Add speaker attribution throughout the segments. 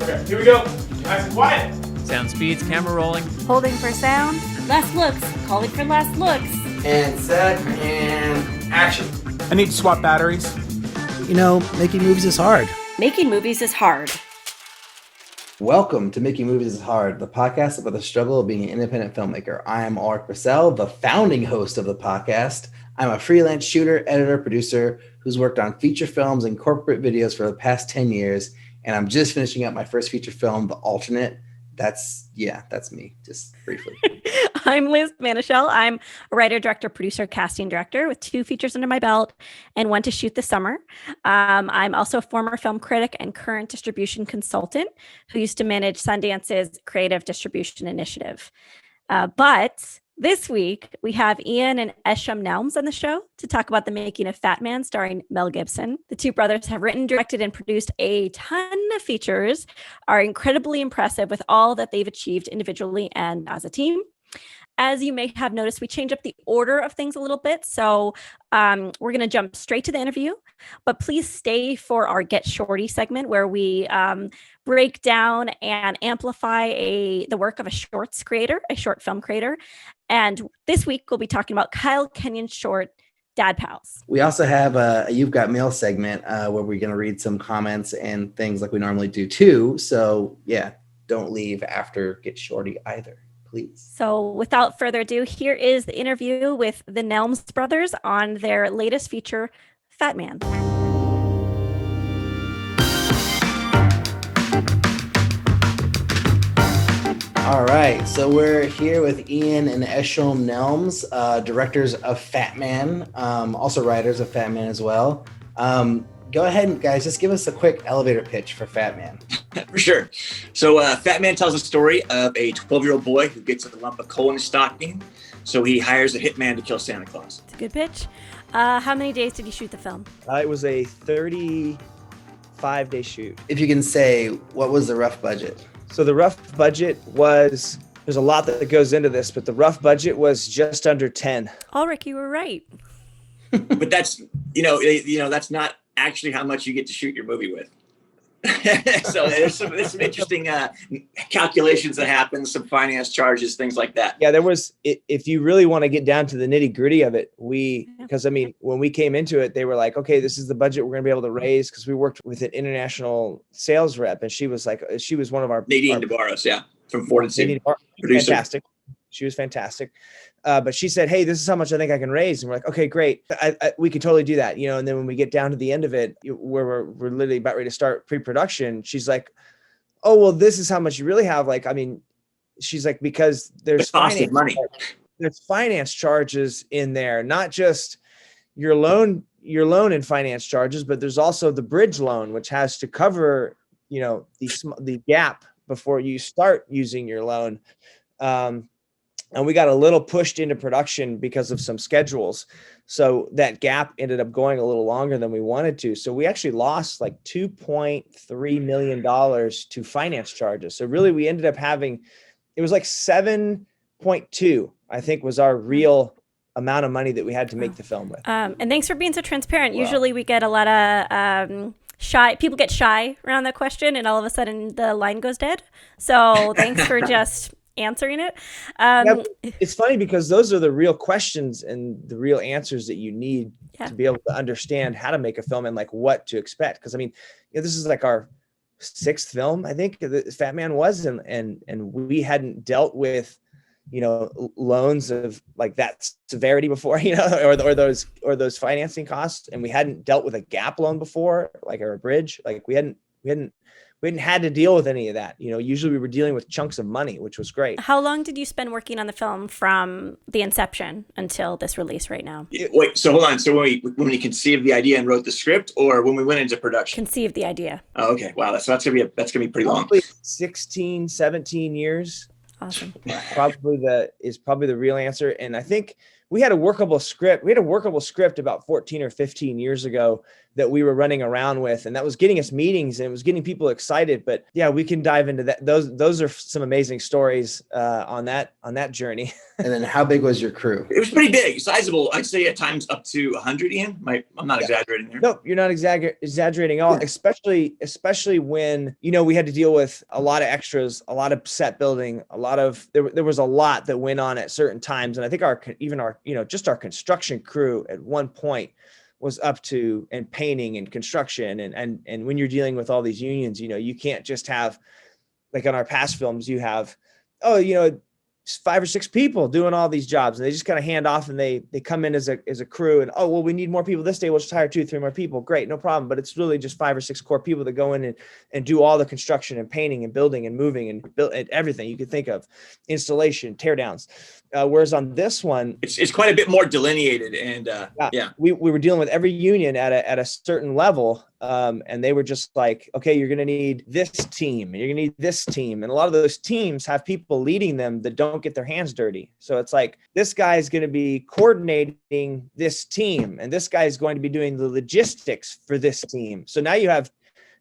Speaker 1: Okay, here we go. Nice and quiet.
Speaker 2: Sound speeds, camera rolling.
Speaker 3: Holding for sound.
Speaker 4: Last looks. Calling for last looks.
Speaker 5: And set and action.
Speaker 1: I need to swap batteries.
Speaker 6: You know, making movies is hard.
Speaker 4: Making movies is hard.
Speaker 5: Welcome to Making Movies is Hard, the podcast about the struggle of being an independent filmmaker. I am Alrik Purcell, the founding host of the podcast. I'm a freelance shooter, editor, producer who's worked on feature films and corporate videos for the past 10 years. And I'm just finishing up my first feature film, The Alternate. That's me, just briefly.
Speaker 3: I'm Liz and Alrik. I'm a writer, director, producer, casting director with 2 features under my belt and 1 to shoot this summer. I'm also a former film critic and current distribution consultant who used to manage Sundance's creative distribution initiative. But this week, we have Ian and Eshom Nelms on the show to talk about the making of Fatman, starring Mel Gibson. The 2 brothers have written, directed, and produced a ton of features, are incredibly impressive with all that they've achieved individually and as a team. As you may have noticed, we change up the order of things a little bit. So we're going to jump straight to the interview, but please stay for our Get Shorty segment where we break down and amplify the work of a short film creator. And this week we'll be talking about Kyle Kenyon's short, Dad Pals.
Speaker 5: We also have a You've Got Mail segment where we're going to read some comments and things like we normally do too. So yeah, don't leave after Get Shorty either. Please.
Speaker 3: So without further ado, here is the interview with the Nelms brothers on their latest feature, Fatman.
Speaker 5: All right, so we're here with Ian and Eshom Nelms, directors of Fatman, also writers of Fatman as well. Go ahead, guys, just give us a quick elevator pitch for Fatman.
Speaker 7: For sure. So Fatman tells a story of a 12-year-old boy who gets a lump of coal in his stocking, so he hires a hitman to kill Santa Claus.
Speaker 3: It's a good pitch. How many days did you shoot the film?
Speaker 6: It was a 35-day shoot.
Speaker 5: If you can say, what was the rough budget?
Speaker 6: So the rough budget was, there's a lot that goes into this, but the rough budget was just under 10.
Speaker 3: Alrik, you were right.
Speaker 7: But that's, that's not actually how much you get to shoot your movie with. So there's some interesting calculations that happen, some finance charges, things like that.
Speaker 6: Yeah, there was, if you really want to get down to the nitty gritty of it, because when we came into it, they were like, okay, this is the budget we're going to be able to raise, because we worked with an international sales rep, and she was one of our
Speaker 7: Nadine DeBarros, from Fortitude.
Speaker 6: Fantastic. She was fantastic. But she said, hey, this is how much I think I can raise. And we're like, okay, great. We can totally do that. And then when we get down to the end of it, where we're literally about ready to start pre-production, she's like, oh, well, this is how much you really have. She's like, because there's finance charges in there, not just your loan and finance charges, but there's also the bridge loan, which has to cover, the gap before you start using your loan. And we got a little pushed into production because of some schedules. So that gap ended up going a little longer than we wanted to. So we actually lost like $2.3 million to finance charges. So really we ended up having, it was like 7.2, I think was our real amount of money that we had to make the film with.
Speaker 3: And thanks for being so transparent. Wow. Usually we get a lot of people get shy around that question and all of a sudden the line goes dead. So thanks for just answering it.
Speaker 6: It's funny because those are the real questions and the real answers that you need to be able to understand how to make a film and like what to expect. Because this is like our 6th film, I think, that Fatman was, and we hadn't dealt with loans of like that severity before, or those financing costs, and we hadn't dealt with a gap loan before, like, or a bridge. Like we hadn't had to deal with any of that. Usually we were dealing with chunks of money, which was great.
Speaker 3: How long did you spend working on the film from the inception until this release right now?
Speaker 7: Wait, so hold on. So when we conceived the idea and wrote the script, or when we went into production?
Speaker 3: Conceived the idea.
Speaker 7: Oh, okay. Wow. That's gonna be pretty long.
Speaker 6: 16, 17 years.
Speaker 3: Awesome.
Speaker 6: Probably the real answer. And I think we had a workable script. We had a workable script about 14 or 15 years ago that we were running around with, and that was getting us meetings and it was getting people excited. But yeah, we can dive into that. Those are some amazing stories on that journey.
Speaker 5: And then how big was your crew?
Speaker 7: It was pretty big, sizable. I'd say at times up to 100, Ian. I'm not exaggerating there.
Speaker 6: No, you're not exaggerating at all, especially when, we had to deal with a lot of extras, a lot of set building, there was a lot that went on at certain times. And I think our construction crew at one point was up to, and painting and construction. And when you're dealing with all these unions, you can't just have, like on our past films, you have, 5 or 6 people doing all these jobs, and they just kind of hand off, and they come in as a crew, and we need more people this day, we'll just hire 2-3 more people. Great, no problem. But it's really just 5 or 6 core people that go in and do all the construction and painting and building and moving and build and everything you could think of, installation, tear downs. Whereas on this one,
Speaker 7: it's quite a bit more delineated, and
Speaker 6: we were dealing with every union at a certain level. And they were just like, okay, you're going to need this team, and you're going to need this team. And a lot of those teams have people leading them that don't get their hands dirty. So it's like, this guy is going to be coordinating this team, and this guy is going to be doing the logistics for this team. So now you have,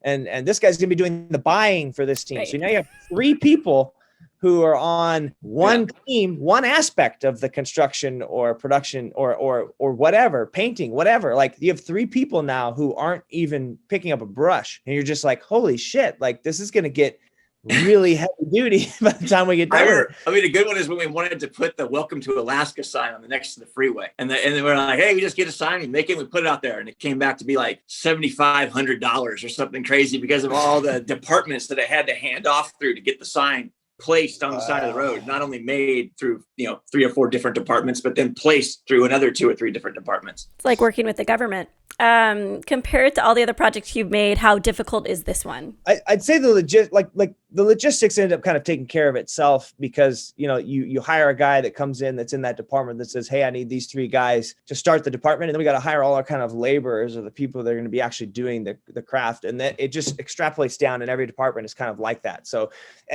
Speaker 6: and this guy's going to be doing the buying for this team. Right. So now you have 3 people who are on one team, one aspect of the construction or production or whatever, painting, whatever. Like, you have 3 people now who aren't even picking up a brush, and you're just like, holy shit, like this is going to get really heavy duty by the time we get done.
Speaker 7: I mean, a good one is when we wanted to put the "Welcome to Alaska" sign on the next to the freeway, and then we're like, hey, we just get a sign, we make it, we put it out there, and it came back to be like $7,500 or something crazy because of all the departments that it had to hand off through to get the sign placed on the side of the road, not only made through 3 or 4 different departments, but then placed through another 2 or 3 different departments.
Speaker 3: It's like working with the government. Compared to all the other projects you've made, how difficult is this one?
Speaker 6: I'd say the logistics ended up kind of taking care of itself, because you hire a guy that comes in that's in that department that says, hey, I need these 3 guys to start the department, and then we got to hire all our kind of laborers or the people that are going to be actually doing the craft, and then it just extrapolates down, and every department is kind of like that. So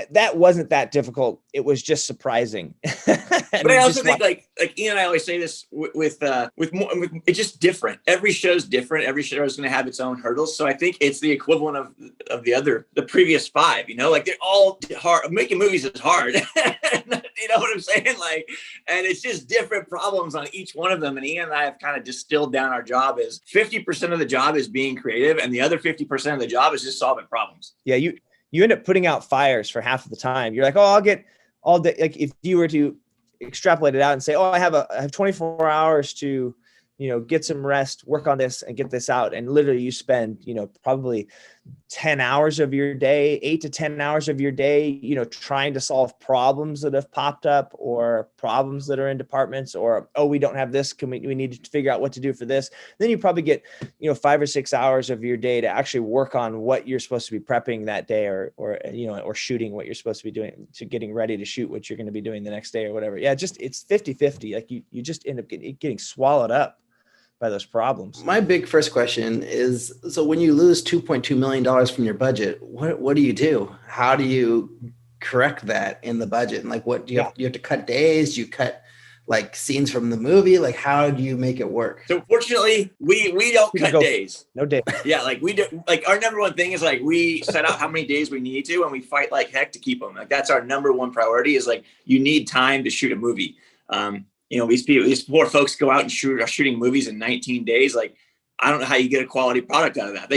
Speaker 6: that wasn't that difficult. It was just surprising.
Speaker 7: But I also think like Ian and I always say this with it's just different. Every show's different. Every show is going to have its own hurdles. So I think it's the equivalent of the previous 5. Like, they're all hard. Making movies is hard. You know what I'm saying? Like, and it's just different problems on each one of them. And Ian and I have kind of distilled down our job as 50% of the job is being creative, and the other 50% of the job is just solving problems.
Speaker 6: Yeah, you end up putting out fires for half of the time. You're like, I'll get all day. Like, if you were to extrapolate it out and say, I have 24 hours to, get some rest, work on this and get this out. And literally you spend, probably 10 hours of your day, 8 to 10 hours of your day, trying to solve problems that have popped up, or problems that are in departments, or, we don't have this. We need to figure out what to do for this. Then you probably get, 5 or 6 hours of your day to actually work on what you're supposed to be prepping that day, or shooting what you're supposed to be doing, to getting ready to shoot what you're going to be doing the next day or whatever. Yeah. It's 50-50. Like, you just end up getting swallowed up by those problems.
Speaker 5: My big first question is, so when you lose $2.2 million from your budget, what do you do? How do you correct that in the budget? And like, what do you have? You have to cut days? Do you cut like scenes from the movie? Like, how do you make it work?
Speaker 7: So fortunately, we don't cut days.
Speaker 6: No day.
Speaker 7: Yeah, like we do. Like, our number one thing is like, we set out how many days we need to, and we fight like heck to keep them. Like, that's our number one priority. Is like, you need time to shoot a movie. These poor folks go out and are shooting movies in 19 days. Like, I don't know how you get a quality product out of that.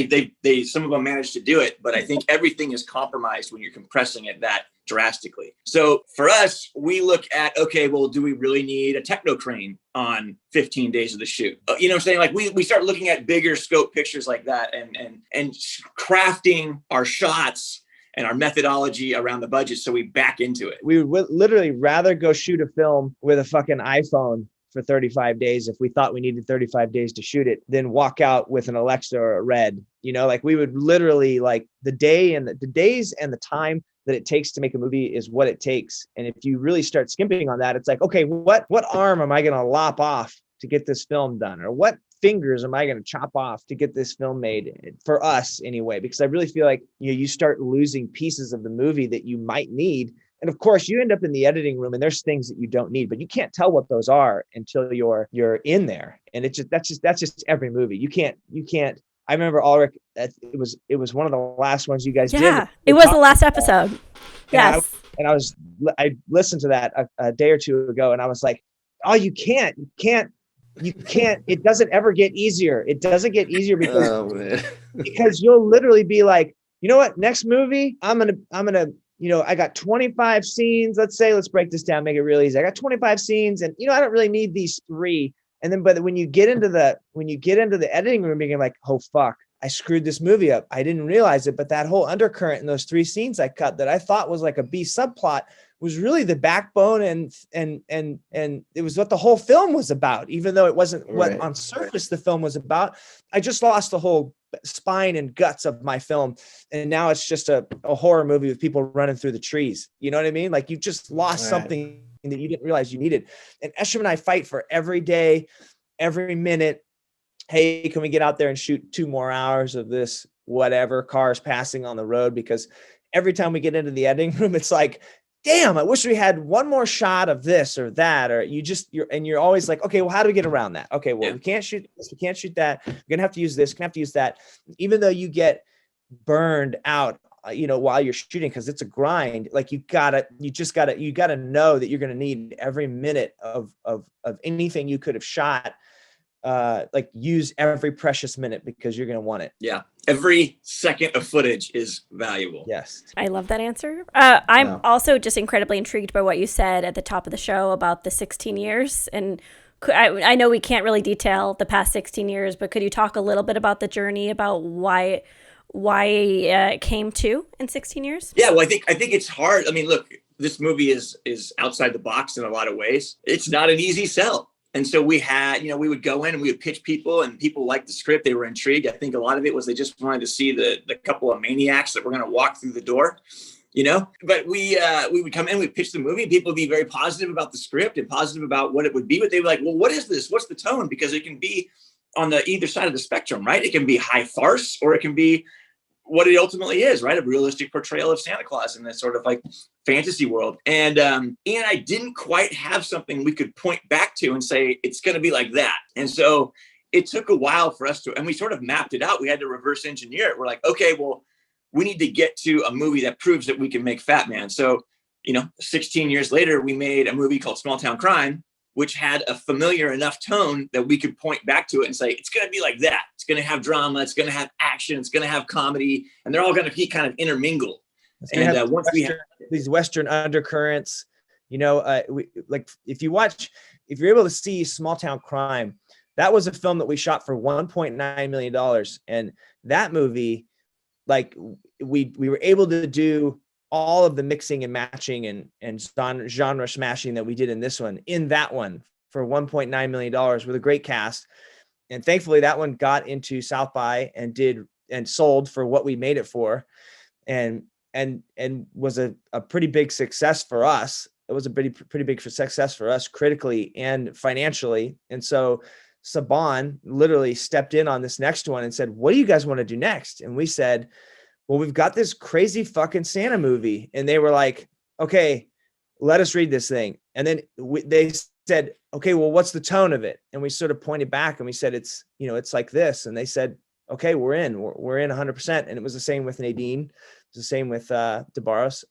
Speaker 7: They some of them manage to do it, but I think everything is compromised when you're compressing it that drastically. So for us, we look at, okay, well, do we really need a techno crane on 15 days of the shoot? You know what I'm saying? Like, we start looking at bigger scope pictures like that, and crafting our shots and our methodology around the budget, so we back into it.
Speaker 6: We would literally rather go shoot a film with a fucking iPhone for 35 days if we thought we needed 35 days to shoot it, than walk out with an Alexa or a Red. Like, we would literally, like, the days and the time that it takes to make a movie is what it takes. And if you really start skimping on that, it's like, okay, what arm am I going to lop off to get this film done? Or what fingers am I going to chop off to get this film made, for us anyway? Because I really feel like, you start losing pieces of the movie that you might need. And of course you end up in the editing room and there's things that you don't need, but you can't tell what those are until you're in there. And that's just every movie. You can't I remember Alrik, it was one of the last ones you guys did.
Speaker 3: Yeah, it was the last episode. Yes.
Speaker 6: I listened to that a day or two ago, and I was like, oh, you can't, it doesn't ever get easier. It doesn't get easier because you'll literally be like, you know what, next movie, I'm gonna, I got 25 scenes. Let's break this down, make it real easy. I got 25 scenes, and I don't really need these 3. And then, but when you get into the editing room, you're like, oh fuck, I screwed this movie up. I didn't realize it, but that whole undercurrent in those 3 scenes I cut that I thought was like a B subplot was really the backbone, and it was what the whole film was about, even though it wasn't what on surface the film was about. I just lost the whole spine and guts of my film, and now it's just a horror movie with people running through the trees. You know what I mean? Like you just lost something that you didn't realize you needed. And Eshom and I fight for every day, every minute. Hey, can we get out there and shoot 2 more hours of this, whatever, cars passing on the road? Because every time we get into the editing room, it's like, damn, I wish we had one more shot of this or that, or you're always like, okay, well, how do we get around that? Okay, well, we can't shoot this, we can't shoot that. We're going to have to use this, we're going to have to use that. Even though you get burned out, while you're shooting, because it's a grind, like you gotta know that you're going to need every minute of anything you could have shot. Like use every precious minute because you're going to want it.
Speaker 7: Yeah. Every second of footage is valuable.
Speaker 6: Yes.
Speaker 3: I love that answer. I'm also just incredibly intrigued by what you said at the top of the show about the 16 years. And I know we can't really detail the past 16 years, but could you talk a little bit about the journey, about why it came to in 16 years?
Speaker 7: Yeah, well, I think it's hard. I mean, look, this movie is outside the box in a lot of ways. It's not an easy sell. And so we had, we would go in and we would pitch people, and people liked the script. They were intrigued. I think a lot of it was they just wanted to see the couple of maniacs that were going to walk through the door, But we would come in, we'd pitch the movie. People would be very positive about the script and positive about what it would be. But they were like, well, what is this? What's the tone? Because it can be on the either side of the spectrum, right? It can be high farce, or it can be what it ultimately is, right? A realistic portrayal of Santa Claus in this sort of like fantasy world. And I didn't quite have something we could point back to and say, it's going to be like that. And so it took a while for us and we sort of mapped it out. We had to reverse engineer it. We're like, okay, well, we need to get to a movie that proves that we can make Fatman. So, 16 years later, we made a movie called Small Town Crime, which had a familiar enough tone that we could point back to it and say, it's going to be like that. It's going to have drama. It's going to have action. It's going to have comedy. And they're all going to be kind of intermingled. And once we have
Speaker 6: these Western undercurrents, if you're able to see Small Town Crime, that was a film that we shot for $1.9 million. And that movie, like we were able to do all of the mixing and matching and genre smashing that we did in this one, in that one, for $1.9 million with a great cast. And thankfully that one got into South by and sold for what we made it for, and was a pretty big success for us. It was a pretty big success for us critically and financially. And so Saban literally stepped in on this next one and said, what do you guys want to do next? And we said, well, we've got this crazy fucking Santa movie. And they were like, okay, let us read this thing. And then they said, okay, well, what's the tone of it? And we sort of pointed back and we said, it's like this. And they said, okay, we're in 100%. And it was the same with Nadine. It was the same with DeBarros.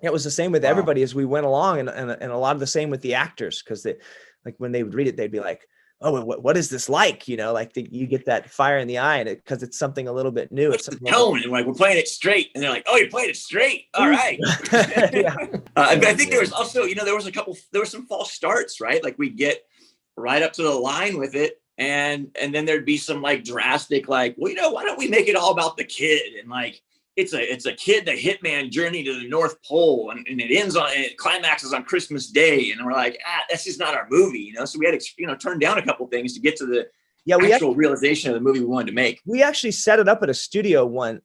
Speaker 6: It was the same with everybody as we went along, and a lot of the same with the actors, because they, like, when they would read it, they'd be like, oh, what is this like? You get that fire in the eye, and because it's something a little bit new.
Speaker 7: What's the tone? And like, we're playing it straight, and they're like, oh, you're playing it straight. All right. But I think there was also, there were some false starts, right? Like we get right up to the line with it, and then there'd be some like drastic, like, well, why don't we make it all about the kid? And like, it's a kid, the hitman journey to the North Pole, and it climaxes on Christmas Day, and we're like, that's just not our movie, So we had to, turn down a couple things to get to the actual realization of the movie we wanted to make.
Speaker 6: We actually set it up at a studio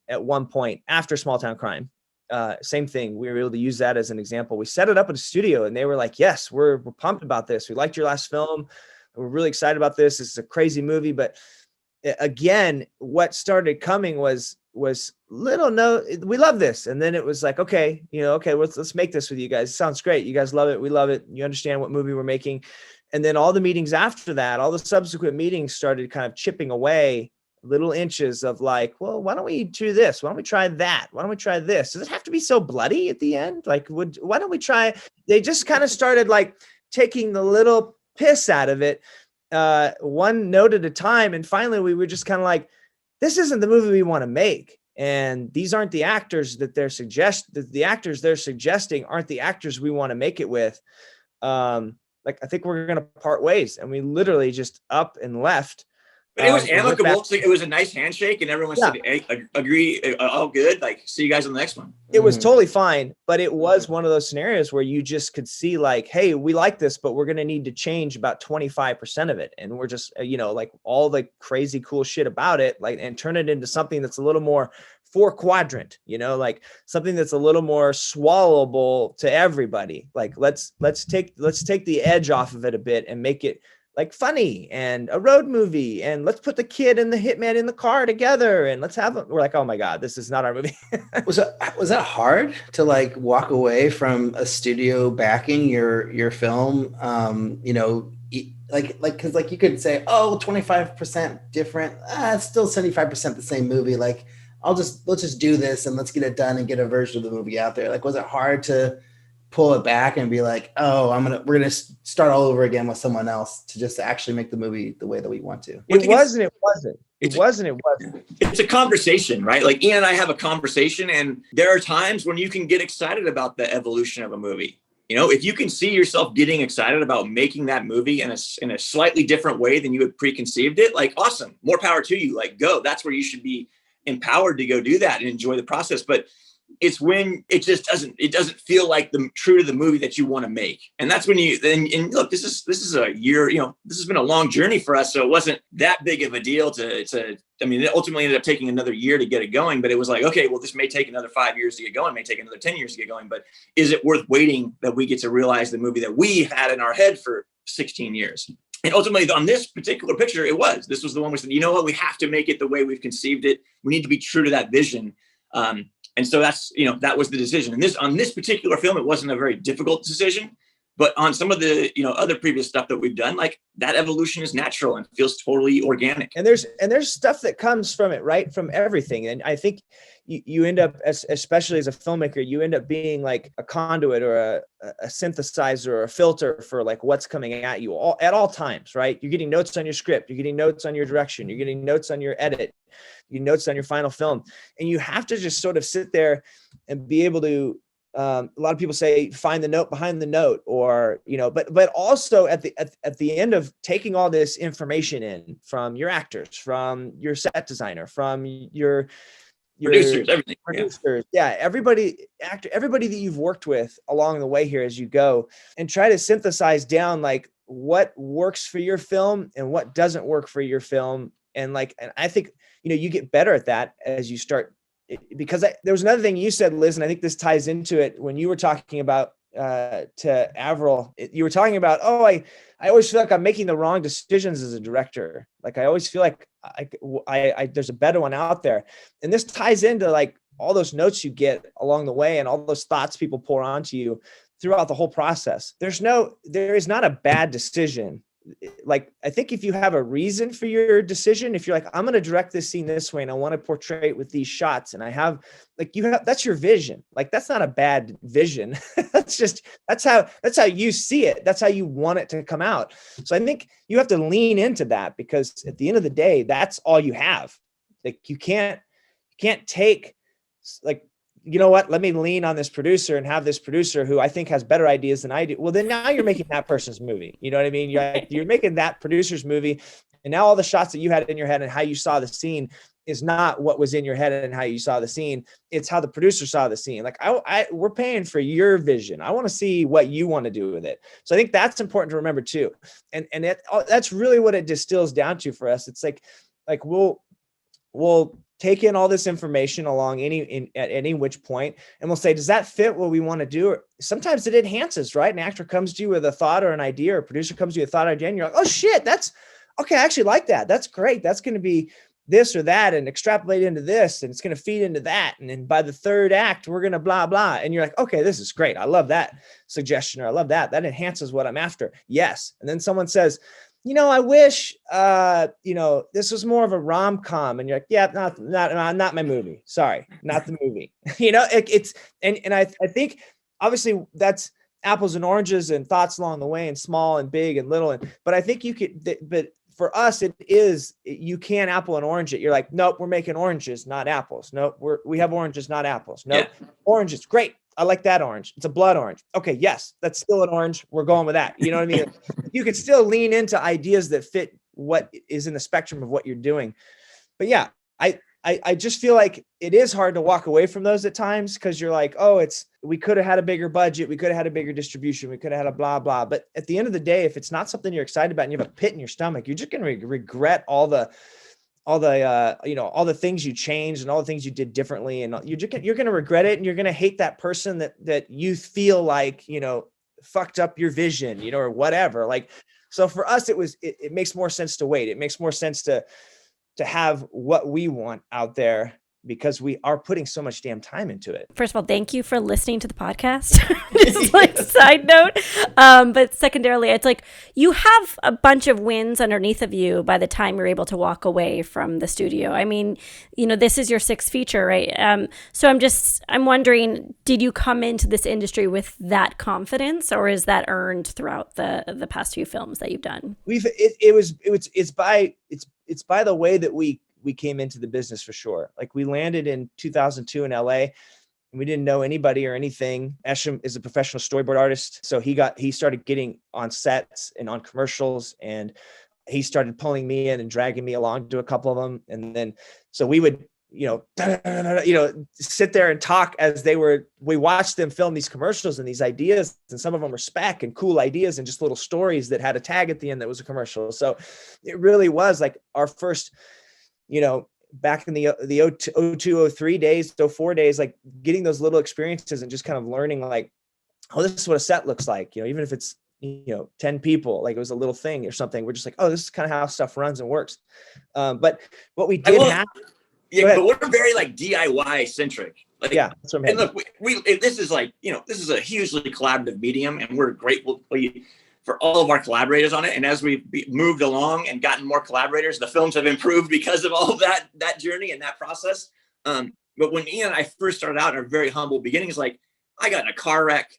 Speaker 6: at one point after Small Town Crime. Same thing. We were able to use that as an example. We set it up at a studio, and they were like, yes, we're pumped about this. We liked your last film. We're really excited about this. This is a crazy movie. But again, what started coming was we love this. And then it was like, okay, let's make this with you guys. It sounds great. You guys love it. We love it. You understand what movie we're making. And then all the meetings after that, all the subsequent meetings started kind of chipping away little inches of like, well, why don't we do this? Why don't we try that? Why don't we try this? Does it have to be so bloody at the end? Like, why don't we try? They just kind of started like taking the little piss out of it, one note at a time. And finally we were just kind of like, this isn't the movie we want to make. And these aren't the actors that the actors they're suggesting aren't the actors we want to make it with. Like, I think we're going to part ways. And we literally just up and left.
Speaker 7: But it was amicable. So it was a nice handshake, and everyone said, hey, agree, all good. Like, see you guys on the next one.
Speaker 6: It was totally fine. But it was one of those scenarios where you just could see like, hey, we like this, but we're going to need to change about 25% of it. And we're just, like all the crazy cool shit about it, like, and turn it into something that's a little more 4-quadrant, like something that's a little more swallowable to everybody. Like, let's take the edge off of it a bit and make it like funny and a road movie, and let's put the kid and the hitman in the car together, and we're like, oh my God, this is not our movie.
Speaker 5: Was that hard to like walk away from a studio backing your film? Because like you could say, oh, 25% different, it's still 75% the same movie. Like, let's just do this and let's get it done and get a version of the movie out there. Like, was it hard to pull it back and be like, oh, we're gonna start all over again with someone else to just actually make the movie the way that we want to?
Speaker 6: It wasn't.
Speaker 7: It's a conversation, right? Like, Ian and I have a conversation, and there are times when you can get excited about the evolution of a movie. If you can see yourself getting excited about making that movie in a slightly different way than you had preconceived it, like, awesome, more power to you. Like, go. That's where you should be empowered to go do that and enjoy the process. But it's when it just doesn't feel like true to the movie that you want to make. And that's when and look, this is a year, this has been a long journey for us. So it wasn't that big of a deal it ultimately ended up taking another year to get it going, but it was like, okay, well, this may take another 5 years to get going, may take another 10 years to get going, but is it worth waiting that we get to realize the movie that we had in our head for 16 years? And ultimately, on this particular picture, this was the one we said, you know what, we have to make it the way we've conceived it. We need to be true to that vision. And so that's, that was the decision. And on this particular film, it wasn't a very difficult decision, but on some of the, other previous stuff that we've done, like, that evolution is natural and feels totally organic.
Speaker 6: And there's stuff that comes from it, right? From everything. And I think you end up, especially as a filmmaker, you end up being like a conduit or a synthesizer or a filter for like what's coming at you at all times, right? You're getting notes on your script, you're getting notes on your direction, you're getting notes on your edit, you notes on your final film. And you have to just sort of sit there and be able to, a lot of people say, find the note behind the note, or, but also at the end of taking all this information in from your actors, from your set designer, from your
Speaker 7: producers, everything.
Speaker 6: Producers. Yeah. Everybody that you've worked with along the way here as you go, and try to synthesize down like what works for your film and what doesn't work for your film. And I think, you get better at that as you start, because there was another thing you said, Liz, and I think this ties into it when you were talking about to Avril, you were talking about, I always feel like I'm making the wrong decisions as a director. Like, I always feel like I there's a better one out there. And this ties into like all those notes you get along the way and all those thoughts people pour onto you throughout the whole process. There is not a bad decision. Like, I think if you have a reason for your decision, if you're like, I'm going to direct this scene this way and I want to portray it with these shots, and I have like, that's your vision. Like, that's not a bad vision. that's how you see it. That's how you want it to come out. So I think you have to lean into that, because at the end of the day, that's all you have. Like, you can't take like, you know what, let me lean on this producer and have this producer who I think has better ideas than I do. Well, then now you're making that person's movie. You know what I mean? You're making that producer's movie. And now all the shots that you had in your head and how you saw the scene is not what was in your head and how you saw the scene. It's how the producer saw the scene. Like, we're paying for your vision. I want to see what you want to do with it. So I think that's important to remember too. And that's really what it distills down to for us. It's like we'll take in all this information along at any which point, and we'll say, does that fit what we want to do? Or sometimes it enhances, right? An actor comes to you with a thought or an idea, or a producer comes to you with a thought or idea, and you're like, oh shit, that's okay. I actually like that. That's great. That's going to be this or that, and extrapolate into this, and it's going to feed into that. And then by the third act, we're going to blah, blah. And you're like, okay, this is great. I love that suggestion, or I love that. That enhances what I'm after. Yes. And then someone says, I wish, this was more of a rom-com. And you're like, yeah, not my movie. Sorry, not the movie. I think obviously that's apples and oranges and thoughts along the way, and small and big and little. But I think but for us, you can apple and orange it. You're like, nope, we're making oranges, not apples. Nope, we have oranges, not apples. Nope, oranges, great. I like that orange. It's a blood orange. Okay, yes, that's still an orange. We're going with that. You know what I mean? You can still lean into ideas that fit what is in the spectrum of what you're doing. But yeah, I just feel like it is hard to walk away from those at times, because you're like, we could have had a bigger budget. We could have had a bigger distribution. We could have had a blah, blah. But at the end of the day, if it's not something you're excited about and you have a pit in your stomach, you're just going to regret all the things you changed and all the things you did differently. And you're going to regret it. And you're going to hate that person that you feel like, fucked up your vision, or whatever. Like, so for us, it makes more sense to wait. It makes more sense to have what we want out there, because we are putting so much damn time into it.
Speaker 3: First of all, thank you for listening to the podcast. Just like side note. But secondarily, it's like you have a bunch of wins underneath of you by the time you're able to walk away from the studio. I mean, this is your sixth feature, right? So I'm wondering, did you come into this industry with that confidence, or is that earned throughout the past few films that you've done?
Speaker 6: It's by the way that we came into the business, for sure. Like, we landed in 2002 in LA, and we didn't know anybody or anything. Eshom is a professional storyboard artist. So he started getting on sets and on commercials, and he started pulling me in and dragging me along to a couple of them. And then, so we would, sit there and talk as we watched them film these commercials and these ideas. And some of them were spec and cool ideas and just little stories that had a tag at the end that was a commercial. So it really was like our first, back in the 02, 03 days, 04 days, like getting those little experiences and just kind of learning like, oh, this is what a set looks like, even if it's, 10 people, like it was a little thing or something. We're just like, oh, this is kind of how stuff runs and works. But what we did have.
Speaker 7: Yeah, but we're very like DIY centric. Like,
Speaker 6: yeah. That's what I mean.
Speaker 7: And look, this is like, this is a hugely collaborative medium, and we're grateful for all of our collaborators on it. And as we've moved along and gotten more collaborators, the films have improved because of all of that journey and that process. But when Ian and I first started out in our very humble beginnings, like I got in a car wreck.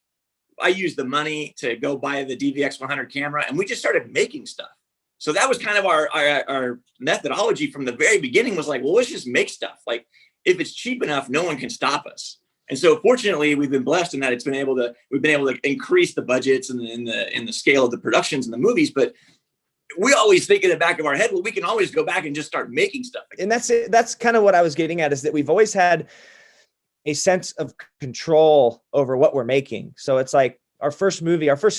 Speaker 7: I used the money to go buy the DVX 100 camera, and we just started making stuff. So that was kind of our methodology from the very beginning, was like, well, let's just make stuff. Like, if it's cheap enough, no one can stop us. And so fortunately, we've been blessed in that we've been able to increase the budgets and the scale of the productions and the movies. But we always think in the back of our head, well, we can always go back and just start making stuff again.
Speaker 6: And that's kind of what I was getting at, is that we've always had a sense of control over what we're making. So it's like our first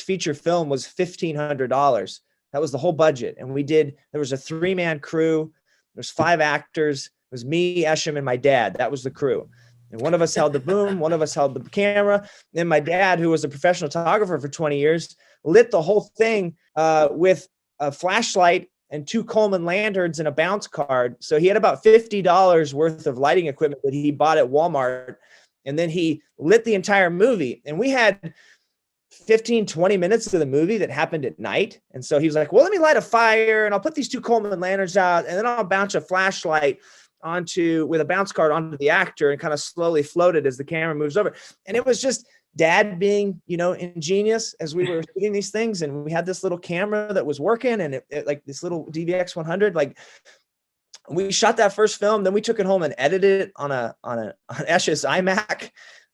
Speaker 6: feature film was $1,500. That was the whole budget. And there was a 3-man crew. There's 5 actors. It was me, Eshom, and my dad. That was the crew. And one of us held the boom, one of us held the camera. Then my dad, who was a professional photographer for 20 years, lit the whole thing with a flashlight and 2 Coleman lanterns and a bounce card. So he had about $50 worth of lighting equipment that he bought at Walmart. And then he lit the entire movie. And we had 15, 20 minutes of the movie that happened at night. And so he was like, well, let me light a fire and I'll put these 2 Coleman lanterns out, and then I'll bounce a flashlight with a bounce card onto the actor and kind of slowly float it as the camera moves over. And it was just Dad being, ingenious as we were shooting these things. And we had this little camera that was working, and it like this little DVX 100, like we shot that first film. Then we took it home and edited it on Esh's iMac.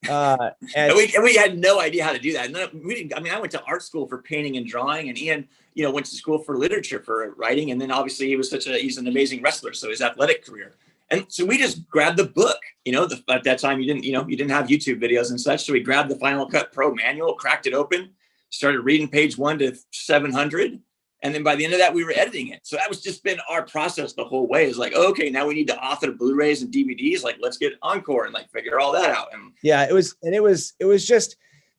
Speaker 7: And we had no idea how to do that. And then I went to art school for painting and drawing, and Ian, went to school for literature, for writing. And then obviously he's an amazing wrestler. So his athletic career. And so we just grabbed the book, at that time you didn't have YouTube videos and such. So we grabbed the Final Cut Pro manual, cracked it open, started reading page 1 to 700. And then by the end of that, we were editing it. So that was just been our process the whole way. It's like, okay, now we need to author Blu-rays and DVDs. Like, let's get Encore and like figure all that out. And
Speaker 6: yeah, it was just,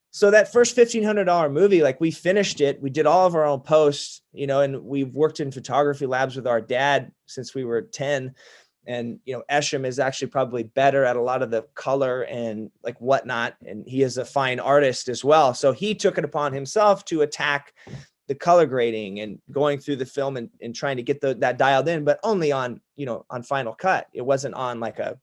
Speaker 6: so that first $1,500 movie, like we finished it. We did all of our own posts, and we've worked in photography labs with our dad since we were 10. And, Eshom is actually probably better at a lot of the color and like whatnot. And he is a fine artist as well. So he took it upon himself to attack the color grading and going through the film and trying to get that dialed in, but only on, on Final Cut. It wasn't on like a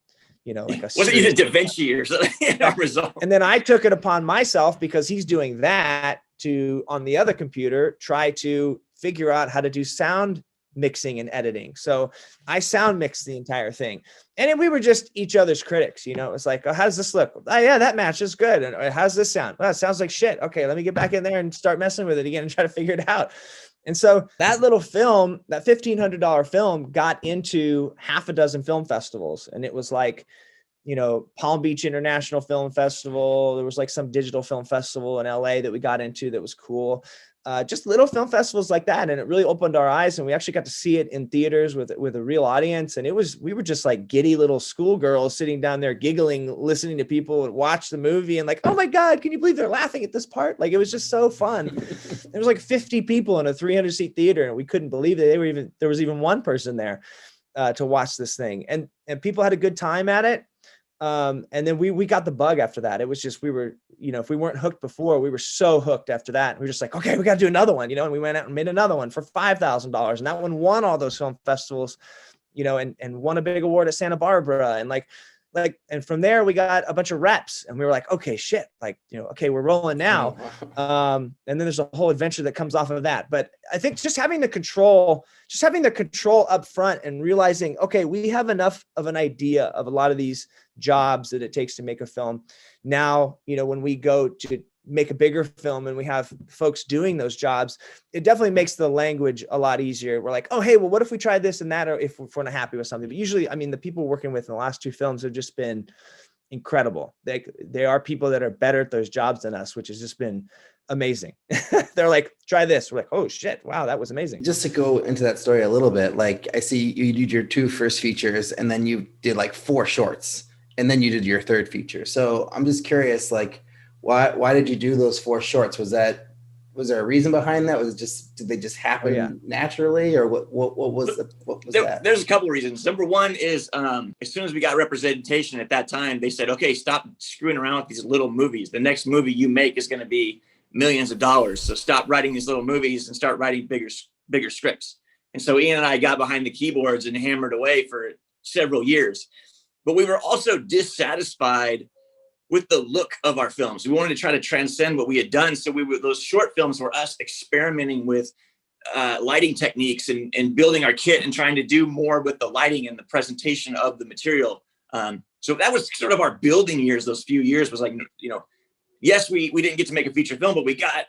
Speaker 7: wasn't even Da Vinci or something. Result.
Speaker 6: And then I took it upon myself, because he's doing that, to, on the other computer, try to figure out how to do sound mixing and editing. So I sound mixed the entire thing. And then we were just each other's critics. It was like, oh, how does this look? Oh yeah, that matches good. And how's this sound? Well, it sounds like shit. Okay, let me get back in there and start messing with it again and try to figure it out. And so that little film, that $1,500 film, got into half a dozen film festivals. And it was like, Palm Beach International Film Festival. There was like some digital film festival in LA that we got into that was cool. Just little film festivals like that. And it really opened our eyes, and we actually got to see it in theaters with a real audience. And we were just like giddy little schoolgirls sitting down there giggling, listening to people and watch the movie and like, oh my God, can you believe they're laughing at this part? Like, it was just so fun. There was like 50 people in a 300-seat theater, and we couldn't believe that there was even one person there to watch this thing. And people had a good time at it. And then we got the bug after that. It was just, we were, if we weren't hooked before, we were so hooked after that. We were just like, okay, we got to do another one, and we went out and made another one for $5,000. And that one won all those film festivals, and won a big award at Santa Barbara. And and from there we got a bunch of reps, and we were like, okay, shit, okay, we're rolling now. And then there's a whole adventure that comes off of that. But I think just having the control up front and realizing, okay, we have enough of an idea of a lot of these jobs that it takes to make a film. Now, when we go to make a bigger film and we have folks doing those jobs, it definitely makes the language a lot easier. We're like, oh, hey, well, what if we try this and that, or if we're not happy with something? But usually, the people we're working with in the last two films have just been incredible. They are people that are better at those jobs than us, which has just been amazing. They're like, try this. We're like, oh shit, wow, that was amazing.
Speaker 5: Just to go into that story a little bit, like I see you did your 2 first features, and then you did like 4 shorts, and then you did your 3rd feature. So I'm just curious, like, why did you do those 4 shorts? Was there a reason behind that? Did they just happen naturally, or what was that?
Speaker 7: There's a couple of reasons. Number one is, as soon as we got representation at that time, they said, okay, stop screwing around with these little movies. The next movie you make is going to be millions of dollars. So stop writing these little movies and start writing bigger scripts. And so Ian and I got behind the keyboards and hammered away for several years. But we were also dissatisfied with the look of our films. We wanted to try to transcend what we had done. So those short films were us experimenting with lighting techniques and building our kit and trying to do more with the lighting and the presentation of the material. So that was sort of our building years. Those few years was like, yes, we didn't get to make a feature film, but we got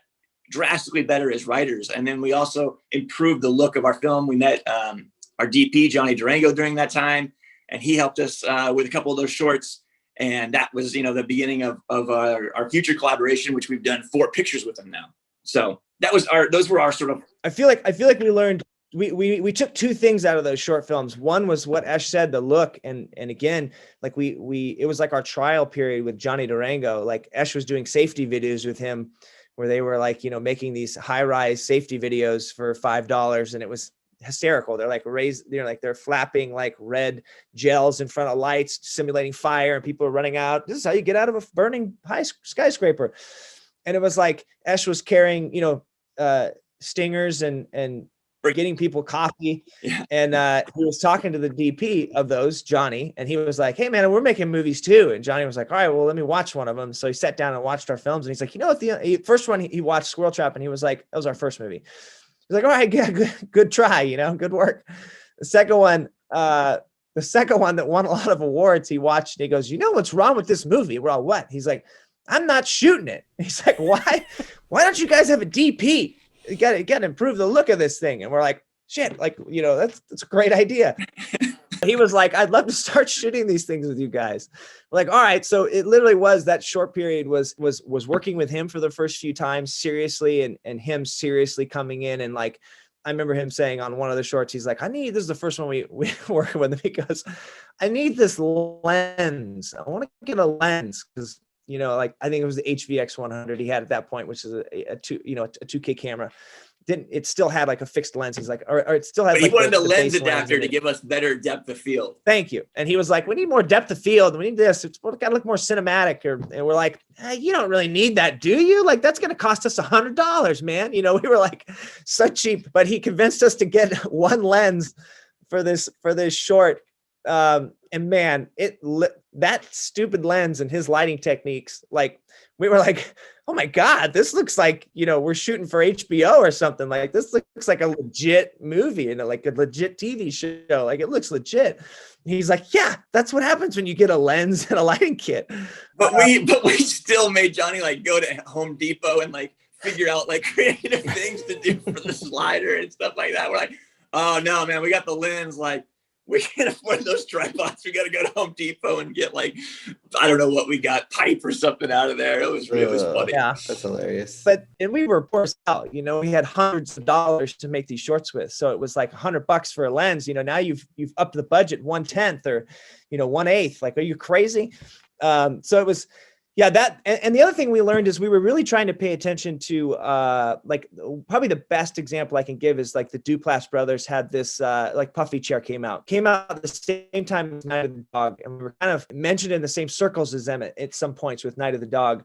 Speaker 7: drastically better as writers. And then we also improved the look of our film. We met our DP, Johnny Durango, during that time, and he helped us with a couple of those shorts. And that was, the beginning of our future collaboration, which we've done 4 pictures with him now. So those were our sort of.
Speaker 6: I feel like we learned, we took 2 things out of those short films. One was what Esh said, the look. And again, like it was like our trial period with Johnny Durango. Like Esh was doing safety videos with him where they were like, making these high-rise safety videos for $5. And it was hysterical. They're like they're flapping like red gels in front of lights, simulating fire, and people are running out. This is how you get out of a burning high skyscraper. And it was like Esh was carrying, stingers and getting people coffee. Yeah. And he was talking to the DP of those, Johnny, and he was like, hey man, we're making movies too. And Johnny was like, all right, well, let me watch one of them. So he sat down and watched our films, and he's like, what, the first one he watched Squirrel Trap, and he was like, that was our first movie. He's like, all right, yeah, good try, good work. The second one that won a lot of awards, he watched and he goes, what's wrong with this movie? We're all, what? He's like, I'm not shooting it. He's like, why don't you guys have a DP? You got to improve the look of this thing. And we're like, shit, like, that's a great idea. He was like, I'd love to start shooting these things with you guys. We're like, all right. So it literally was that short period was working with him for the first few times seriously, and him seriously coming in. And like, I remember him saying on one of the shorts, he's like, this is the first one we working with him, because I need this lens. I want to get a lens, because, like, I think it was the HVX 100 he had at that point, which is a 2K camera. it still had like a fixed lens. He's like, or it still had.
Speaker 7: But
Speaker 6: like
Speaker 7: he wanted
Speaker 6: the
Speaker 7: a lens
Speaker 6: base
Speaker 7: adapter to
Speaker 6: in it.
Speaker 7: give us better depth of field.
Speaker 6: Thank you. And he was like, we need more depth of field. We need this. It's got to look more cinematic. And we're like, hey, you don't really need that, do you? Like, that's going to cost us $100, man. You know, we were like, so cheap. But he convinced us to get one lens for this short. And man, that stupid lens and his lighting techniques, like, we were like, oh my God, this looks like, you know, we're shooting for HBO or something. Like, this looks like a legit movie and like a legit TV show. Like, it looks legit. And he's like, yeah, that's what happens when you get a lens and a lighting kit.
Speaker 7: But we still made Johnny like go to Home Depot and like figure out like creative things to do for the slider and stuff like that. We're like, oh no, man, we got the lens. Like, we can't afford those tripods. We got to go to Home Depot and get like, I don't know what we got, pipe or something out of there. It was funny.
Speaker 6: Yeah,
Speaker 5: That's hilarious.
Speaker 6: and we were poor as hell, you know, we had hundreds of dollars to make these shorts with. So it was like $100 for a lens, you know, now you've upped the budget 1/10 or, you know, 1/8. Like, are you crazy? So it was, yeah, that, and the other thing we learned is we were really trying to pay attention to, like, probably the best example I can give is like the Duplass brothers had this, like, puffy chair came out at the same time as Night of the Dog. And we were kind of mentioned in the same circles as them at some points with Night of the Dog.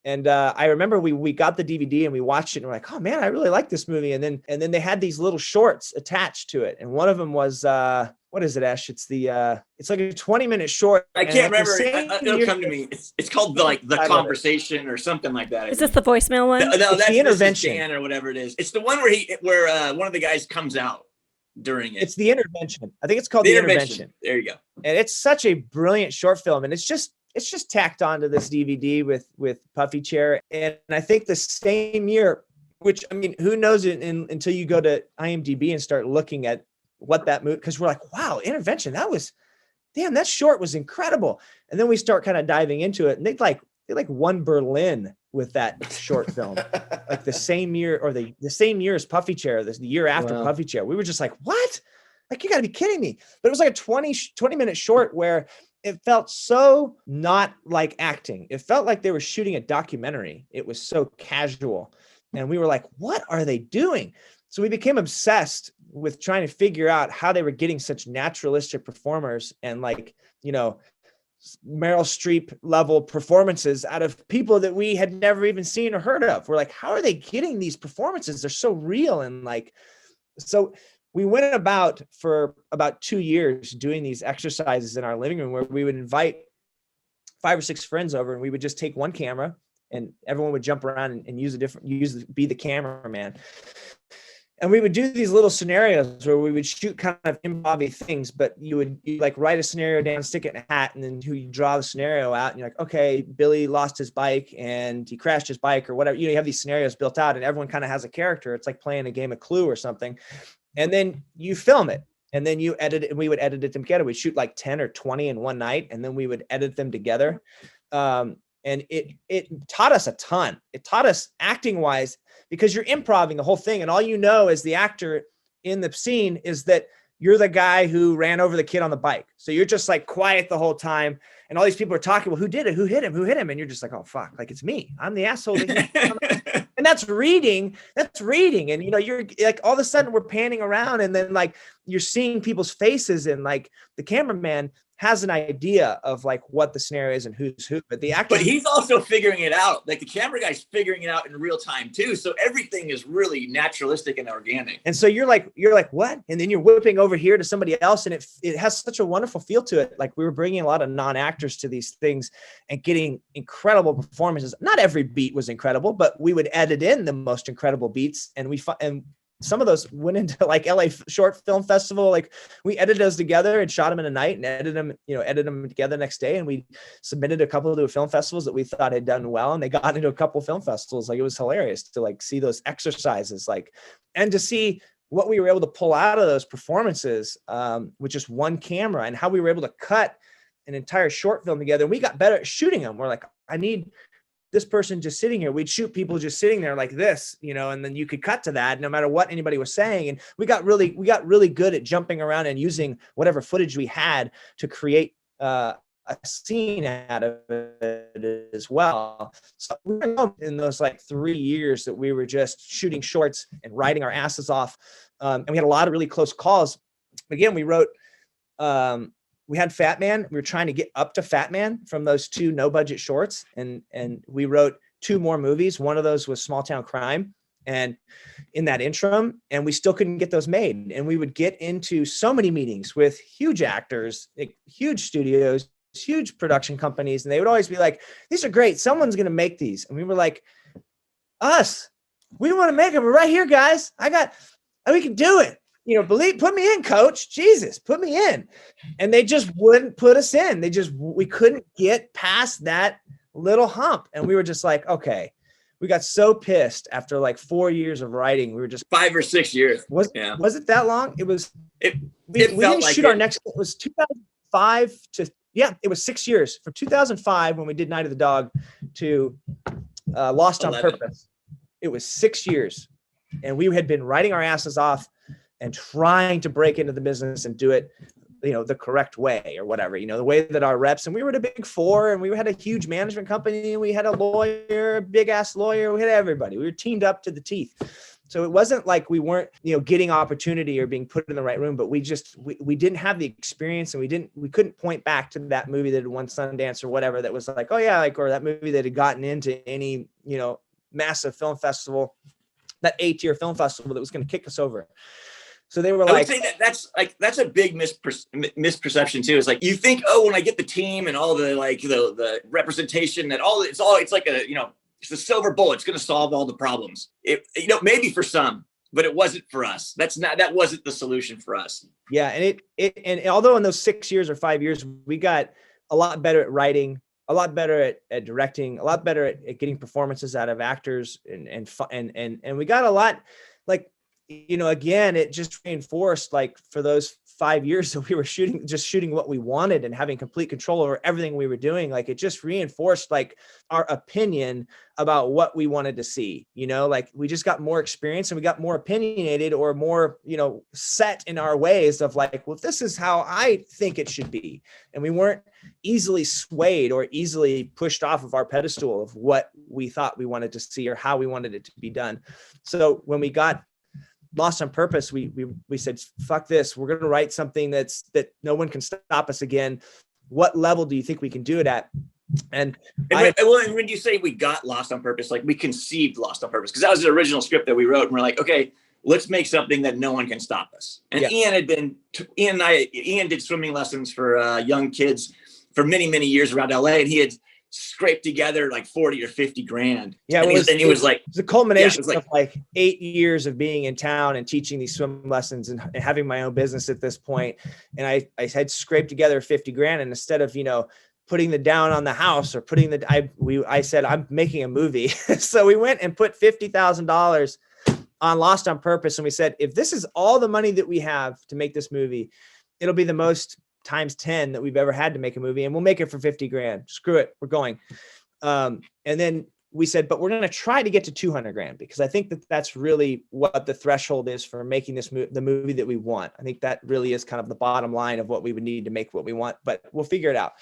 Speaker 6: And I remember we got the DVD and we watched it and we're like, oh man, I really like this movie. And then they had these little shorts attached to it. And one of them was, what is it, Ash? It's like a 20-minute short.
Speaker 7: I can't remember. It'll come to me. It's called the conversation or something like that.
Speaker 3: Is this the voicemail one?
Speaker 7: No, that's
Speaker 6: the intervention
Speaker 7: Dan or whatever it is. It's the one where one of the guys comes out during it.
Speaker 6: It's the intervention. I think it's called the intervention.
Speaker 7: There you go.
Speaker 6: And it's such a brilliant short film. And it's just tacked onto this DVD with Puffy Chair. And I think the same year, which, I mean, who knows it until you go to IMDb and start looking at what that movie, because we're like, wow, intervention, that short was incredible. And then we start kind of diving into it, and they won Berlin with that short film, like the same year, or the same year as Puffy Chair, the year after Puffy Chair. We were just like, what? Like, you gotta be kidding me. But it was like a 20-minute short where it felt so not like acting. It felt like they were shooting a documentary. It was so casual. And we were like, what are they doing? So we became obsessed with trying to figure out how they were getting such naturalistic performers and, like, you know, Meryl Streep level performances out of people that we had never even seen or heard of. We're like, how are they getting these performances? They're so real. And like, so we went for about 2 years doing these exercises in our living room where we would invite 5 or 6 friends over, and we would just take one camera and everyone would jump around and be the cameraman. And we would do these little scenarios where we would shoot kind of improv things, but you like write a scenario down, stick it in a hat, and then you draw the scenario out, and you're like, okay, Billy lost his bike and he crashed his bike or whatever. You know, you have these scenarios built out and everyone kind of has a character. It's like playing a game of Clue or something. And then you film it, and then you edit it, and we would edit it together. We'd shoot like 10 or 20 in one night, and then we would edit them together. And it taught us a ton. It taught us acting wise, because you're improvising the whole thing. And all you know as the actor in the scene is that you're the guy who ran over the kid on the bike. So you're just like quiet the whole time. And all these people are talking, well, who did it? Who hit him? Who hit him? And you're just like, oh, fuck, like, it's me. I'm the asshole. And that's reading. And, you know, you're like, all of a sudden we're panning around, and then like you're seeing people's faces, and like the cameraman has an idea of like what the scenario is and who's who, but the actor.
Speaker 7: But he's also figuring it out. Like, the camera guy's figuring it out in real time too. So everything is really naturalistic and organic.
Speaker 6: And so you're like, what? And then you're whipping over here to somebody else, and it has such a wonderful feel to it. Like, we were bringing a lot of non-actors to these things and getting incredible performances. Not every beat was incredible, but we would edit in the most incredible beats, and some of those went into like LA Short Film Festival. Like, we edited those together and shot them in a night and edited them together the next day. And we submitted a couple to film festivals that we thought had done well. And they got into a couple film festivals. Like, it was hilarious to like see those exercises, like, and to see what we were able to pull out of those performances with just one camera, and how we were able to cut an entire short film together. And we got better at shooting them. We're like, I need this person just sitting here. We'd shoot people just sitting there like this, you know, and then you could cut to that no matter what anybody was saying. And we got really good at jumping around and using whatever footage we had to create a a scene out of it as well. So we were in those like 3 years that we were just shooting shorts and writing our asses off. And we had a lot of really close calls. Again, we wrote, we had Fatman. We were trying to get up to Fatman from those 2 no budget shorts. And we wrote 2 more movies. One of those was Small Town Crime, and in that interim, and we still couldn't get those made. And we would get into so many meetings with huge actors, like, huge studios, huge production companies. And they would always be like, these are great. Someone's going to make these. And we were like, us, we want to make them. We're right here, guys. We can do it. Put me in, coach. Jesus, put me in. And they just wouldn't put us in. We couldn't get past that little hump. And we were just like, okay. We got so pissed after like 4 years of writing. We were just
Speaker 7: 5 or 6 years.
Speaker 6: Was it that long? It was. We didn't
Speaker 7: like
Speaker 6: shoot our next. It was 2005 to it was 6 years from 2005 when we did Night of the Dog to Lost 11. On Purpose. It was 6 years, and we had been writing our asses off and trying to break into the business and do it, the correct way or whatever, the way that our reps, and we were the Big Four, and we had a huge management company, and we had a lawyer, a big ass lawyer. We had everybody. We were teamed up to the teeth. So it wasn't like we weren't, getting opportunity or being put in the right room, but we didn't have the experience, and we couldn't point back to that movie that had won Sundance or whatever that was like, oh yeah, like, or that movie that had gotten into any, massive film festival, that A-tier film festival that was going to kick us over. So they were like,
Speaker 7: I would say that's a big misperception too. It's like, you think, oh, when I get the team and all the the representation, that it's like it's the silver bullet. It's going to solve all the problems. Maybe for some, but it wasn't for us. That wasn't the solution for us.
Speaker 6: Yeah. And although in those 6 years or 5 years, we got a lot better at writing, a lot better at directing, a lot better at getting performances out of actors, and we got a lot, like, again, it just reinforced, like, for those 5 years that we were shooting what we wanted and having complete control over everything we were doing. Like, it just reinforced, like, our opinion about what we wanted to see, like, we just got more experience, and we got more opinionated, or more, set in our ways of like, well, this is how I think it should be. And we weren't easily swayed or easily pushed off of our pedestal of what we thought we wanted to see or how we wanted it to be done. So when we got Lost on Purpose, we said, fuck this. We're going to write something that no one can stop us again. What level do you think we can do it at? And when you say we got Lost on Purpose, like, we conceived Lost on Purpose, because that was the original script that we wrote, and we're like, okay, let's make something that no one can stop us. And yeah. Ian did swimming lessons for young kids for many, many years around LA, and he had scraped together like 40 or 50 grand. Yeah. It was the culmination of like 8 years of being in town and teaching these swim lessons and having my own business at this point. And I had scraped together 50 grand. And instead of, putting the down on the house or I said, I'm making a movie. So we went and put $50,000 on Lost on Purpose. And we said, if this is all the money that we have to make this movie, it'll be the most times 10 that we've ever had to make a movie, and we'll make it for 50 grand. Screw it. We're going. And then we said, but we're going to try to get to 200 grand, because I think that's really what the threshold is for making this the movie that we want. I think that really is kind of the bottom line of what we would need to make what we want, but we'll figure it out.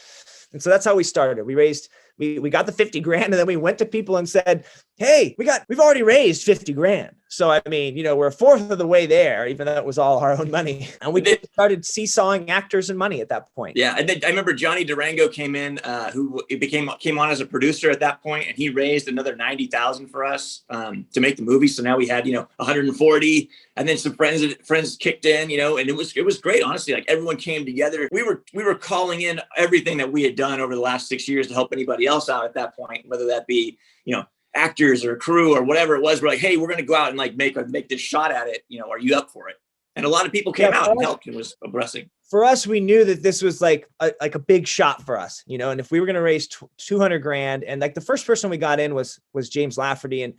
Speaker 6: And so that's how we started. We got the 50 grand, and then we went to people and said, hey, we've already raised 50 grand. So, I mean, we're a fourth of the way there, even though it was all our own money. And we started seesawing actors and money at that point.
Speaker 7: Yeah. And then I remember Johnny Durango came in, who came on as a producer at that point, and he raised another 90,000 for us to make the movie. So now we had, 140, and then some friends kicked in, and it was great. Honestly, like, everyone came together. We were calling in everything that we had done over the last 6 years to help anybody else out at that point, whether that be, actors or crew or whatever it was. We're like, hey, we're going to go out and like make this shot at it. Are you up for it? And a lot of people came out and helped. It was a blessing.
Speaker 6: For us, we knew that this was like a big shot for us, and if we were going to raise 200 grand, and like the first person we got in was James Lafferty, and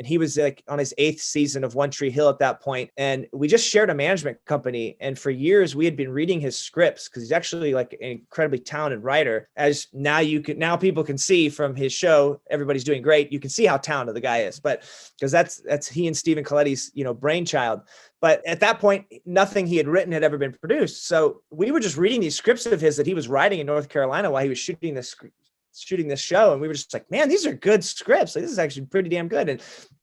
Speaker 6: he was like on his 8th season of One Tree Hill at that point. And we just shared a management company. And for years we had been reading his scripts, because he's actually like an incredibly talented writer. As now people can see from his show, Everybody's Doing Great. You can see how talented the guy is, but because that's he and Stephen Coletti's, brainchild. But at that point, nothing he had written had ever been produced. So so we were just reading these scripts of his that he was writing in North Carolina while he was shooting this show. And we were just like, man, these are good scripts. Like, this is actually pretty damn good. And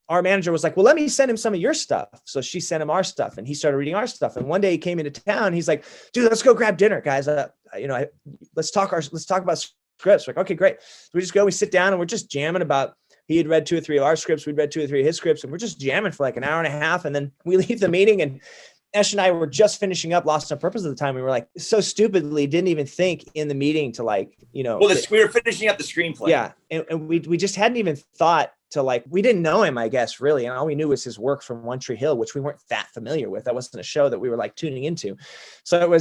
Speaker 6: our manager was like, well, let me send him some of your stuff. So she sent him our stuff and he started reading our stuff. And one day he came into town. He's like, dude, let's go grab dinner, guys. Let's talk about scripts. We're like, okay, great. So we just go, we sit down and we're just jamming about, he had read 2 or 3 of our scripts. We'd read 2 or 3 of his scripts and we're just jamming for like an hour and a half. And then we leave the meeting and Esh and I were just finishing up Lost on Purpose at the time. We were like, so stupidly didn't even think in the meeting to like, we
Speaker 7: were finishing up the screenplay.
Speaker 6: Yeah. And we just hadn't even thought to like, we didn't know him, I guess, really. And all we knew was his work from One Tree Hill, which we weren't that familiar with. That wasn't a show that we were like tuning into. So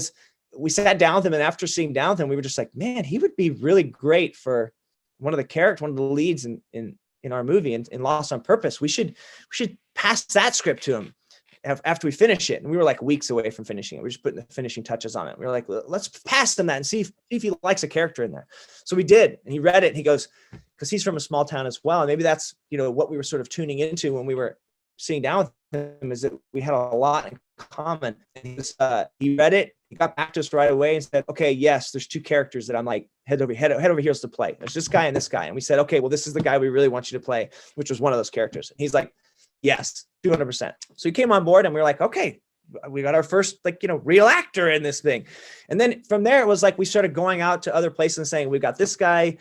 Speaker 6: we sat down with him, and after sitting down with him, we were just like, man, he would be really great for one of the leads in our movie in Lost on Purpose. We should pass that script to him after we finish it. And we were like weeks away from finishing it. We were just putting the finishing touches on it. We were like, let's pass him that and see if he likes a character in there. So we did. And he read it and he goes, because he's from a small town as well. And maybe that's, what we were sort of tuning into when we were sitting down with him, is that we had a lot in common. And he read it. He got back to us right away and said, okay, yes, there's 2 characters that I'm like head over heels to play. There's this guy and this guy. And we said, okay, well, this is the guy we really want you to play, which was one of those characters. And he's like, yes, 200%. So he came on board and we were like, okay, we got our first real actor in this thing. And then from there, it was like, we started going out to other places and saying, we've got this guy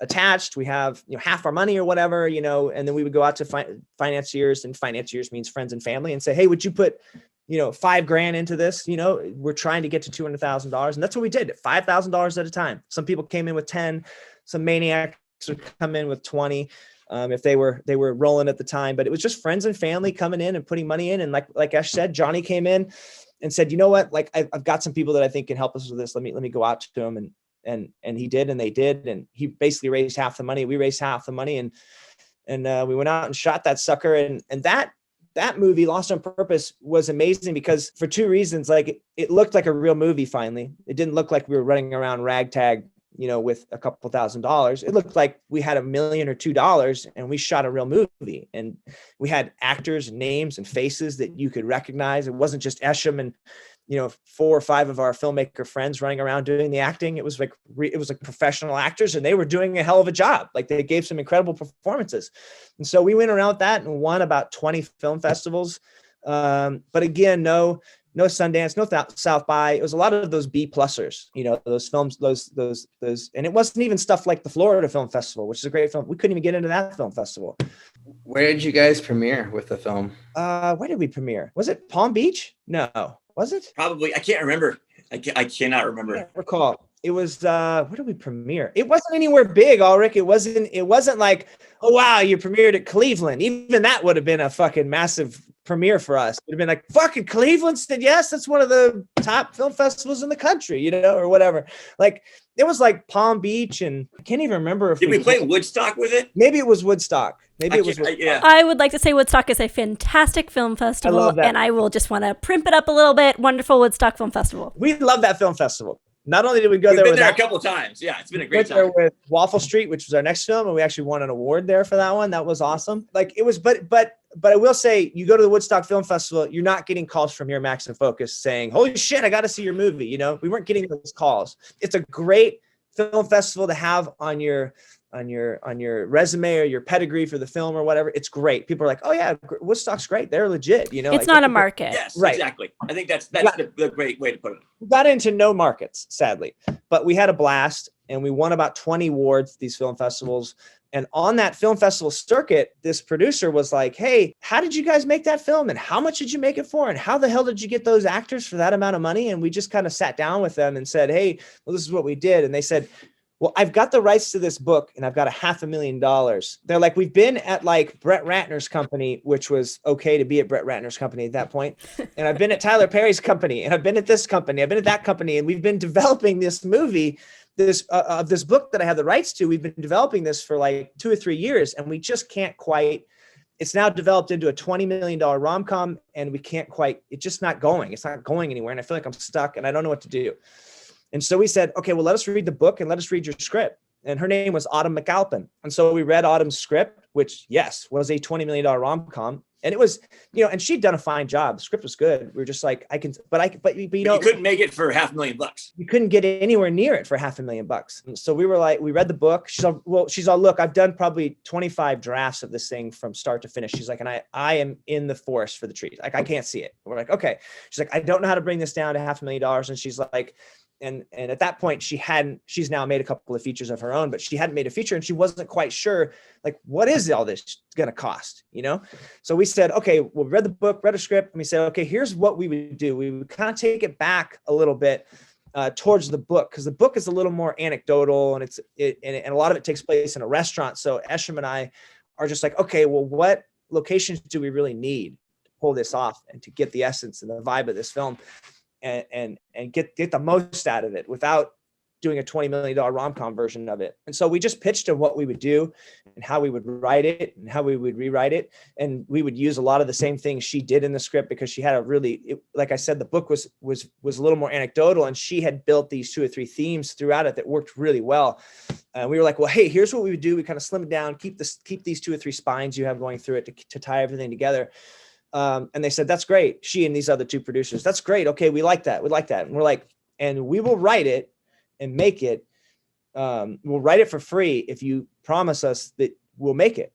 Speaker 6: attached. We have, half our money or whatever, and then we would go out to financiers, and financiers means friends and family, and say, hey, would you put, $5,000 into this? We're trying to get to $200,000. And that's what we did, $5,000 at a time. Some people came in with 10, some maniacs would come in with 20. If they were rolling at the time, but it was just friends and family coming in and putting money in. And like Ash said, Johnny came in and said, you know what, like I've got some people that I think can help us with this. Let me go out to them. And he did, and they did. And he basically raised half the money. We raised half the money, and we went out and shot that sucker. And that movie, Lost on Purpose, was amazing because for 2 reasons. Like it looked like a real movie. Finally, it didn't look like we were running around ragtag, with a couple $1,000s. It looked like we had $1 million or $2 million and we shot a real movie, and we had actors, names and faces that you could recognize. It wasn't just Eshom and, 4 or 5 of our filmmaker friends running around doing the acting. It was like professional actors, and they were doing a hell of a job. Like they gave some incredible performances. And so we went around with that and won about 20 film festivals. But again, no Sundance, no South by. It was a lot of those B-plussers, those films, those, and it wasn't even stuff like the Florida Film Festival, which is a great film. We couldn't even get into that film festival.
Speaker 5: Where did you guys premiere with the film?
Speaker 6: Where did we premiere? Was it Palm Beach? No, was it?
Speaker 7: Probably. I can't remember. I cannot remember.
Speaker 6: I can't recall. It was, where did we premiere? It wasn't anywhere big, Alrik. It wasn't like, oh, wow, you premiered at Cleveland. Even that would have been a fucking massive premiere for us. It would have been like, fucking Cleveland said, yes, that's one of the top film festivals in the country, or whatever. Like, it was like Palm Beach, and I can't even remember if
Speaker 7: did we play Woodstock with it?
Speaker 6: Maybe it was Woodstock. Yeah.
Speaker 3: I would like to say Woodstock is a fantastic film festival,
Speaker 6: I love that.
Speaker 3: And I will just want to primp it up a little bit. Wonderful Woodstock Film Festival.
Speaker 6: We love that film festival. Not only did we go
Speaker 7: We've
Speaker 6: there,
Speaker 7: been there a couple of times. Yeah, it's been a great time.
Speaker 6: There with Waffle Street, which was our next film, and we actually won an award there for that one. That was awesome. Like it was, but I will say, you go to the Woodstock Film Festival, you're not getting calls from Miramax and Focus saying, "Holy shit, I got to see your movie." We weren't getting those calls. It's a great film festival to have on your resume or your pedigree for the film or whatever. It's great. People are like, "Oh yeah, Woodstock's great. They're legit."
Speaker 3: It's not a market.
Speaker 7: Yes,
Speaker 6: right.
Speaker 7: Exactly. I think that's the great way to put it.
Speaker 6: We got into no markets, sadly, but we had a blast, and we won about 20 awards at these film festivals. And on that film festival circuit, this producer was like, "Hey, how did you guys make that film? And how much did you make it for? And how the hell did you get those actors for that amount of money?" And we just kind of sat down with them and said, "Hey, well, this is what we did." And they said, "Well, I've got the rights to this book, and I've got $500,000. They're like, "We've been at like Brett Ratner's company," which was okay to be at Brett Ratner's company at that point. "And I've been at Tyler Perry's company, and I've been at this company, I've been at that company, and we've been developing this movie, this book that I have the rights to. We've been developing this for like 2 or 3 years, and we just can't quite. It's now developed into a $20 million rom-com, and we can't quite. It's just not going. It's not going anywhere, and I feel like I'm stuck, and I don't know what to do." And so we said, "Okay, well, let us read the book and let us read your script." And her name was Autumn McAlpin. And so we read Autumn's script, which, yes, was a $20 million rom-com. And it was, and she'd done a fine job. The script was good. We were just like, but you
Speaker 7: couldn't make it for $500,000.
Speaker 6: You couldn't get anywhere near it for $500,000. So we were like, we read the book. She's all, look, I've done probably 25 drafts of this thing from start to finish. She's like, and I am in the forest for the trees. Like, I can't see it. We're like, okay. She's like, I don't know how to bring this down to $500,000. And she's like, and at that point she's now made a couple of features of her own, but she hadn't made a feature and she wasn't quite sure, like, what is all this going to cost, So we said, okay, we read the book, read a script, and we said, okay, here's what we would do. We would kind of take it back a little bit towards the book, because the book is a little more anecdotal, and and a lot of it takes place in a restaurant. So Eshom and I are just like, okay, well, what locations do we really need to pull this off and to get the essence and the vibe of this film? And get the most out of it without doing a $20 million rom-com version of it. And so we just pitched her what we would do and how we would write it and how we would rewrite it. And we would use a lot of the same things she did in the script, because she had like I said, the book was a little more anecdotal, and she had built these 2 or 3 themes throughout it that worked really well. And we were like, well, hey, here's what we would do. We kind of slim it down, keep these 2 or 3 spines you have going through it to tie everything together. And they said, that's great. She and these other 2 producers, that's great. Okay. We like that. And we're like, and we will write it and make it. We'll write it for free if you promise us that we'll make it.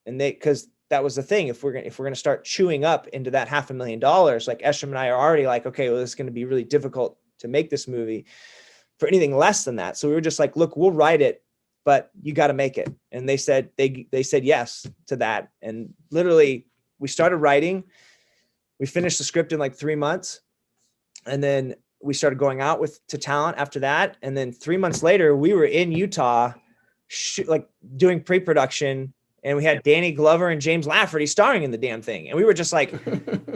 Speaker 6: And cause that was the thing. If we're going to start chewing up into that $500,000, like Eshom and I are already like, okay, well, this is going to be really difficult to make this movie for anything less than that. So we were just like, look, we'll write it, but you got to make it. And they said yes to that. And literally, we started writing, we finished the script in like 3 months. And then we started going out to talent after that. And then 3 months later, we were in Utah, doing pre-production, and we had Danny Glover and James Lafferty starring in the damn thing. And we were just like,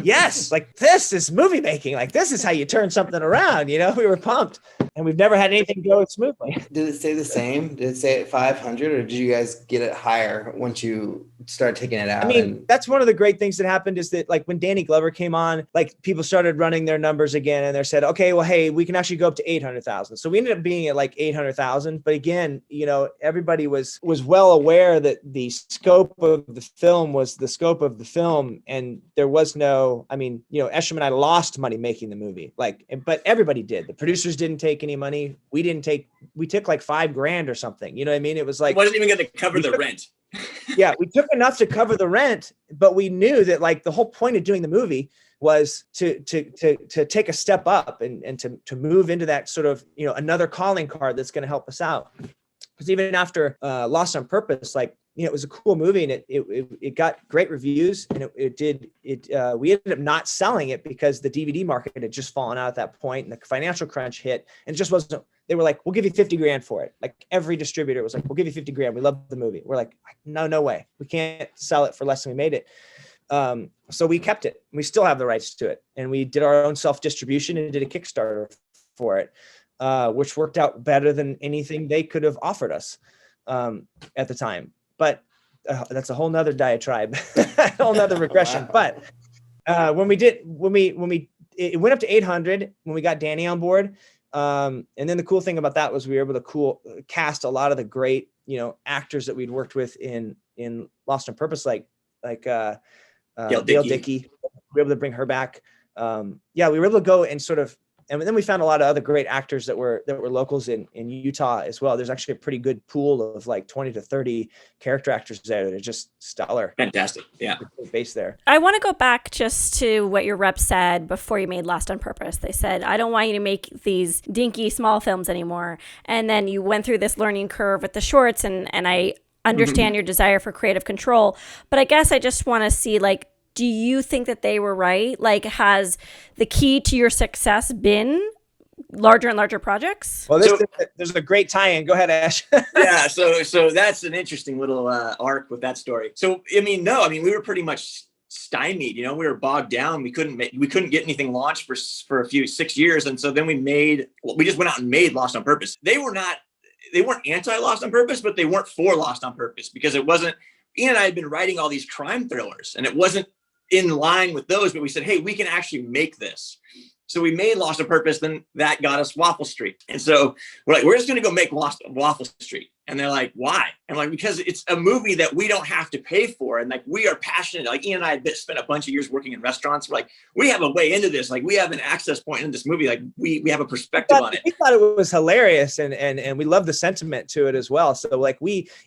Speaker 6: yes, like, this is movie making. Like, this is how you turn something around. We were pumped, and we've never had anything go smoothly.
Speaker 5: Did it stay the same? Did it stay at 500, or did you guys get it higher once you start taking it out?
Speaker 6: I mean, that's one of the great things that happened, is that, like, when Danny Glover came on, like, people started running their numbers again, and they said, okay, well, hey, we can actually go up to 800,000. So we ended up being at like 800,000. But again, everybody was well aware that the scope of the film was the scope of the film, and there was no, Eshom and I lost money making the movie, but everybody did. The producers didn't take any money. We took like $5,000 or something. You know what I mean? It was like,
Speaker 7: it wasn't even going to cover the rent.
Speaker 6: Yeah, we took enough to cover the rent, but we knew that, like, the whole point of doing the movie was to take a step up and to move into that sort of, another calling card that's going to help us out. Because even after Lost on Purpose, like, it was a cool movie, and it got great reviews, and we ended up not selling it because the DVD market had just fallen out at that point, and the financial crunch hit, and it just wasn't. They were like, we'll give you $50,000 for it. Like, every distributor was like, we'll give you $50,000. We love the movie. We're like, no way. We can't sell it for less than we made it. So we kept it. We still have the rights to it, and we did our own self-distribution and did a Kickstarter for it, which worked out better than anything they could have offered us at the time. But that's a whole nother diatribe, a whole nother regression.
Speaker 5: Wow.
Speaker 6: But when it went up to 800 when we got Danny on board. And then the cool thing about that was we were able to cast a lot of the great, actors that we'd worked with in Lost on Purpose, like Dale Dickey. We were able to bring her back. We were able to go and sort of, and then we found a lot of other great actors that were locals in Utah as well. There's actually a pretty good pool of like 20 to 30 character actors there that are just stellar.
Speaker 7: Fantastic. Yeah.
Speaker 6: Based there.
Speaker 3: I want to go back just to what your rep said before you made Lost on Purpose. They said, I don't want you to make these dinky small films anymore. And then you went through this learning curve with the shorts, and I understand your desire for creative control. But I guess I just want to see, like, do you think that they were right? Like, has the key to your success been larger and larger projects?
Speaker 6: Well, there's a great tie-in. Go ahead, Ash.
Speaker 7: Yeah. So that's an interesting little arc with that story. So, we were pretty much stymied, we were bogged down. We couldn't get anything launched for 6 years. And so then we just went out and made Lost on Purpose. They weren't anti-Lost on Purpose, but they weren't for Lost on Purpose, because it wasn't, Ian and I had been writing all these crime thrillers, and it wasn't in line with those, but we said, hey, we can actually make this. So we made Lost on Purpose, then that got us Waffle Street. And so we're like, we're just going to go make Lost on Waffle Street. And they're like, why? I'm like, because it's a movie that we don't have to pay for. And like, we are passionate. Like Ian and I had spent a bunch of years working in restaurants. We're like, we have a way into this. Like we have an access point in this movie. Like we have a perspective on it.
Speaker 6: We thought it was hilarious and we love the sentiment to it as well. So like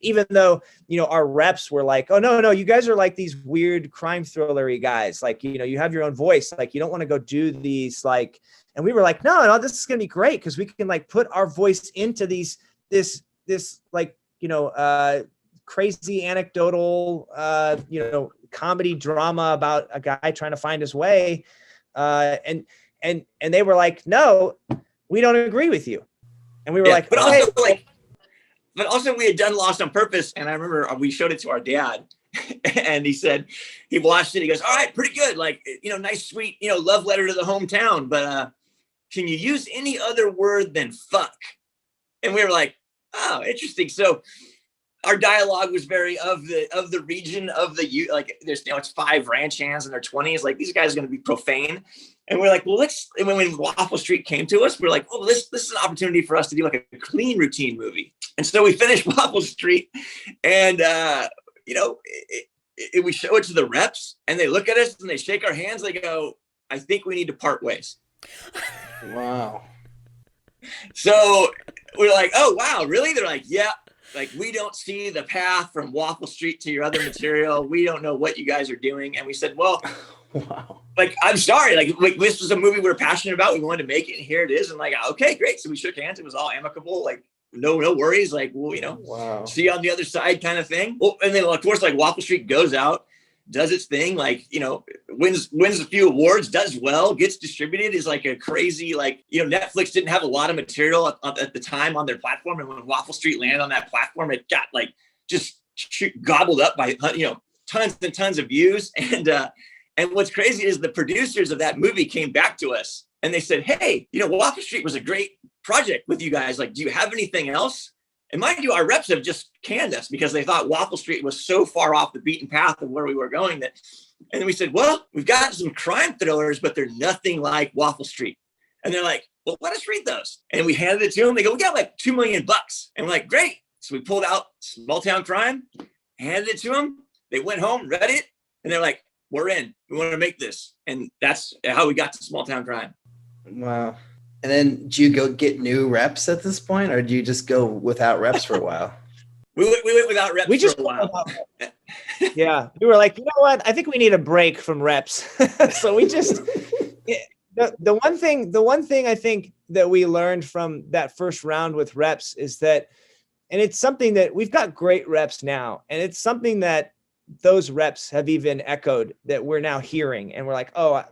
Speaker 6: even though, our reps were like, oh, no, you guys are like these weird crime thrillery guys. Like, you have your own voice. Like you don't want to go do these like, and we were like, no, this is going to be great. Cause we can like put our voice into this like, crazy anecdotal, comedy drama about a guy trying to find his way. And they were like, no, we don't agree with you. And we were like,
Speaker 7: but
Speaker 6: okay.
Speaker 7: also we had done Lost on Purpose. And I remember we showed it to our dad and he said, he watched it. He goes, all right, pretty good. Like, nice, sweet, love letter to the hometown. But can you use any other word than fuck? And we were like, oh, interesting. So our dialogue was very of the region of the youth. Like there's, it's 5 ranch hands in their 20s. Like these guys are going to be profane. And we're like, well, and when Waffle Street came to us, we're like, oh, this is an opportunity for us to do like a clean routine movie. And so we finished Waffle Street and, we show it to the reps and they look at us and they shake our hands. They go, I think we need to part ways.
Speaker 5: Wow.
Speaker 7: So we're like, oh, wow, really? They're like, yeah, like we don't see the path from Waffle Street to your other material. We don't know what you guys are doing. And we said, well,
Speaker 5: wow.
Speaker 7: Like, I'm sorry. Like this was a movie we were passionate about. We wanted to make it and here it is. And like, okay, great. So we shook hands. It was all amicable. Like no worries. Like, well,
Speaker 5: wow.
Speaker 7: See you on the other side kind of thing. Well, and then of course, like Waffle Street goes out, does its thing, like, wins a few awards, does well, gets distributed, is like a crazy, like, Netflix didn't have a lot of material at the time on their platform. And when Waffle Street landed on that platform, it got like just gobbled up by, tons and tons of views. And what's crazy is the producers of that movie came back to us and they said, hey, Waffle Street was a great project with you guys. Like, do you have anything else? And mind you, our reps have just canned us because they thought Waffle Street was so far off the beaten path of where we were going that. And then we said, well, we've got some crime thrillers, but they're nothing like Waffle Street. And they're like, well, let us read those. And we handed it to them. They go, we got like $2 million. And we're like, great. So we pulled out Small Town Crime, handed it to them. They went home, read it. And they're like, we're in. We want to make this. And that's how we got to Small Town Crime.
Speaker 5: Wow. And then do you go get new reps at this point, or do you just go without reps for a while?
Speaker 7: We went without reps for a while.
Speaker 6: Yeah. We were like, you know what? I think we need a break from reps. So we just, the one thing I think that we learned from that first round with reps is that, and it's something that we've got great reps now. And it's something that those reps have even echoed that we're now hearing. And we're like, oh,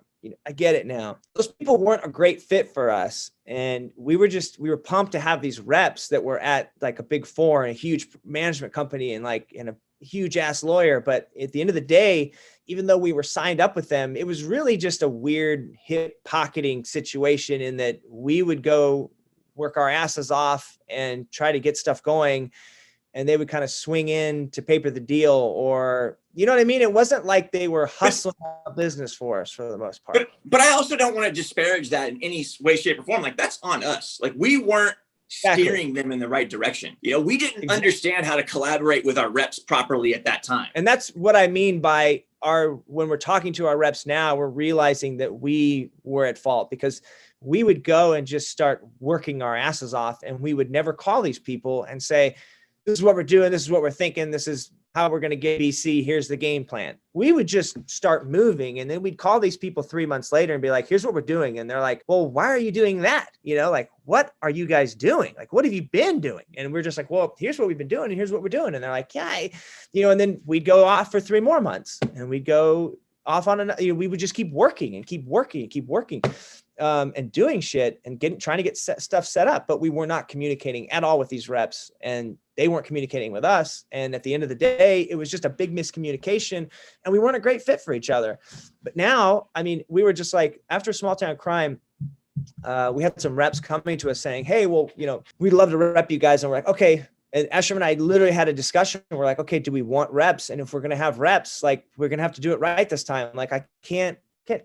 Speaker 6: I get it now. Those people weren't a great fit for us. And we were pumped to have these reps that were at like a Big Four and a huge management company and a huge ass lawyer. But at the end of the day, even though we were signed up with them, it was really just a weird hip pocketing situation in that we would go work our asses off and try to get stuff going. And they would kind of swing in to paper the deal, or, you know what I mean? It wasn't like they were hustling a business for us for the most part.
Speaker 7: But I also don't want to disparage that in any way, shape, or form. Like that's on us. Like we weren't steering them in the right direction. We didn't understand how to collaborate with our reps properly at that time.
Speaker 6: And that's what I mean by when we're talking to our reps now, we're realizing that we were at fault because we would go and just start working our asses off, and we would never call these people and say, this is what we're doing. This is what we're thinking. This is how we're going to get BC. Here's the game plan. We would just start moving. And then we'd call these people 3 months later and be like, here's what we're doing. And they're like, well, why are you doing that? Like, what are you guys doing? Like, what have you been doing? And we're just like, well, here's what we've been doing. And here's what we're doing. And they're like, yeah, and then we'd go off for 3 more months and we'd go off on another, we would just keep working and keep working and keep working. And doing shit and trying to get stuff set up, but we were not communicating at all with these reps, and they weren't communicating with us. And at the end of the day, it was just a big miscommunication, and we weren't a great fit for each other. But now, we were just like, after Small Town Crime, we had some reps coming to us saying, hey, well, we'd love to rep you guys. And we're like, okay. And Eshom and I literally had a discussion. We're like, okay, do we want reps? And if we're going to have reps, like, we're going to have to do it right this time. Like, I can't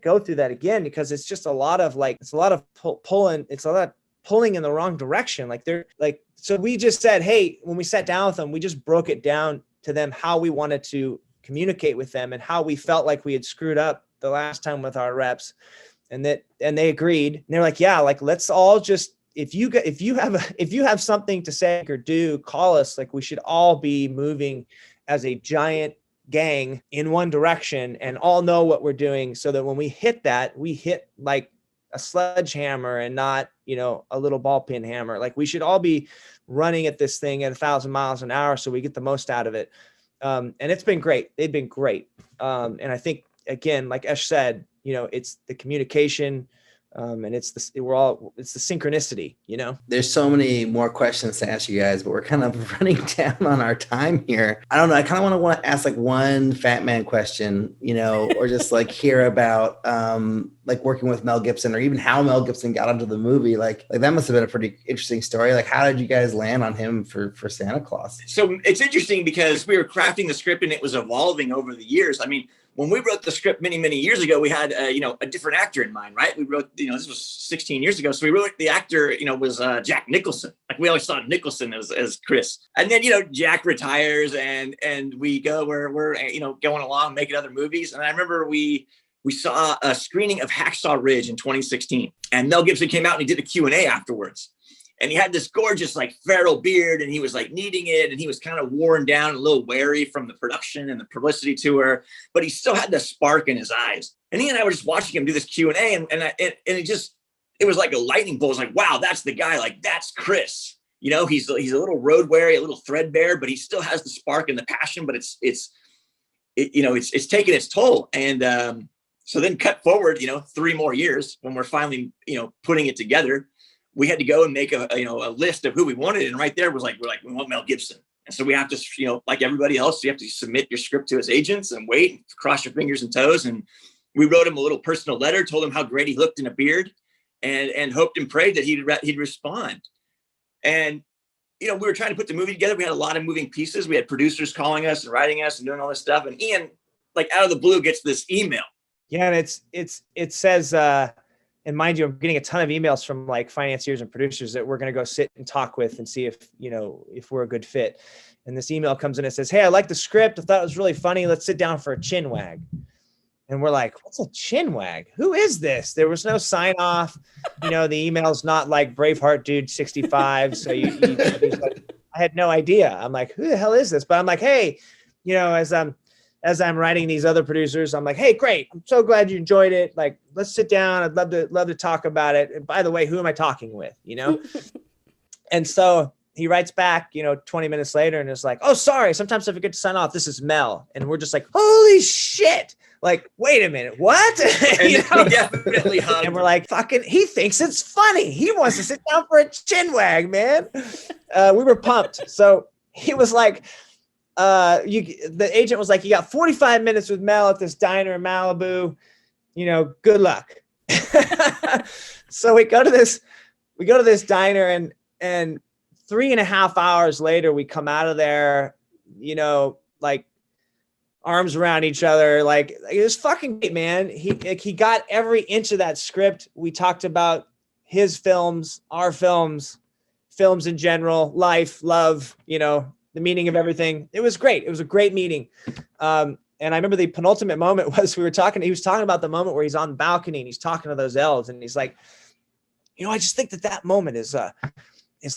Speaker 6: go through that again because it's just a lot of pulling. It's a lot of pulling in the wrong direction. Like they're like So we just said, hey, when we sat down with them, we just broke it down to them how we wanted to communicate with them and how we felt like we had screwed up the last time with our reps. And they agreed. And they're like, yeah, like, let's all just, if you have something to say or do, call us. Like, we should all be moving as a giant gang in one direction and all know what we're doing, so that when we hit that, we hit like a sledgehammer and not, a little ball peen hammer. Like, we should all be running at this thing at 1,000 miles an hour so we get the most out of it. And it's been great. They've been great. And I think, again, like Esh said, it's the communication, and it's the synchronicity,
Speaker 5: There's so many more questions to ask you guys, but we're kind of running down on our time here. I don't know. I kind of want to ask like one Fatman question, or just like hear about like working with Mel Gibson, or even how Mel Gibson got onto the movie. Like that must have been a pretty interesting story. Like, how did you guys land on him for Santa Claus?
Speaker 7: So it's interesting because we were crafting the script and it was evolving over the years. I mean, when we wrote the script many, many years ago, we had, a different actor in mind, right? We wrote, this was 16 years ago. So we wrote the actor, was Jack Nicholson. Like, we always saw Nicholson as Chris. And then, Jack retires and we go where we're, going along, making other movies. And I remember we saw a screening of Hacksaw Ridge in 2016, and Mel Gibson came out and he did a Q&A afterwards. And he had this gorgeous, like, feral beard, and he was like kneading it, and he was kind of worn down, a little wary from the production and the publicity tour, but he still had the spark in his eyes. And he and I were just watching him do this Q&A, and it was like a lightning bolt. It was like, wow, that's the guy. Like, that's Chris. He's a little road weary, a little threadbare, but he still has the spark and the passion. But it's taken its toll. And so then cut forward, 3 more years when we're finally, putting it together. We had to go and make a list of who we wanted. And right there was like, we want Mel Gibson. And so we have to, like everybody else, you have to submit your script to his agents and wait and cross your fingers and toes. And we wrote him a little personal letter, told him how great he looked in a beard, and hoped and prayed that he'd respond. And, we were trying to put the movie together. We had a lot of moving pieces. We had producers calling us and writing us and doing all this stuff. And Ian, like, out of the blue, gets this email.
Speaker 6: Yeah. And it says, and mind you, I'm getting a ton of emails from like financiers and producers that we're going to go sit and talk with and see if we're a good fit. And this email comes in and says, hey, I like the script. I thought it was really funny. Let's sit down for a chin wag. And we're like, what's a chin wag? Who is this? There was no sign off. The email's not like Braveheart dude 65. So I had no idea. I'm like, who the hell is this? But I'm like, hey, as I'm writing these other producers, I'm like, hey, great. I'm so glad you enjoyed it. Like, let's sit down. I'd love to talk about it. And by the way, who am I talking with? And so he writes back, 20 minutes later, and it's like, oh, sorry. Sometimes I forget to sign off. This is Mel. And we're just like, holy shit. Like, wait a minute. What?
Speaker 7: And he definitely hugged.
Speaker 6: And we're like, fucking, he thinks it's funny. He wants to sit down for a chin wag, man. We were pumped. So he was like, the agent was like, you got 45 minutes with Mel at this diner in Malibu, good luck. So we go to this diner, and 3.5 hours later, we come out of there, like arms around each other. Like, it was fucking great, man. He got every inch of that script. We talked about his films, our films in general, life, love, the meaning of everything. It was great. It was a great meeting. And I remember the penultimate moment was he was talking about the moment where he's on the balcony and he's talking to those elves. And he's like, I just think that moment is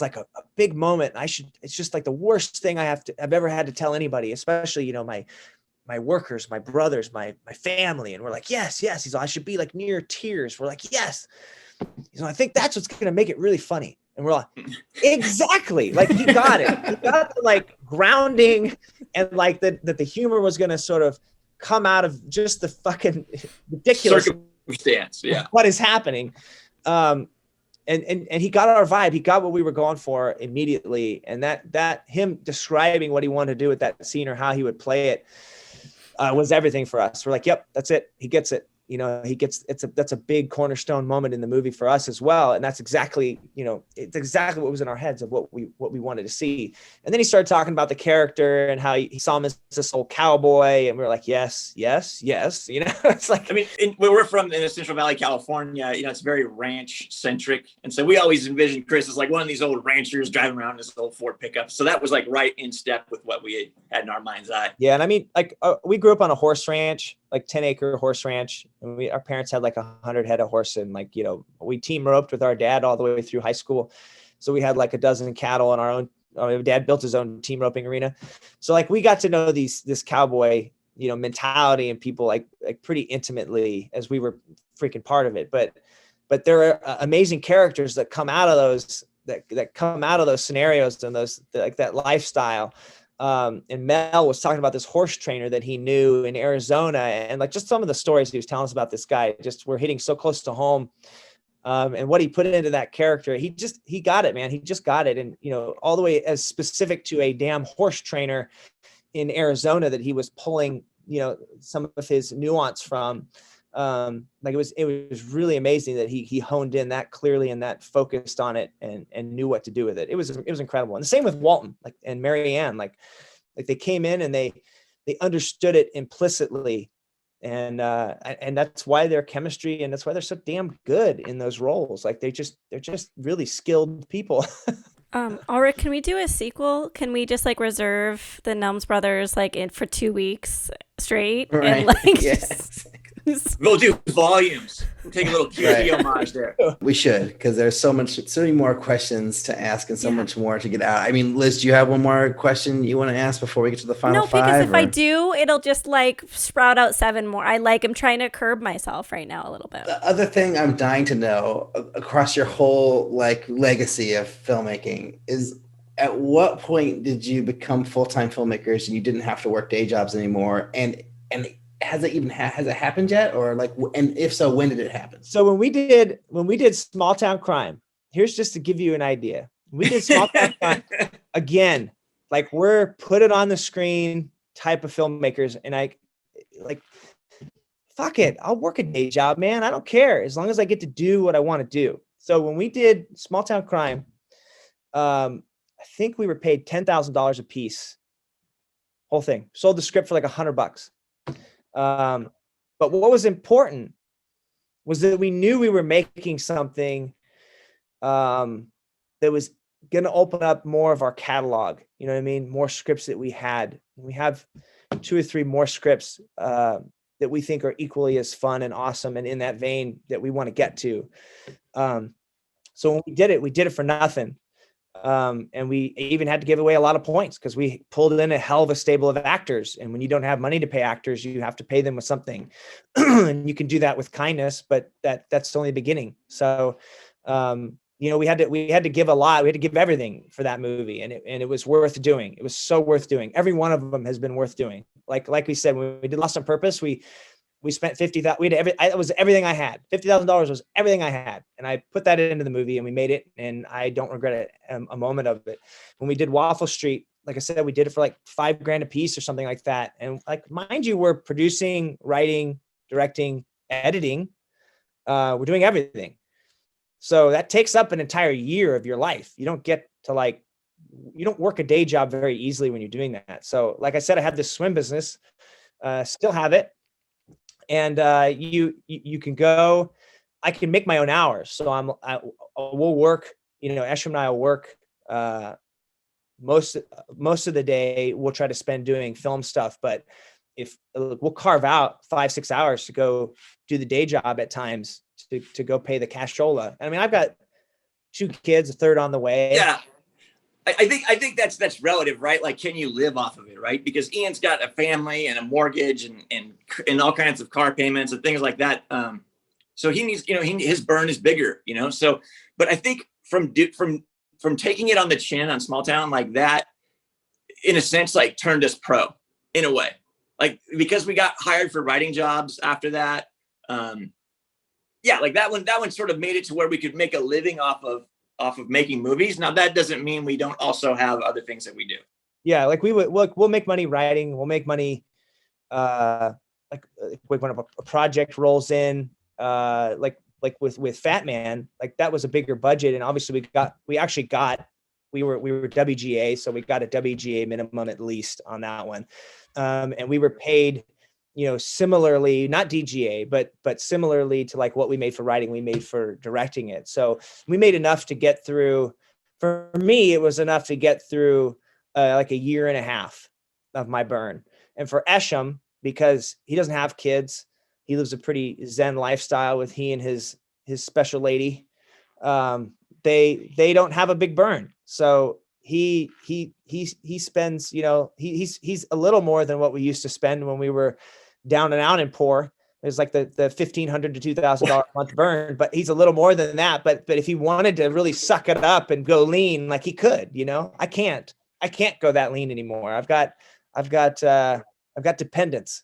Speaker 6: like a big moment. It's just like the worst thing I've ever had to tell anybody, especially, my workers, my brothers, my family. And we're like, yes. He's like, I should be like near tears. We're like, yes. He's like, I think that's what's going to make it really funny. And we're like, exactly. Like, he got it. He got the like grounding, and like that the humor was going to sort of come out of just the fucking ridiculous
Speaker 7: circumstance. Yeah.
Speaker 6: What is happening. And he got our vibe. He got what we were going for immediately. And that him describing what he wanted to do with that scene or how he would play it was everything for us. We're like, yep, that's it. He gets it. that's a big cornerstone moment in the movie for us as well. And that's exactly, it's exactly what was in our heads of what we wanted to see. And then he started talking about the character and how he saw him as this old cowboy. And we were like, yes. It's like,
Speaker 7: where we're from in the Central Valley, California, it's very ranch centric. And so we always envisioned Chris as like one of these old ranchers driving around in this old Ford pickup. So that was like right in step with what we had in our mind's eye.
Speaker 6: Yeah. And we grew up on a horse ranch, like 10-acre horse ranch. And our parents had like 100 head of horse, and we team roped with our dad all the way through high school. So we had like a dozen cattle on our own. Our dad built his own team roping arena. So like we got to know this cowboy, mentality and people like pretty intimately as we were freaking part of it. But there are amazing characters that come out of those, that come out of those scenarios and those, like that lifestyle. And Mel was talking about this horse trainer that he knew in Arizona, and like just some of the stories he was telling us about this guy just were hitting so close to home. And what he put into that character, he got it, man. He just got it. And, all the way as specific to a damn horse trainer in Arizona that he was pulling, some of his nuance from. It was really amazing that he honed in that clearly and that focused on it and knew what to do with it. It was incredible. And the same with Walton, and Mary Ann, like they came in and they understood it implicitly. And that's why their chemistry, and that's why they're so damn good in those roles. Like they're just really skilled people.
Speaker 3: Alrik, can we do a sequel? Can we just reserve the Nelms brothers for 2 weeks straight?
Speaker 5: Right.
Speaker 3: And
Speaker 5: Yes.
Speaker 7: We'll do volumes. We'll take a little QC homage there.
Speaker 5: We should, because there's so many more questions to ask and so much more to get out. Liz, do you have one more question you want to ask before we get to the final five?
Speaker 3: No, because if I do, it'll just sprout out 7 more. I'm trying to curb myself right now a little bit.
Speaker 5: The other thing I'm dying to know across your whole legacy of filmmaking is, at what point did you become full-time filmmakers and you didn't have to work day jobs anymore? And has it happened yet? Or and if so, when did it happen?
Speaker 6: So when we did Small Town Crime, here's just to give you an idea. We did Small Town Crime again, we're put it on the screen type of filmmakers. And fuck it. I'll work a day job, man. I don't care. As long as I get to do what I want to do. So when we did Small Town Crime, I think we were paid $10,000 a piece. Whole thing. Sold the script for $100. But what was important was that we knew we were making something that was going to open up more of our catalog. You know what I mean? More scripts that we had. We have 2 or 3 more scripts that we think are equally as fun and awesome and in that vein that we want to get to. So when we did it for nothing. And we even had to give away a lot of points because we pulled in a hell of a stable of actors. And when you don't have money to pay actors, you have to pay them with something. And you can do that with kindness, but that's only the beginning. So, we had to give a lot. We had to give everything for that movie. And it was worth doing. It was so worth doing. Every one of them has been worth doing. Like we said, when we did Lost on Purpose, we spent $50,000. It was everything I had. $50,000 was everything I had. And I put that into the movie and we made it. And I don't regret it a moment of it. When we did Waffle Street, like I said, we did it for $5,000 a piece or something like that. And mind you, we're producing, writing, directing, editing. We're doing everything. So that takes up an entire year of your life. You don't get to you don't work a day job very easily when you're doing that. So like I said, I had this swim business, still have it. And you can go, I can make my own hours. So we'll work, Eshom and I will work most of the day. We'll try to spend doing film stuff, but if we'll carve out 5-6 hours to go do the day job at times to go pay the cashola. I've got 2 kids, a third on the way.
Speaker 7: Yeah. I think that's relative, right? Can you live off of it, right? Because Ian's got a family and a mortgage and all kinds of car payments and things like that. So he needs, his burn is bigger, So, but I think from taking it on the chin on Small Town like that, in a sense, turned us pro in a way, because we got hired for writing jobs after that. That one sort of made it to where we could make a living off of making movies. Now that doesn't mean we don't also have other things that we do.
Speaker 6: Yeah. We'll make money writing. We'll make money, when a project rolls in, like with Fatman, like that was a bigger budget, and obviously we were WGA, so we got a WGA minimum at least on that one, and we were paid, similarly, not DGA, but similarly to like what we made for writing, we made for directing it. So we made enough to get through. For me, it was enough to get through like a year and a half of my burn, and for Eshom, because he doesn't have kids, he lives a pretty Zen lifestyle with he and his special lady. They don't have a big burn. So he spends, he's a little more than what we used to spend when we were down and out and poor. It's like the $1,500 to $2,000 a month burn, but he's a little more than that. But if he wanted to really suck it up and go lean, like he could, I can't go that lean anymore. I've got dependents.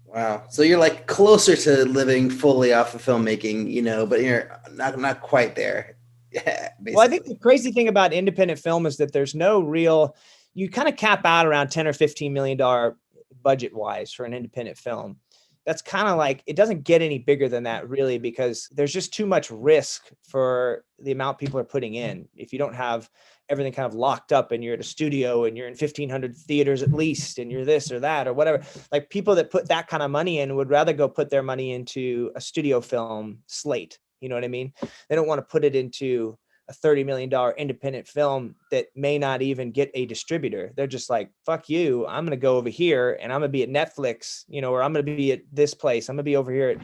Speaker 5: Wow. So you're like closer to living fully off of filmmaking, but you're not quite there. Yeah.
Speaker 6: Well, I think the crazy thing about independent film is that there's no real, you kind of cap out around $10 or $15 million budget wise for an independent film. That's kind of like, it doesn't get any bigger than that really, because there's just too much risk for the amount people are putting in. If you don't have everything kind of locked up and you're at a studio and you're in 1,500 theaters at least, and you're this or that or whatever, like people that put that kind of money in would rather go put their money into a studio film slate. You know what I mean? They don't want to put it into a $30 million independent film that may not even get a distributor. They're just like, fuck you. I'm going to go over here and I'm going to be at Netflix, or I'm going to be at this place. I'm going to be over here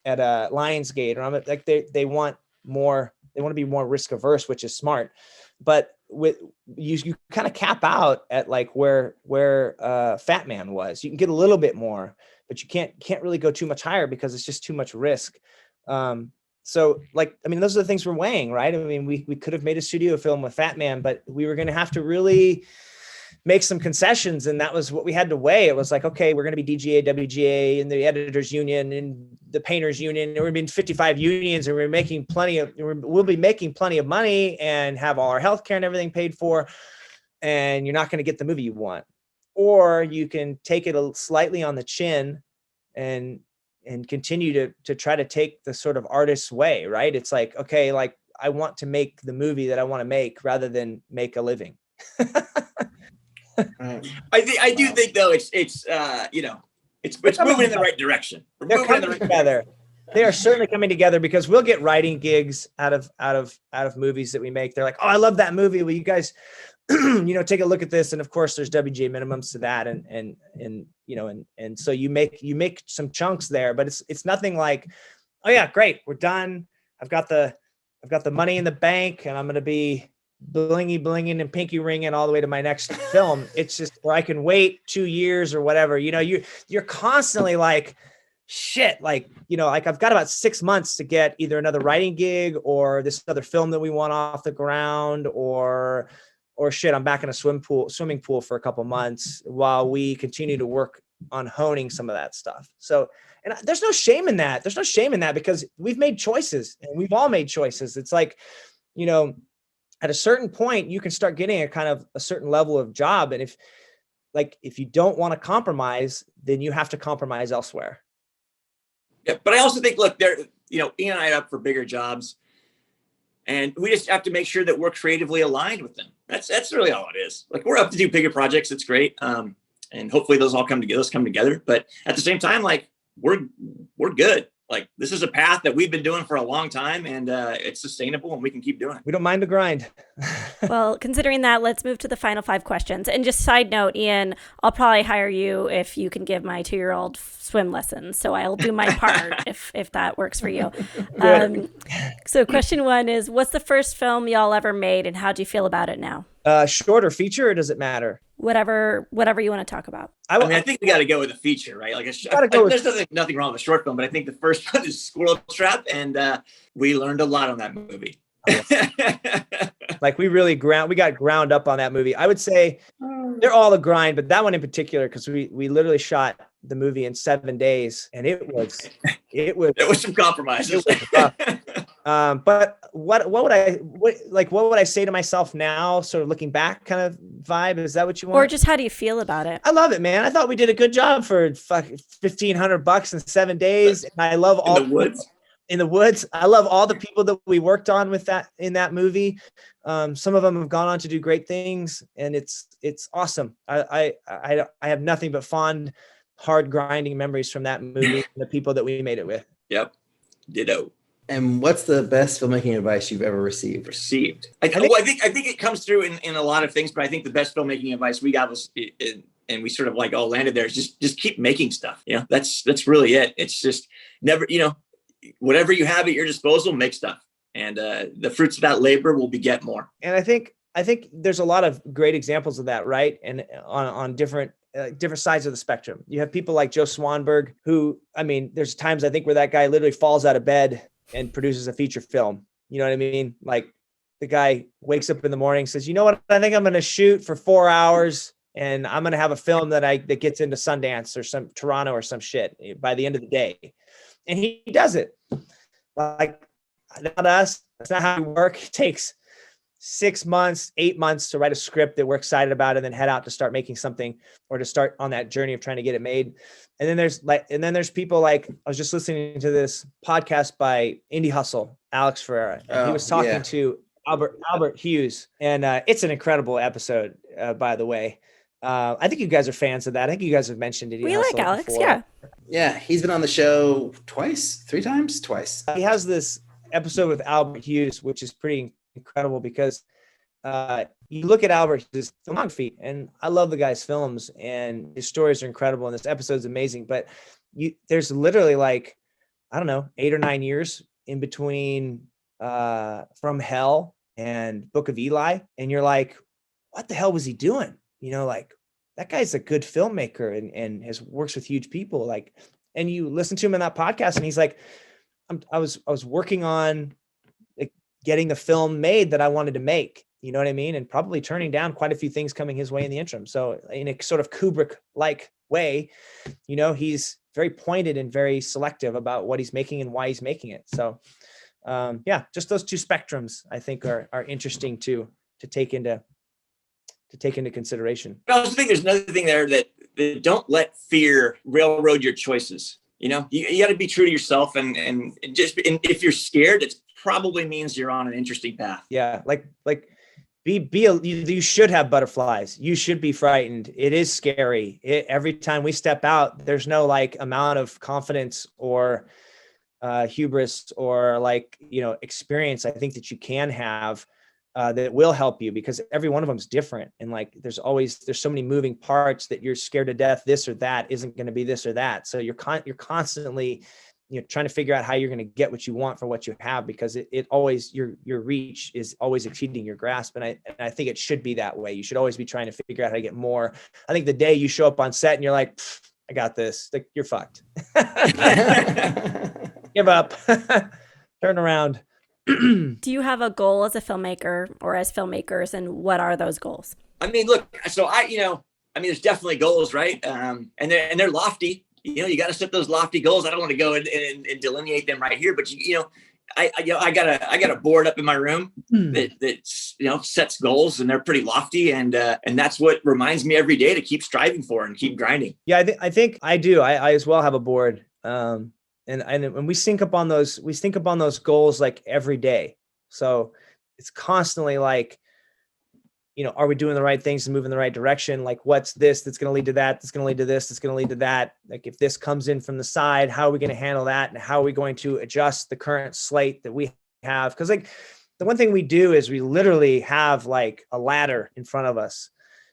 Speaker 6: at Lionsgate, or I'm like, they want more, they want to be more risk averse, which is smart. But with you kind of cap out at like where Fatman was. You can get a little bit more, but you can't really go too much higher because it's just too much risk. So like, I mean, those are the things we're weighing, right? I mean, we could have made a studio film with Fatman, but we were going to have to really make some concessions. And that was what we had to weigh. It was like, okay, we're going to be DGA, WGA, and the editors union and the painters union. And we're being 55 unions, and we'll be making plenty of money and have all our healthcare and everything paid for. And you're not going to get the movie you want. Or you can take it slightly on the chin and continue to try to take the sort of artist's way, right? It's like, okay, like I want to make the movie that I want to make rather than make a living.
Speaker 7: I do think though it's moving in the right direction.
Speaker 6: They're coming together. They are certainly coming together, because we'll get writing gigs out of movies that we make. They're like, oh, I love that movie. Will you guys take a look at this? And of course there's WGA minimums to that. And so you make some chunks there, but it's nothing like, oh yeah, great, we're done. I've got the money in the bank and I'm going to be blinging and pinky ringing all the way to my next film. It's just where I can wait 2 years or whatever, you're constantly like, shit, like I've got about 6 months to get either another writing gig or this other film that we want off the ground, or shit, I'm back in a swimming pool for a couple months while we continue to work on honing some of that stuff. So, and there's no shame in that. There's no shame in that, because we've made choices, and we've all made choices. It's like, at a certain point you can start getting a kind of a certain level of job. And if you don't want to compromise, then you have to compromise elsewhere.
Speaker 7: Yeah. But I also think, look, Ian and I are up for bigger jobs, and we just have to make sure that we're creatively aligned with them. That's really all it is. Like, we're up to do bigger projects. It's great. And hopefully those all come together. But at the same time, like we're good. Like, this is a path that we've been doing for a long time, and it's sustainable, and we can keep doing it.
Speaker 6: We don't mind the grind.
Speaker 3: Well, considering that, let's move to the final 5 questions. And just side note, Ian, I'll probably hire you if you can give my 2-year-old swim lessons. So I'll do my part if that works for you. So question 1 is, what's the first film y'all ever made, and how do you feel about it now?
Speaker 6: Short or feature, or does it matter?
Speaker 3: Whatever you want to talk about.
Speaker 7: I think we got to go with a feature, right? Like, there's nothing wrong with a short film, but I think the first one is Squirrel Trap, and we learned a lot on that movie.
Speaker 6: Like, we got ground up on that movie. I would say they're all a grind, but that one in particular, because we literally shot the movie in 7 days, and it was some compromises. But what would I say to myself now, sort of looking back kind of vibe? Is that what you want?
Speaker 3: Or just how do you feel about it?
Speaker 6: I love it, man. I thought we did a good job for $1,500 in 7 days. And I love all
Speaker 7: in the woods.
Speaker 6: In the woods. I love all the people that we worked on with that in that movie. Some of them have gone on to do great things, and it's awesome. I have nothing but fond, hard grinding memories from that movie and the people that we made it with.
Speaker 7: Yep. Ditto.
Speaker 5: And what's the best filmmaking advice you've ever received?
Speaker 7: I think it comes through in a lot of things, but I think the best filmmaking advice we got was, and we sort of like all landed there, is just keep making stuff. You know, that's really it. It's just never, whatever you have at your disposal, make stuff, and the fruits of that labor will beget more.
Speaker 6: And I think there's a lot of great examples of that, right? And on different sides of the spectrum. You have people like Joe Swanberg, who, I mean, there's times I think where that guy literally falls out of bed and produces a feature film. You know what I mean? Like, the guy wakes up in the morning, says, you know what, I think I'm going to shoot for 4 hours, and I'm going to have a film that gets into Sundance or some Toronto or some shit by the end of the day. And he does it. Like, not us. That's not how we work. It takes 6 months, 8 months to write a script that we're excited about, and then head out to start making something, or to start on that journey of trying to get it made. And then there's people like, I was just listening to this podcast by Indie Hustle, Alex Ferreira, and he was talking to Albert Hughes, and it's an incredible episode, by the way. I think you guys are fans of that. I think you guys have mentioned it.
Speaker 3: We like Alex, before. Yeah.
Speaker 5: Yeah, he's been on the show twice.
Speaker 6: He has this episode with Albert Hughes, which is pretty incredible because you look at Albert's filmography, and I love the guy's films, and his stories are incredible, and this episode's amazing. But there's literally, like, I don't know, 8 or 9 years in between From Hell and Book of Eli, and you're like, what the hell was he doing? Like, that guy's a good filmmaker and works with huge people. Like, and you listen to him in that podcast, and he's like, I was working on getting the film made that I wanted to make, you know what I mean? And probably turning down quite a few things coming his way in the interim. So in a sort of Kubrick-like way, he's very pointed and very selective about what he's making and why he's making it. So just those two spectrums, I think, are interesting to take into consideration.
Speaker 7: I also think there's another thing there that don't let fear railroad your choices. You got to be true to yourself, and if you're scared, it probably means you're on an interesting path.
Speaker 6: Yeah. You should have butterflies. You should be frightened. It is scary. Every time we step out, there's no amount of confidence or hubris or experience I think that you can have that will help you, because every one of them is different. And there's so many moving parts that you're scared to death. This or that isn't going to be this or that. So you're constantly, trying to figure out how you're going to get what you want for what you have, because it always, your reach is always exceeding your grasp. And I think it should be that way. You should always be trying to figure out how to get more. I think the day you show up on set and you're like, I got this, you're fucked. Give up. Turn around.
Speaker 3: Do you have a goal as a filmmaker or as filmmakers, and what are those goals?
Speaker 7: I mean, look, so there's definitely goals, right? And they're lofty. You got to set those lofty goals. I don't want to go and delineate them right here, but I got a board up in my room that sets goals, and they're pretty lofty, and that's what reminds me every day to keep striving for and keep grinding.
Speaker 6: Yeah, I think I do. I as well have a board. And we sync up on those goals every day. So it's constantly are we doing the right things to move in the right direction? What's this that's going to lead to that? That's going to lead to this. That's going to lead to that. If this comes in from the side, how are we going to handle that? And how are we going to adjust the current slate that we have? Because the one thing we do is we literally have a ladder in front of us.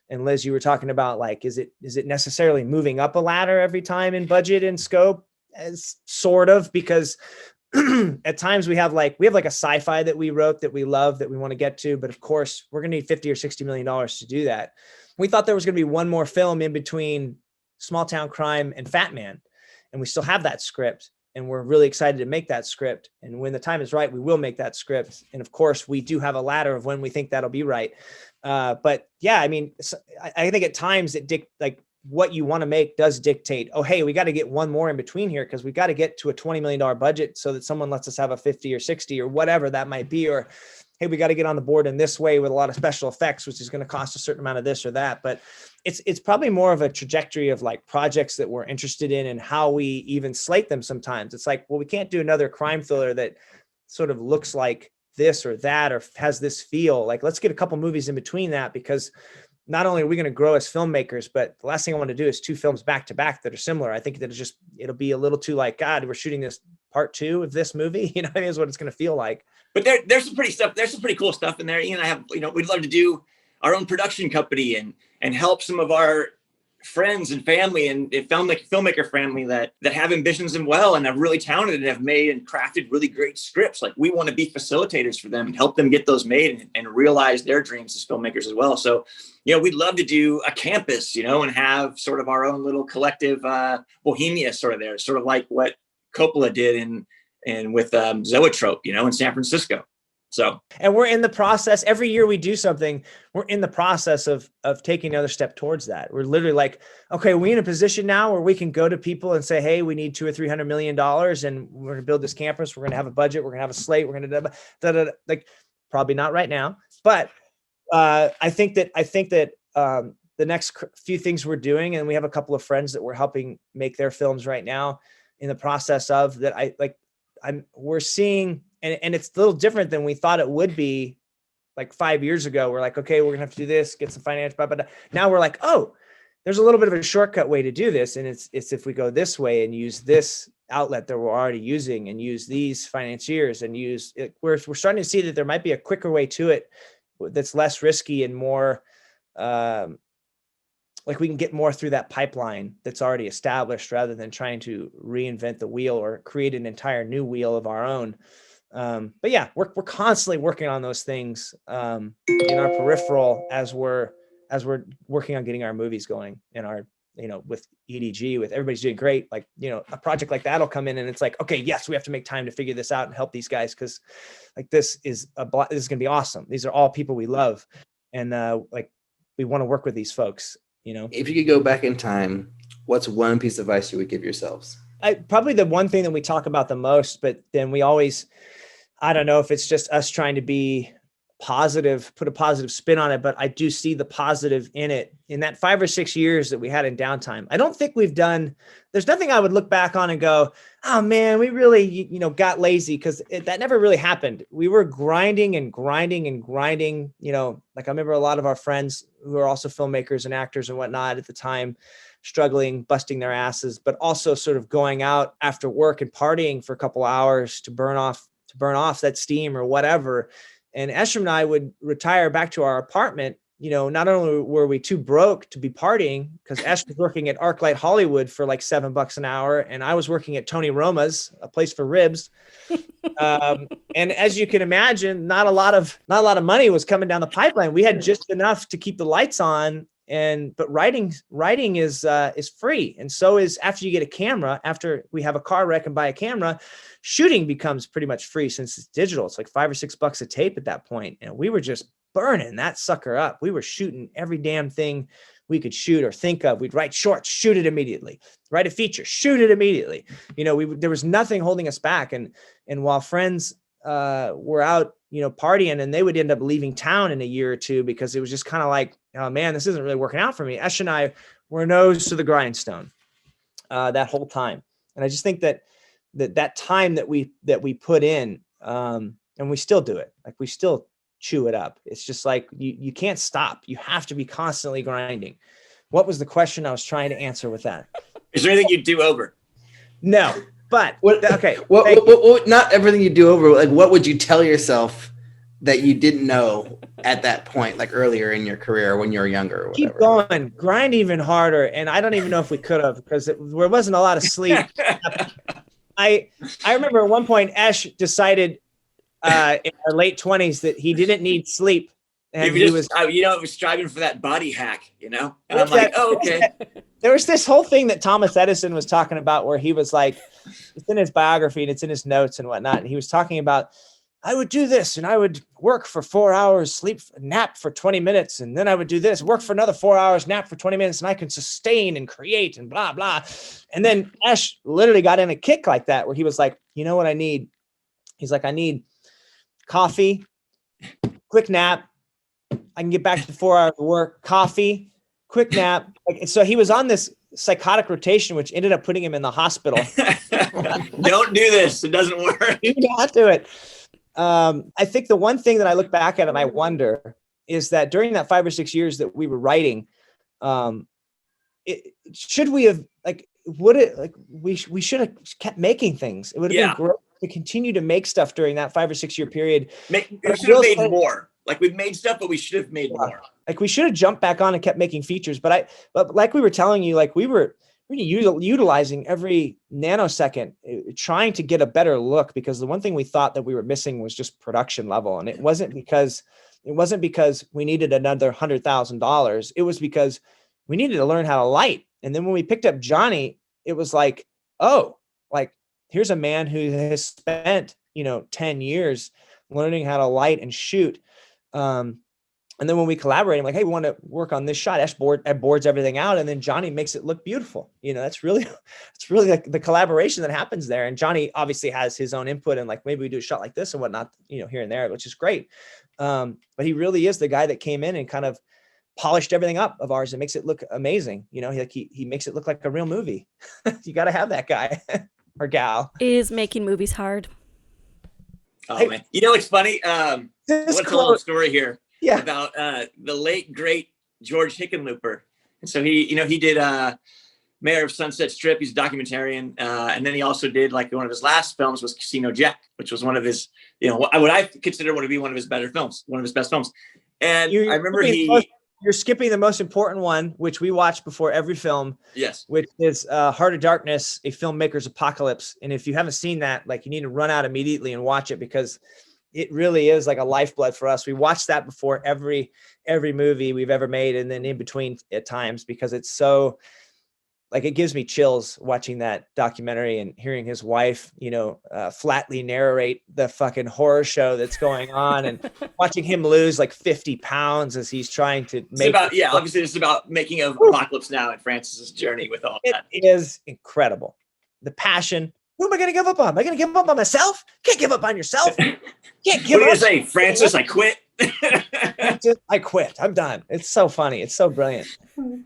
Speaker 6: And Liz, you were talking about is it necessarily moving up a ladder every time in budget and scope? As sort of, because at times we have a sci-fi that we wrote that we love, that we want to get to, but of course we're going to need $50 or $60 million to do that. We thought there was going to be one more film in between Small Town Crime and Fatman, and we still have that script, and we're really excited to make that script. And when the time is right, we will make that script. And of course we do have a ladder of when we think that'll be right. But yeah, I mean, I think at times what you want to make does dictate, oh, hey, we got to get one more in between here because we got to get to a $20 million budget so that someone lets us have a 50 or 60 or whatever that might be. Or, hey, we got to get on the board in this way with a lot of special effects, which is going to cost a certain amount of this or that. But it's probably more of a trajectory of like projects that we're interested in and how we even slate them sometimes. It's like, well, we can't do another crime thriller that sort of looks like this or that or has this feel. Like, let's get a couple movies in between that, because not only are we going to grow as filmmakers, but the last thing I want to do is 2 films back to back that are similar. I think that it'll be a little too like, God, we're shooting this part 2 of this movie. You know, is what it's going to feel like. But
Speaker 7: there's some pretty cool stuff in there. Ian and I have, we'd love to do our own production company and help some of our friends and family and filmmaker family that have ambitions and are really talented and have made and crafted really great scripts. Like, we want to be facilitators for them and help them get those made and realize their dreams as filmmakers as well. So, we'd love to do a campus, and have sort of our own little collective bohemia sort of there, sort of like what Coppola did and with Zoetrope, in San Francisco. So, and we're in the process. Every year we do something, we're in the process of taking another step towards that. We're literally like, okay, we're in a position now where we can go to people and say, hey, we need $200 or $300 million, and we're going to build this campus. We're going to have a budget. We're going to have a slate. We're going to like, probably not right now, but I think that the next few things we're doing, and we have a couple of friends that we're helping make their films right now in the process of that. We're seeing. And it's a little different than we thought it would be like 5 years ago. We're like, okay, we're gonna have to do this, get some finance, but now we're like, oh, there's a little bit of a shortcut way to do this. And it's if we go this way and use this outlet that we're already using and use these financiers and use it, we're starting to see that there might be a quicker way to it that's less risky and more like we can get more through that pipeline that's already established rather than trying to reinvent the wheel or create an entire new wheel of our own. But yeah, we're constantly working on those things in our peripheral as we're working on getting our movies going in our, with EDG, with everybody's doing great. Like, a project like that'll come in and it's like, okay, yes, we have to make time to figure this out and help these guys. Cause like, this is going to be awesome. These are all people we love. And like, we want to work with these folks,
Speaker 5: If you could go back in time, what's one piece of advice you would give yourselves?
Speaker 6: Probably the one thing that we talk about the most, but then we always, I don't know if it's just us trying to be positive, put a positive spin on it, but I do see the positive in it. In that 5 or 6 years that we had in downtime, I don't think there's nothing I would look back on and go, oh man, we really, got lazy, because that never really happened. We were grinding. Like, I remember a lot of our friends who are also filmmakers and actors and whatnot at the time, struggling, busting their asses, but also sort of going out after work and partying for a couple hours to burn off that steam or whatever. And Eshom and I would retire back to our apartment. Not only were we too broke to be partying, because Esh was working at ArcLight Hollywood for like $7 an hour, and I was working at Tony Roma's, a place for ribs. And as you can imagine, not a lot of money was coming down the pipeline. We had just enough to keep the lights on. But writing is free. And so is, after you get a camera, after we have a car wreck and buy a camera, shooting becomes pretty much free since it's digital. It's like $5 or $6 a tape at that point. And we were just burning that sucker up. We were shooting every damn thing we could shoot or think of. We'd write shorts, shoot it immediately, write a feature, shoot it immediately. There was nothing holding us back. And while friends were out, partying, and they would end up leaving town in a year or two because it was just kind of like, oh man, this isn't really working out for me. Esh and I were nose to the grindstone that whole time. And I just think that time that we put in, and we still do it, like we still chew it up. It's just like, you can't stop. You have to be constantly grinding. What was the question I was trying to answer with that?
Speaker 7: Is there anything you'd do over?
Speaker 6: No. But okay,
Speaker 5: what not everything you do over. Like, what would you tell yourself that you didn't know at that point, like earlier in your career when you were younger or whatever?
Speaker 6: Keep going, grind even harder. And I don't even know if we could have, because there wasn't a lot of sleep. I remember at one point Esh decided in our late 20s that he didn't need sleep. And he was striving for that body hack, And I'm like, oh, okay. There was this whole thing that Thomas Edison was talking about where he was like, it's in his biography and it's in his notes and whatnot. And he was talking about I would do this and I would work for 4 hours, sleep, nap for 20 minutes. And then I would do this, work for another 4 hours, nap for 20 minutes. And I can sustain and create and blah, blah. And then Ash literally got in a kick like that, where he was like, you know what I need? He's like, I need coffee, quick nap. I can get back to 4 hours of work, coffee, quick nap. Like, so he was on this psychotic rotation, which ended up putting him in the hospital.
Speaker 7: Don't do this. It doesn't work.
Speaker 6: Do not do it. I think the one thing that I look back at and I wonder is that during that 5 or 6 years that we were writing, should we have we should have kept making things. It would have been great to continue to make stuff during that 5 or 6 year peried.
Speaker 7: We should have made more. Like, we've made stuff, but we should have made more.
Speaker 6: Like, we should have jumped back on and kept making features. But like we were telling you, like we were utilizing every nanosecond, trying to get a better look, because the one thing we thought that we were missing was just production level. And it wasn't because we needed another $100,000. It was because we needed to learn how to light. And then when we picked up Johnny, it was like, oh, like, here's a man who has spent, 10 years learning how to light and shoot. And then when we collaborate, I'm like, hey, we want to work on this shot. Ash boards everything out. And then Johnny makes it look beautiful. It's really like the collaboration that happens there. And Johnny obviously has his own input, and like, maybe we do a shot like this and whatnot, here and there, which is great. But he really is the guy that came in and kind of polished everything up of ours and makes it look amazing. He makes it look like a real movie. You got to have that guy or gal.
Speaker 3: Is making movies hard?
Speaker 7: Oh, hey, man. It's funny. I want to tell a story here. Yeah. About the late great George Hickenlooper. And so he did Mayor of Sunset Strip. He's a documentarian, and then he also did, like, one of his last films was Casino Jack, which was one of his, what I consider to be one of his better films, one of his best films. And I remember
Speaker 6: you're skipping the most important one, which we watch before every film.
Speaker 7: Yes.
Speaker 6: Which is Heart of Darkness, A Filmmaker's Apocalypse. And if you haven't seen that, like, you need to run out immediately and watch it, because it really is like a lifeblood for us. We watch that before every movie we've ever made, and then in between at times, because it's so, like, it gives me chills watching that documentary and hearing his wife, flatly narrate the fucking horror show that's going on, and watching him lose like 50 pounds as he's trying to make.
Speaker 7: Obviously it's about making of Apocalypse Now and Francis's journey with all that.
Speaker 6: It is incredible. The passion. Who am I going to give up on? Am I going to give up on myself? Can't give up on yourself. Can't give up.
Speaker 7: What do you say, Francis? I quit.
Speaker 6: I quit. I'm done. It's so funny. It's so brilliant.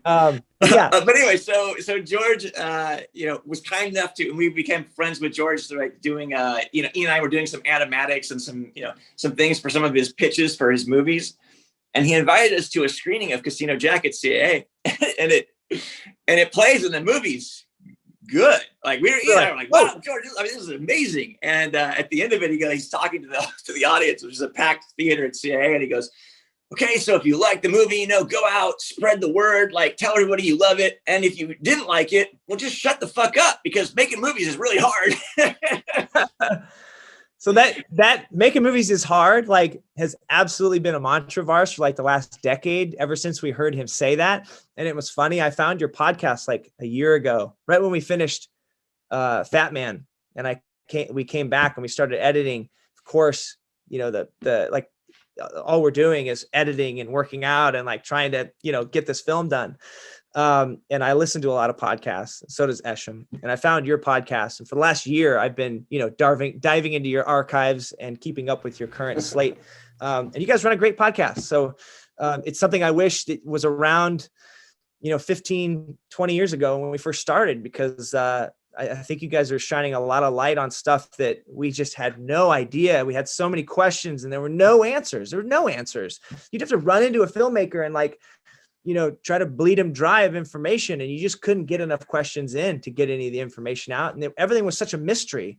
Speaker 7: But anyway, so George, was kind enough to, and we became friends with George, like, doing, Ian and I were doing some animatics and some things for some of his pitches for his movies, and he invited us to a screening of Casino Jack at CAA, and it plays in the movies. Good. Like, we were like, wow, George, this is amazing. And at the end of it, he's talking to the audience, which is a packed theater at CAA, and he goes, okay, so if you like the movie, go out, spread the word, like, tell everybody you love it. And if you didn't like it, well, just shut the fuck up, because making movies is really hard.
Speaker 6: So that making movies is hard, like, has absolutely been a mantra of ours for like the last decade, ever since we heard him say that. And it was funny. I found your podcast like a year ago, right when we finished Fatman, and we came back and we started editing. Of course, all we're doing is editing and working out and like trying to, get this film done. And I listen to a lot of podcasts, and so does Eshom. And I found your podcast. And for the last year, I've been, diving into your archives and keeping up with your current slate. And you guys run a great podcast. So it's something I wish it was around, 15, 20 years ago when we first started, because I think you guys are shining a lot of light on stuff that we just had no idea. We had so many questions and there were no answers. You'd have to run into a filmmaker and like, try to bleed him dry of information. And you just couldn't get enough questions in to get any of the information out. And everything was such a mystery,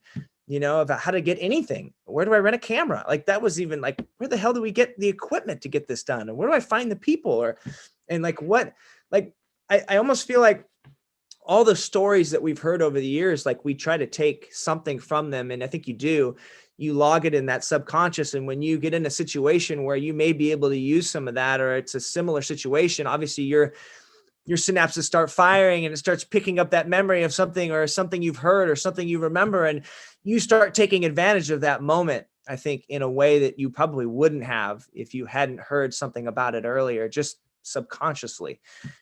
Speaker 6: about how to get anything. Where do I rent a camera? Like, that was even like, where the hell do we get the equipment to get this done? And where do I find the people? I almost feel like all the stories that we've heard over the years, like, we try to take something from them. And I think you log it in that subconscious. And when you get in a situation where you may be able to use some of that, or it's a similar situation, obviously your synapses start firing and it starts picking up that memory of something, or something you've heard or something you remember. And you start taking advantage of that moment I think, in a way that you probably wouldn't have if you hadn't heard something about it earlier, just subconsciously.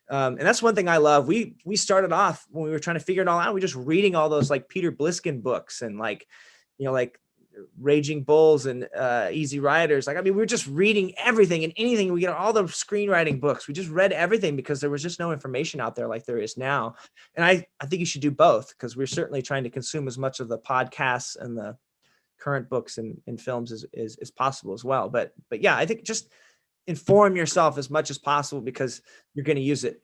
Speaker 6: And that's one thing I love. We started off when we were trying to figure it all out. We just reading all those like Peter Bliskin books and like Raging Bulls and Easy Riders. Like, I mean, we were just reading everything and anything. We get all the screenwriting books. We just read everything because there was just no information out there like there is now. And I think you should do both, because we're certainly trying to consume as much of the podcasts and the current books and films as possible as well. But yeah, I think just inform yourself as much as possible because you're going to use it.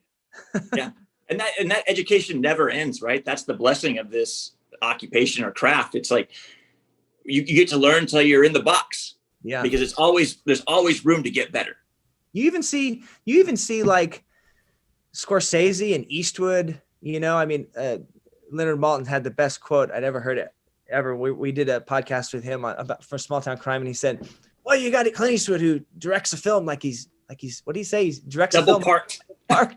Speaker 7: Yeah. And that education never ends, right? That's the blessing of this occupation or craft. It's like, you get to learn until you're in the box. Yeah. Because there's always room to get better.
Speaker 6: You even see like Scorsese and Eastwood, I mean, Leonard Maltin had the best quote I'd ever heard it ever. We did a podcast with him for Small Town Crime. And he said, well, you got Clint Eastwood who directs a film like he's, what do you say? He directs
Speaker 7: double
Speaker 6: a film. Part.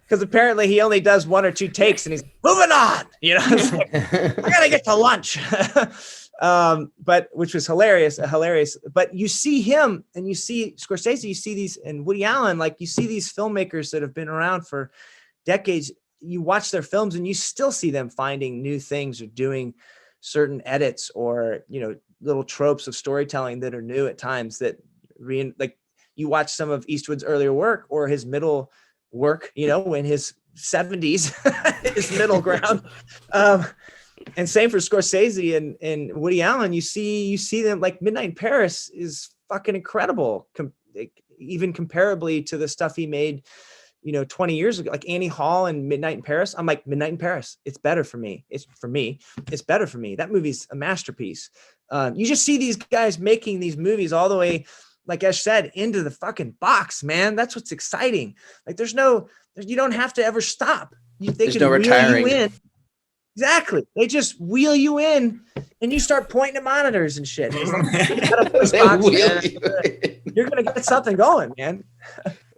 Speaker 6: Because apparently he only does 1 or 2 takes and he's moving on, It's like, I gotta get to lunch. But which was hilarious. But you see him and you see Scorsese, you see these, and Woody Allen, like you see these filmmakers that have been around for decades. You watch their films and you still see them finding new things or doing certain edits or, little tropes of storytelling that are new at times that like you watch some of Eastwood's earlier work or his middle work, in his 70s, his middle ground. And same for Scorsese and Woody Allen. You see them, like Midnight in Paris is fucking incredible. Even comparably to the stuff he made, 20 years ago, like Annie Hall and Midnight in Paris. I'm like, Midnight in Paris, it's better for me. It's better for me. That movie's a masterpiece. You just see these guys making these movies all the way, like Esh said, into the fucking box, man. That's what's exciting. Like you don't have to ever stop. There's no retiring. You in. Exactly. They just wheel you in and you start pointing at monitors and shit. You're going to get something going, man.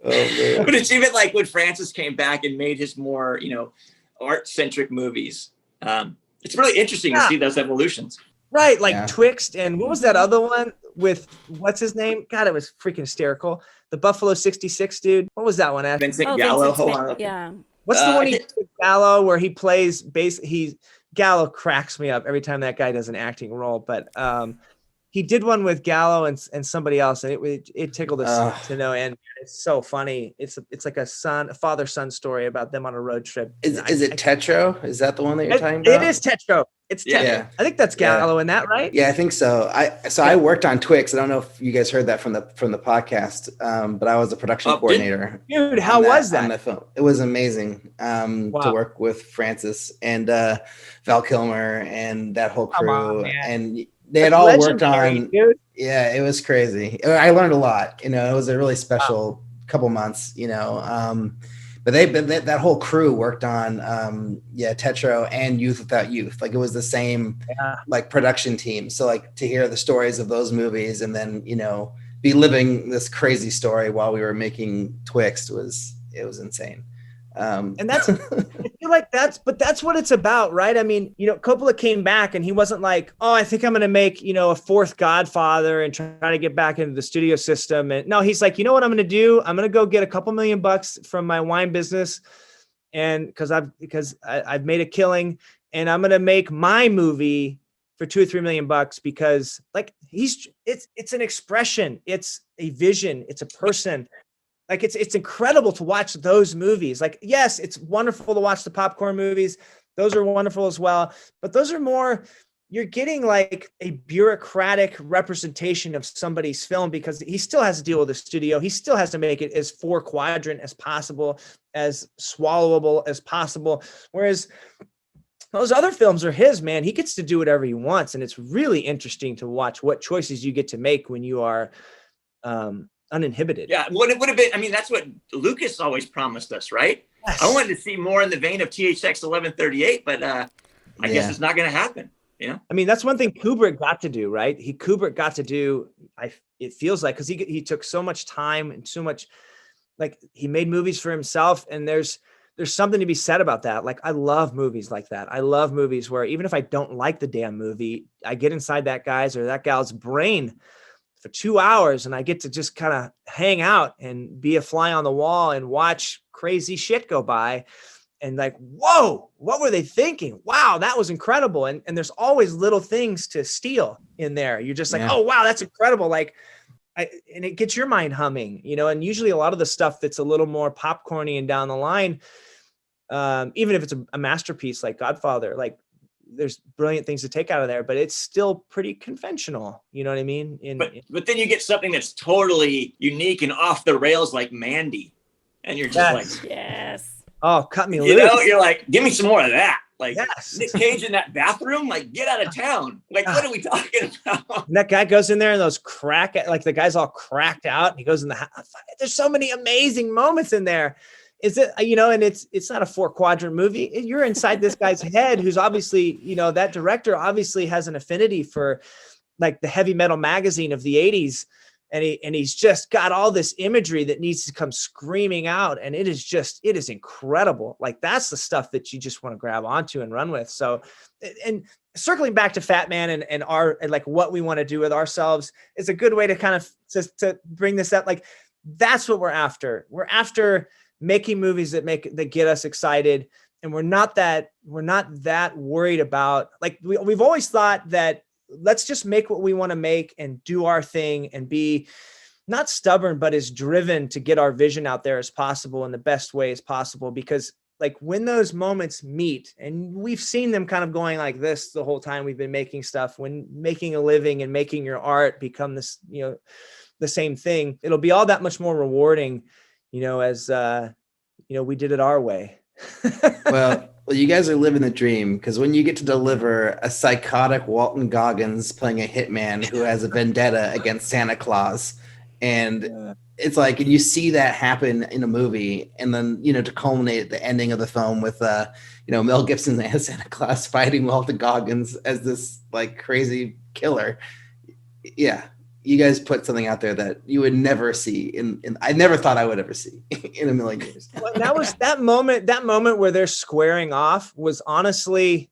Speaker 5: Oh, man.
Speaker 7: But it's even like when Francis came back and made his more, art-centric movies. It's really interesting to see those evolutions.
Speaker 6: Right, like Twixt, and what was that other one with what's his name? God, it was freaking hysterical. The Buffalo 66 dude. What was that one?
Speaker 7: Vincent Gallo.
Speaker 3: Yeah.
Speaker 6: What's the one he did with Gallo where he plays Gallo cracks me up every time that guy does an acting role, but he did one with Gallo and somebody else, and it tickled us to no end. It's so funny. It's like a father-son story about them on a road trip.
Speaker 5: Is it Tetro? Is that the one that you're talking about?
Speaker 6: It is Tetro. It's Tetro. Yeah. I think that's Gallo in that, right?
Speaker 5: Yeah, I think so. I worked on Twixt. I don't know if you guys heard that from the podcast, but I was a production coordinator.
Speaker 6: Dude, how was that?
Speaker 5: On the film. It was amazing to work with Francis and Val Kilmer and that whole crew. And they had all worked on, dude. Yeah, it was crazy. I learned a lot, it was a really special couple months, but that whole crew worked on, Tetro and Youth Without Youth. Like it was the same, like production team. So like to hear the stories of those movies and then, be living this crazy story while we were making Twixt was insane.
Speaker 6: And that's, I feel like that's what it's about, right? I mean, Coppola came back and he wasn't like, oh, I think I'm going to make, a fourth Godfather and try to get back into the studio system. And no, he's like, you know what I'm going to do? I'm going to go get a couple $1 million from my wine business. And because I've made a killing and I'm going to make my movie for $2 or $3 million because like it's an expression. It's a vision. It's a person. Like it's incredible to watch those movies. Like, yes, it's wonderful to watch the popcorn movies. Those are wonderful as well. But those are more, you're getting like a bureaucratic representation of somebody's film because he still has to deal with the studio. He still has to make it as 4-quadrant as possible, as swallowable as possible. Whereas those other films are his, man. He gets to do whatever he wants. And it's really interesting to watch what choices you get to make when you are, uninhibited.
Speaker 7: Yeah, what it would have been. I mean, that's what Lucas always promised us, right? Yes. I wanted to see more in the vein of THX 1138, but I guess it's not going to happen.
Speaker 6: I mean, that's one thing Kubrick got to do, right? Kubrick got to do. It feels like because he took so much time and so much, like he made movies for himself, and there's there's something to be said about that. Like, I love movies like that. I love movies where even if I don't like the damn movie, I get inside that guy's or that gal's brain for 2 hours and I get to just kind of hang out and be a fly on the wall and watch crazy shit go by. And like, whoa, what were they thinking? Wow, that was incredible. And there's always little things to steal in there. You're just like, oh, wow, that's incredible. Like, and it gets your mind humming, you know, and usually a lot of the stuff that's a little more popcorny and down the line, even if it's a masterpiece like Godfather, like there's brilliant things to take out of there, but it's still pretty conventional. You know what I mean?
Speaker 7: But then you get something that's totally unique and off the rails like Mandy. And you're just like,
Speaker 3: yes.
Speaker 6: Oh, cut me loose.
Speaker 7: You know, you're like, give me some more of that. Like,
Speaker 6: yes.
Speaker 7: Nick Cage in that bathroom, like, get out of town. Like, what are we talking about?
Speaker 6: And that guy goes in there and those like the guy's all cracked out and he goes in the house. There's so many amazing moments in there. Is it, you know, and it's not a 4-quadrant movie. You're inside this guy's head who's obviously, you know, that director obviously has an affinity for like the heavy metal magazine of the 80s. And he's just got all this imagery that needs to come screaming out. And it is incredible. Like, that's the stuff that you just want to grab onto and run with. So, and circling back to Fatman and like what we want to do with ourselves is a good way to kind of to bring this up. Like, that's what we're after. We're after making movies that get us excited. And we're not that worried about, like, we've always thought that let's just make what we want to make and do our thing and be not stubborn, but as driven to get our vision out there as possible in the best way as possible. Because like when those moments meet, and we've seen them kind of going like this the whole time we've been making stuff, when making a living and making your art become this, you know, the same thing, it'll be all that much more rewarding, you know, as, you know, we did it our way.
Speaker 5: Well, you guys are living the dream, because when you get to deliver a psychotic Walton Goggins playing a hitman who has a vendetta against Santa Claus, and it's like, and you see that happen in a movie, and then, you know, to culminate at the ending of the film with, you know, Mel Gibson as Santa Claus fighting Walton Goggins as this like crazy killer. Yeah. You guys put something out there that you would never see in I never thought I would ever see in a million years.
Speaker 6: Well, that was that moment where they're squaring off was honestly,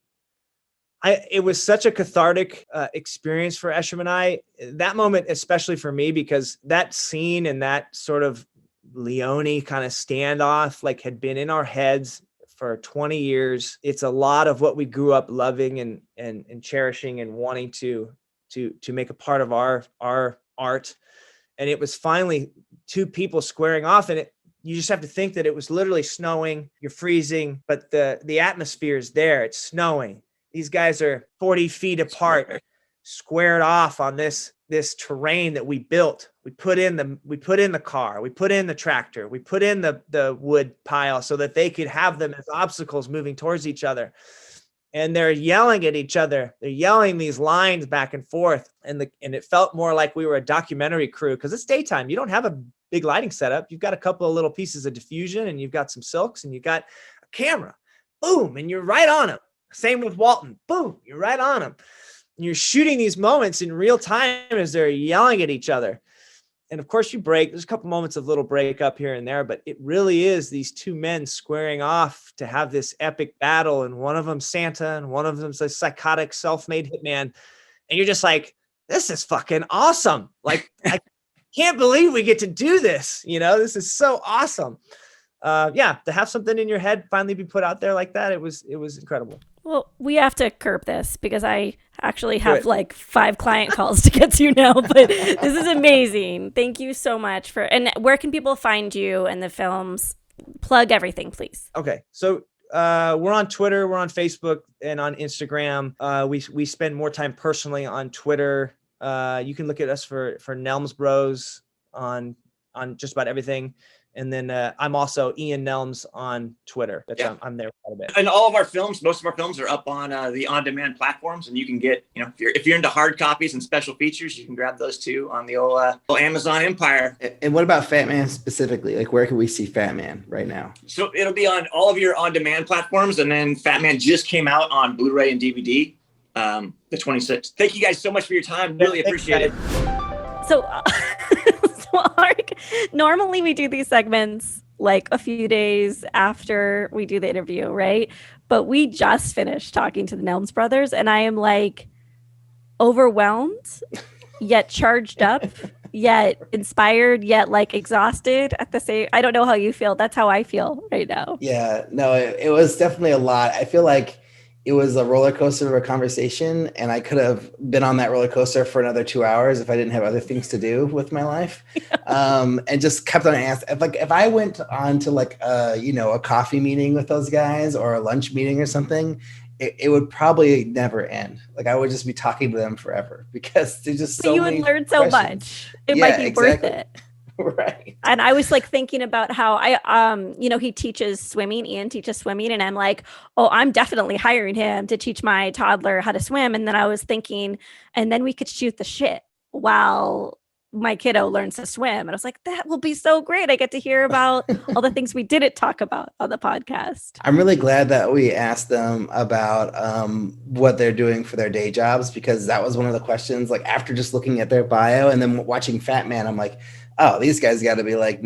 Speaker 6: it was such a cathartic experience for Eshom and I. That moment, especially for me, because that scene and that sort of Leone kind of standoff, like, had been in our heads for 20 years. It's a lot of what we grew up loving and cherishing and wanting to make a part of our art. And it was finally two people squaring off, and you just have to think that it was literally snowing, you're freezing, but the atmosphere is there. It's snowing. These guys are 40 feet apart, squared off on this terrain that we built. We put in the car, we put in the tractor, we put in the wood pile so that they could have them as obstacles moving towards each other. And they're yelling at each other. They're yelling these lines back and forth. And it felt more like we were a documentary crew, because it's daytime. You don't have a big lighting setup. You've got a couple of little pieces of diffusion, and you've got some silks, and you've got a camera. Boom. And you're right on them. Same with Walton. Boom. You're right on them. And you're shooting these moments in real time as they're yelling at each other. And of course there's a couple moments of little break up here and there, but it really is these two men squaring off to have this epic battle. And one of them's Santa and one of them's a psychotic self-made hitman. And you're just like, this is fucking awesome. Like, I can't believe we get to do this. You know, this is so awesome. To have something in your head finally be put out there like that, it was incredible.
Speaker 3: Well, we have to curb this because I actually have like 5 client calls to get to now, but this is amazing. Thank you so much and where can people find you and the films? Plug everything, please.
Speaker 6: Okay. So we're on Twitter, we're on Facebook, and on Instagram. We spend more time personally on Twitter. You can look at us for Nelms Bros on just about everything. And then I'm also Ian Nelms on Twitter. I'm there quite a bit.
Speaker 7: And all of our films, most of our films are up on the on-demand platforms, and you can get, you know, if you're into hard copies and special features, you can grab those too on the old Amazon empire.
Speaker 5: And what about Fatman specifically? Like, where can we see Fatman right now?
Speaker 7: So it'll be on all of your on-demand platforms, and then Fatman just came out on Blu-ray and DVD the 26th. Thank you guys so much for your time. Really appreciate it.
Speaker 3: So, Alrik, normally we do these segments like a few days after we do the interview, right? But we just finished talking to the Nelms brothers, and I am like overwhelmed, yet charged up, yet inspired, yet like exhausted at the same. I don't know how you feel. That's how I feel right now.
Speaker 5: Yeah, no, it was definitely a lot. I feel like it was a roller coaster of a conversation, and I could have been on that roller coaster for another 2 hours if I didn't have other things to do with my life. And just kept on asking. Like if I went on to like a coffee meeting with those guys or a lunch meeting or something, it would probably never end. Like I would just be talking to them forever because there's just so many
Speaker 3: you would learn so
Speaker 5: questions.
Speaker 3: much. It might be worth it.
Speaker 5: Right.
Speaker 3: And I was like thinking about how he teaches swimming. Ian teaches swimming, and I'm like, oh, I'm definitely hiring him to teach my toddler how to swim. And then I was thinking, and then we could shoot the shit while my kiddo learns to swim. And I was like, that will be so great. I get to hear about all the things we didn't talk about on the podcast.
Speaker 5: I'm really glad that we asked them about what they're doing for their day jobs, because that was one of the questions. Like after just looking at their bio and then watching Fatman, I'm like, oh, these guys got to be like,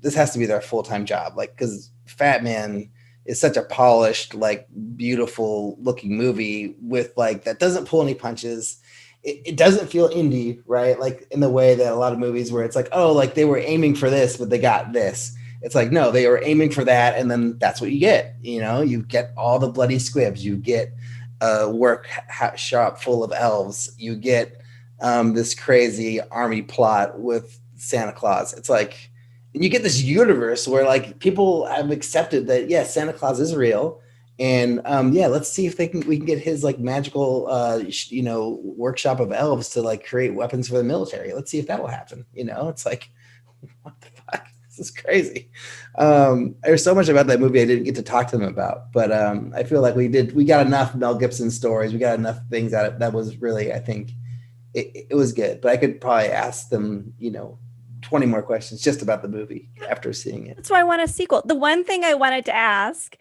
Speaker 5: this has to be their full-time job. Like, because Fatman is such a polished, like beautiful looking movie with like, that doesn't pull any punches. It doesn't feel indie, right? Like in the way that a lot of movies where it's like, oh, like they were aiming for this, but they got this. It's like, no, they were aiming for that. And then that's what you get. You get all the bloody squibs. You get a workshop full of elves. You get this crazy army plot with Santa Claus. It's like, and you get this universe where like people have accepted that, yes, Santa Claus is real. And let's see if we can get his like magical, workshop of elves to like create weapons for the military. Let's see if that will happen. It's like, what the fuck? This is crazy. There's so much about that movie I didn't get to talk to them about, but I feel like we got enough Mel Gibson stories. We got enough things out of that was really, I think it was good, but I could probably ask them, 20 more questions just about the movie after seeing it.
Speaker 3: That's why I want a sequel. The one thing I wanted to ask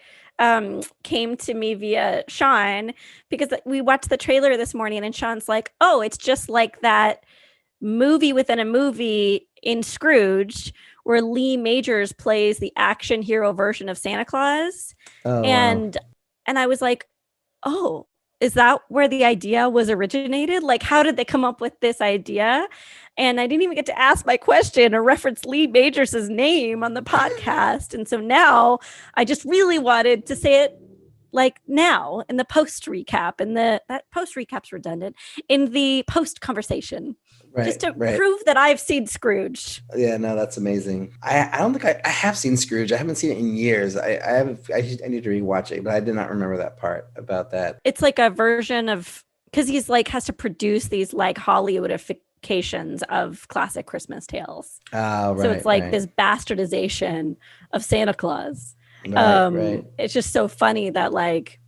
Speaker 3: came to me via Sean, because we watched the trailer this morning and Sean's like, oh, it's just like that movie within a movie in Scrooge where Lee Majors plays the action hero version of Santa Claus.
Speaker 5: Oh,
Speaker 3: and I was like, oh, is that where the idea was originated? Like, how did they come up with this idea? And I didn't even get to ask my question or reference Lee Majors' name on the podcast. And so now I just really wanted to say it like now in the post recap, and that post recap's redundant, in the post conversation, just to prove that I've seen Scrooge.
Speaker 5: Yeah, no, that's amazing. I don't think I have seen Scrooge. I haven't seen it in years. I need to rewatch it, but I did not remember that part about that.
Speaker 3: It's like a version of, because he's like has to produce these like Hollywoodifications of classic Christmas tales.
Speaker 5: Oh, right.
Speaker 3: So it's like this bastardization of Santa Claus.
Speaker 5: Right.
Speaker 3: It's just so funny that like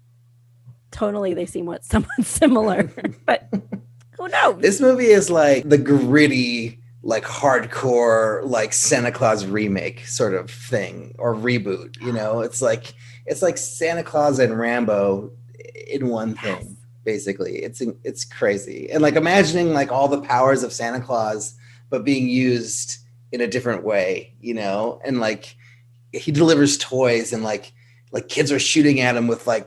Speaker 3: tonally they seem somewhat similar, but who knows?
Speaker 5: This movie is like the gritty, like hardcore, like Santa Claus remake sort of thing or reboot. It's like Santa Claus and Rambo in one thing. Basically, it's crazy. And like imagining like all the powers of Santa Claus, but being used in a different way, and like he delivers toys and like kids are shooting at him with like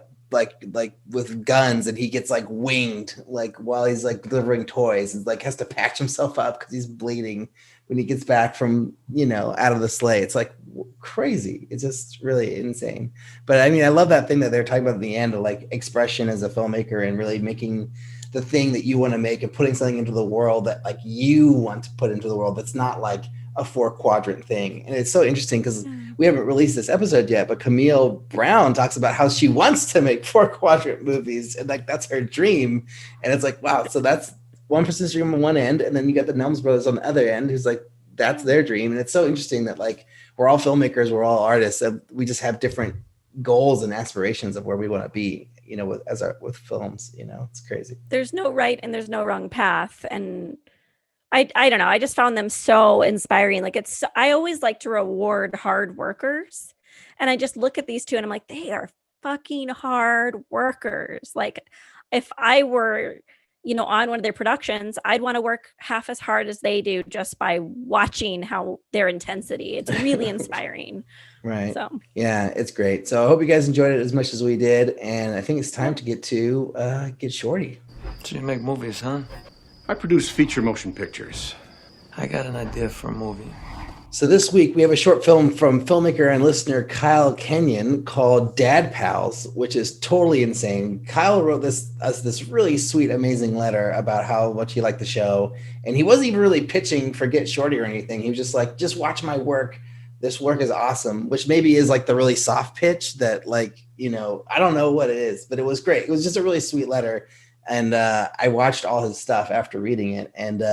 Speaker 5: with guns, and he gets like winged like while he's like delivering toys, and like has to patch himself up because he's bleeding when he gets back from out of the sleigh. It's like crazy. It's just really insane. But I mean, I love that thing that they're talking about at the end of like expression as a filmmaker and really making the thing that you want to make and putting something into the world that like you want to put into the world. That's not like a 4-quadrant thing. And it's so interesting because we haven't released this episode yet, but Camille Brown talks about how she wants to make 4-quadrant movies, and like that's her dream. And it's like, wow, so that's one person's dream on one end, and then you got the Nelms brothers on the other end who's like, that's their dream. And it's so interesting that like we're all filmmakers, we're all artists, and we just have different goals and aspirations of where we want to be, with films. It's crazy.
Speaker 3: There's no right and there's no wrong path. And I don't know. I just found them so inspiring. Like I always like to reward hard workers. And I just look at these two and I'm like, they are fucking hard workers. Like if I were, on one of their productions, I'd want to work half as hard as they do just by watching how their intensity. It's really inspiring.
Speaker 5: Right.
Speaker 3: So
Speaker 5: yeah, it's great. So I hope you guys enjoyed it as much as we did. And I think it's time to get to Get Shorty.
Speaker 8: So you make movies, huh?
Speaker 9: I produce feature motion pictures.
Speaker 8: I got an idea for a movie.
Speaker 5: So this week we have a short film from filmmaker and listener Kyle Kenyon called Dad Pals, which is totally insane. Kyle wrote this really sweet, amazing letter about how much he liked the show. And he wasn't even really pitching for Get Shorty or anything. He was just like, just watch my work. This work is awesome, which maybe is like the really soft pitch that like, I don't know what it is, but it was great. It was just a really sweet letter. And I watched all his stuff after reading it. And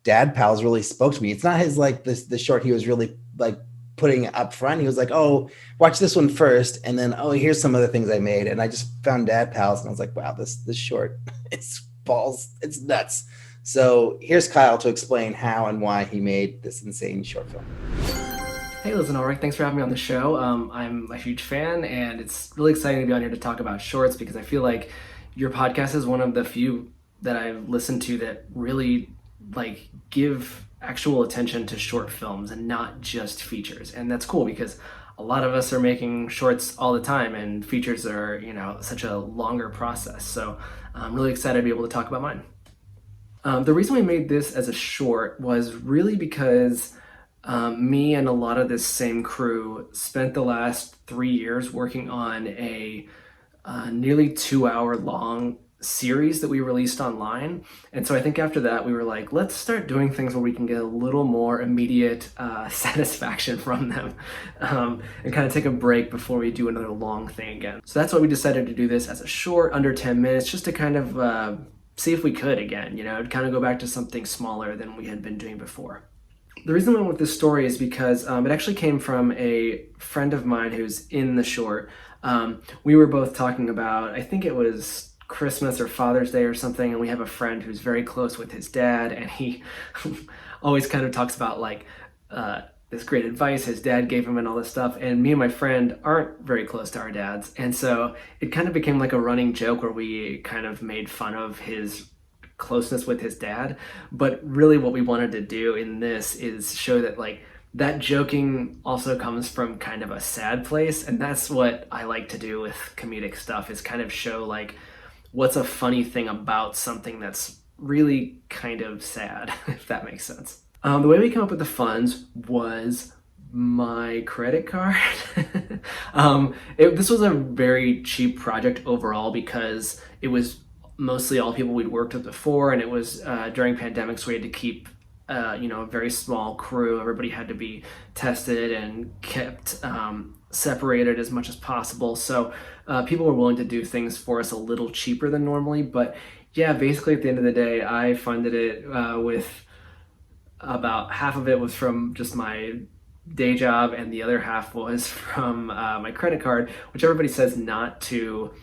Speaker 5: Dad Pals really spoke to me. It's not his like the short he was really like putting up front. He was like, oh, watch this one first, and then here's some other things I made. And I just found Dad Pals, and I was like, wow, this short, it's nuts. So here's Kyle to explain how and why he made this insane short film.
Speaker 10: Hey, Liz and Alrik, thanks for having me on the show. I'm a huge fan, and it's really exciting to be on here to talk about shorts because I feel like your podcast is one of the few that I've listened to that really like give actual attention to short films and not just features. And that's cool because a lot of us are making shorts all the time and features are, such a longer process. So I'm really excited to be able to talk about mine. The reason we made this as a short was really because me and a lot of this same crew spent the last 3 years working on a nearly 2-hour long series that we released online. And so I think after that we were like, let's start doing things where we can get a little more immediate satisfaction from them and kind of take a break before we do another long thing again. So that's why we decided to do this as a short, under 10 minutes, just to kind of see if we could again, kind of go back to something smaller than we had been doing before. The reason I went with this story is because it actually came from a friend of mine who's in the short. We were both talking about, I think it was Christmas or Father's Day or something, and we have a friend who's very close with his dad, and he always kind of talks about like this great advice his dad gave him and all this stuff, and me and my friend aren't very close to our dads, and so it kind of became like a running joke where we kind of made fun of his closeness with his dad. But really what we wanted to do in this is show that like that joking also comes from kind of a sad place, and that's what I like to do with comedic stuff, is kind of show like what's a funny thing about something that's really kind of sad, if that makes sense. The way we came up with the funds was my credit card. This was a very cheap project overall because it was mostly all people we'd worked with before, and it was during pandemic, so we had to keep a very small crew. Everybody had to be tested and kept separated as much as possible. So people were willing to do things for us a little cheaper than normally. But yeah, basically at the end of the day, I funded it with about half of it was from just my day job, and the other half was from my credit card, which everybody says not to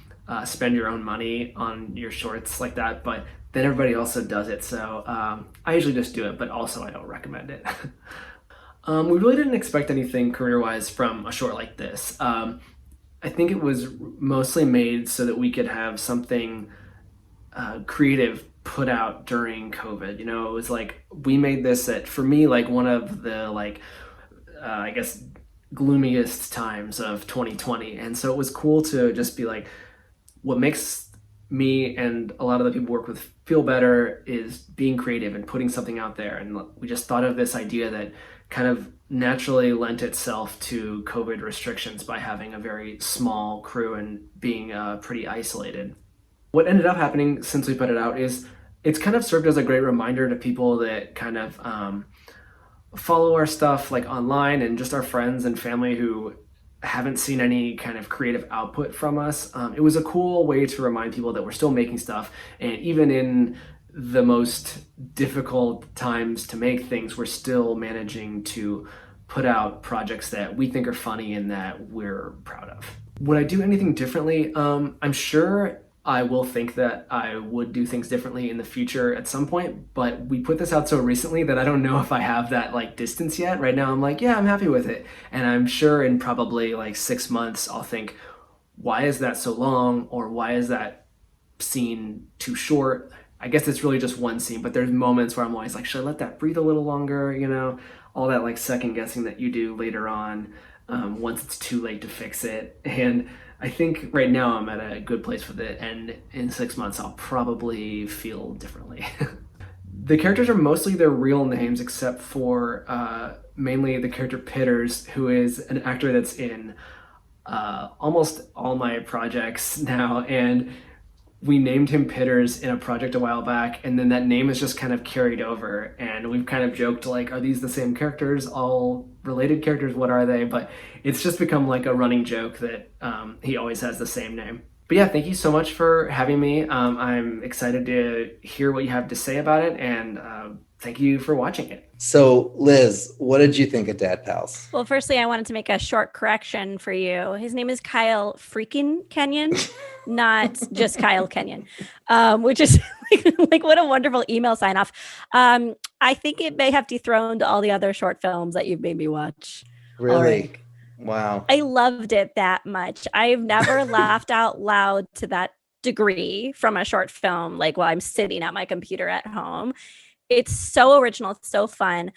Speaker 10: spend your own money on your shorts like that, but then everybody also does it. So I usually just do it, but also I don't recommend it. We really didn't expect anything career-wise from a short like this. I think it was mostly made so that we could have something creative put out during COVID. It was like, we made this at, for me, like one of the I guess gloomiest times of 2020. And so it was cool to just be like, what makes me and a lot of the people we work with feel better is being creative and putting something out there. And we just thought of this idea that kind of naturally lent itself to COVID restrictions by having a very small crew and being pretty isolated. What ended up happening since we put it out is it's kind of served as a great reminder to people that kind of follow our stuff like online, and just our friends and family who haven't seen any kind of creative output from us. It was a cool way to remind people that we're still making stuff, and even in the most difficult times to make things, we're still managing to put out projects that we think are funny and that we're proud of. Would I do anything differently? I'm sure I will think that I would do things differently in the future at some point, but we put this out so recently that I don't know if I have that like distance yet. Right now I'm like, yeah, I'm happy with it. And I'm sure in probably like 6 months, I'll think, why is that so long? Or why is that scene too short? I guess it's really just one scene, but there's moments where I'm always like, should I let that breathe a little longer? You know, all that like second guessing that you do later on, once it's too late to fix it. And I think right now I'm at a good place with it, and in 6 months I'll probably feel differently. The characters are mostly their real names, except for mainly the character Pitters, who is an actor that's in almost all my projects now, and we named him Pitters in a project a while back, and then that name is just kind of carried over, and we've kind of joked like, are these the same characters, all related characters, what are they? But it's just become like a running joke that he always has the same name. But yeah, thank you so much for having me. I'm excited to hear what you have to say about it, and thank you for watching it.
Speaker 5: So, Liz, what did you think of Dad Pals?
Speaker 3: Well, firstly, I wanted to make a short correction for you. His name is Kyle freaking Kenyon, not just Kyle Kenyon, which is like what a wonderful email sign off. I think it may have dethroned all the other short films that you've made me watch.
Speaker 5: Really? Wow.
Speaker 3: I loved it that much. I've never laughed out loud to that degree from a short film, like while I'm sitting at my computer at home. It's so original. It's so fun.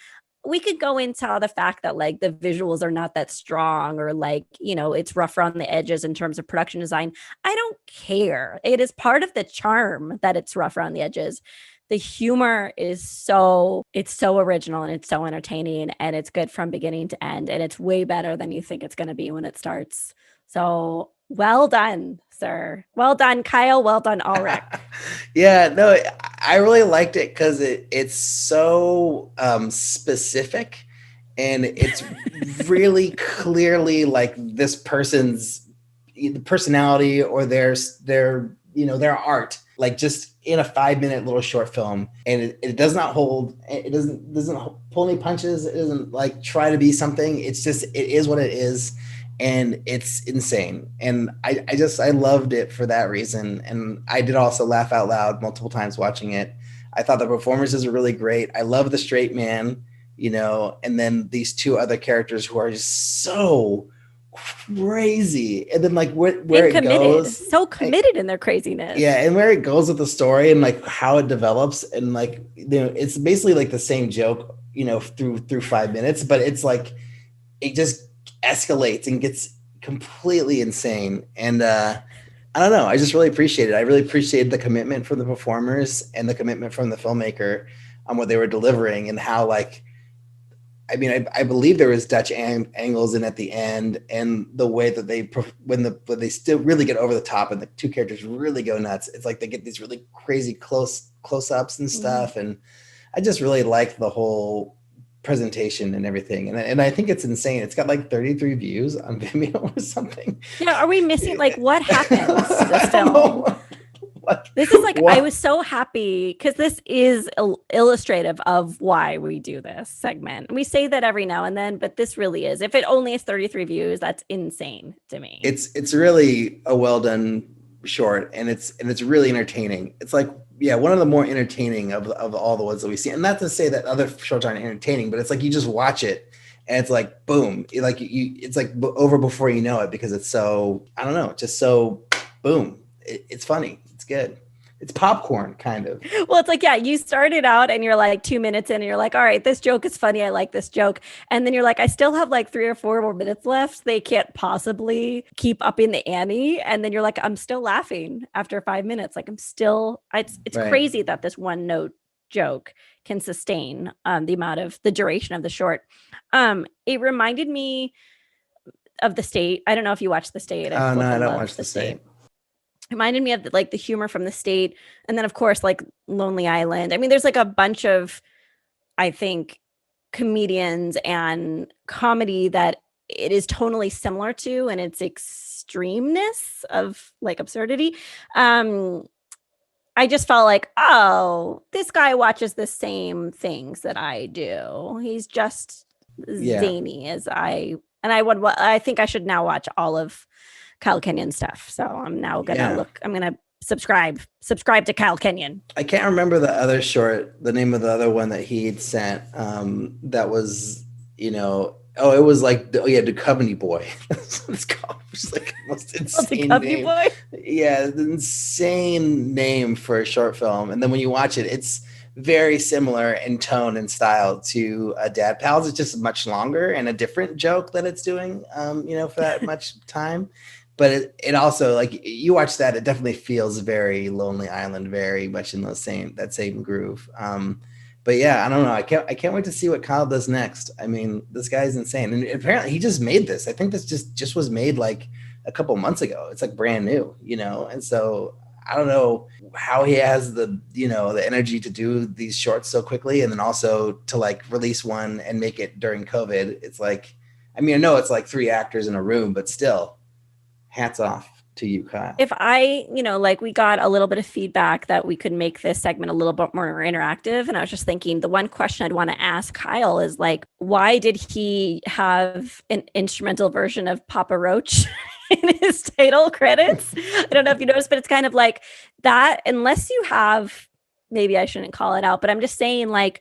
Speaker 3: We could go into the fact that like the visuals are not that strong, or like, you know, it's rough around the edges in terms of production design. I don't care. It is part of the charm that it's rough around the edges. The humor is it's so original, and it's so entertaining, and it's good from beginning to end, and it's way better than you think it's going to be when it starts. So well done, sir. Well done, Kyle. Well done, Alrik.
Speaker 5: Yeah, no, I really liked it because it's so specific, and it's really clearly like this person's personality or their art, like just in a 5-minute little short film, and it does not hold, it doesn't pull any punches, it doesn't like try to be something. It's just, it is what it is, and it's insane. And I loved it for that reason. And I did also laugh out loud multiple times watching it. I thought the performances were really great. I love the straight man, you know, and then these two other characters who are just so crazy, and then like where it goes,
Speaker 3: so committed in their craziness.
Speaker 5: Yeah, and where it goes with the story and like how it develops, and like, you know, it's basically like the same joke, you know, through 5 minutes, but it's like it just escalates and gets completely insane. And I don't know, I just really appreciate it. I really appreciated the commitment from the performers and the commitment from the filmmaker on what they were delivering, and how like, I mean, I believe there was Dutch angles in at the end, and the way that when they still really get over the top and the two characters really go nuts. It's like they get these really crazy close-ups and stuff. Mm-hmm. And I just really liked the whole presentation and everything. And I think it's insane. It's got like 33 views on Vimeo or something.
Speaker 3: Yeah. Are we missing like what happens to this film? This is like, what? I was so happy because this is illustrative of why we do this segment. We say that every now and then, but this really is. If it only has 33 views, that's insane to me.
Speaker 5: It's really a well done short, and it's really entertaining. It's like, yeah, one of the more entertaining of all the ones that we see. And not to say that other shorts aren't entertaining, but it's like you just watch it and it's like boom, it's like over before you know it, because it's so, I don't know, just so boom. It's funny. It's good. It's popcorn, kind of.
Speaker 3: Well, it's like, yeah, you started out and you're like 2 minutes in and you're like, all right, this joke is funny. I like this joke. And then you're like, I still have like 3 or 4 more minutes left. They can't possibly keep upping the ante. And then you're like, I'm still laughing after 5 minutes. Like it's right. Crazy that this one note joke can sustain the duration of the short. It reminded me of The State. I don't know if you watched The State.
Speaker 5: Oh, no, I don't watch The State.
Speaker 3: Reminded me of the humor from The State. And then of course, like Lonely Island. I mean, there's like a bunch of, I think, comedians and comedy that it is tonally similar to, and its extremeness of like absurdity. I just felt like, oh, this guy watches the same things that I do. He's just zany as I think I should now watch all of Kyle Kenyon stuff. So I'm now gonna I'm gonna subscribe to Kyle Kenyon.
Speaker 5: I can't remember the other short, the name of the other one that he'd sent. That was, you know, Oh, it was like Duchovny Boy. That's what it's called. It's like the most insane name.
Speaker 3: Boy?
Speaker 5: Yeah, the insane name for a short film. And then when you watch it, it's very similar in tone and style to Dad Pals. It's just much longer and a different joke that it's doing, for that much time. But it also, like, you watch that, it definitely feels very Lonely Island, very much in that same groove. But yeah, I don't know. I can't wait to see what Kyle does next. I mean, this guy's insane, and apparently he just made this. I think this just was made like a couple months ago. It's like brand new, And so I don't know how he has the energy to do these shorts so quickly, and then also to like release one and make it during COVID. It's like, I mean, I know it's like 3 actors in a room, but still, hats off to you, Kyle.
Speaker 3: If we got a little bit of feedback that we could make this segment a little bit more interactive. And I was just thinking the one question I'd want to ask Kyle is like, why did he have an instrumental version of Papa Roach in his title credits? I don't know if you noticed, but it's kind of like that, unless you have, maybe I shouldn't call it out, but I'm just saying, like,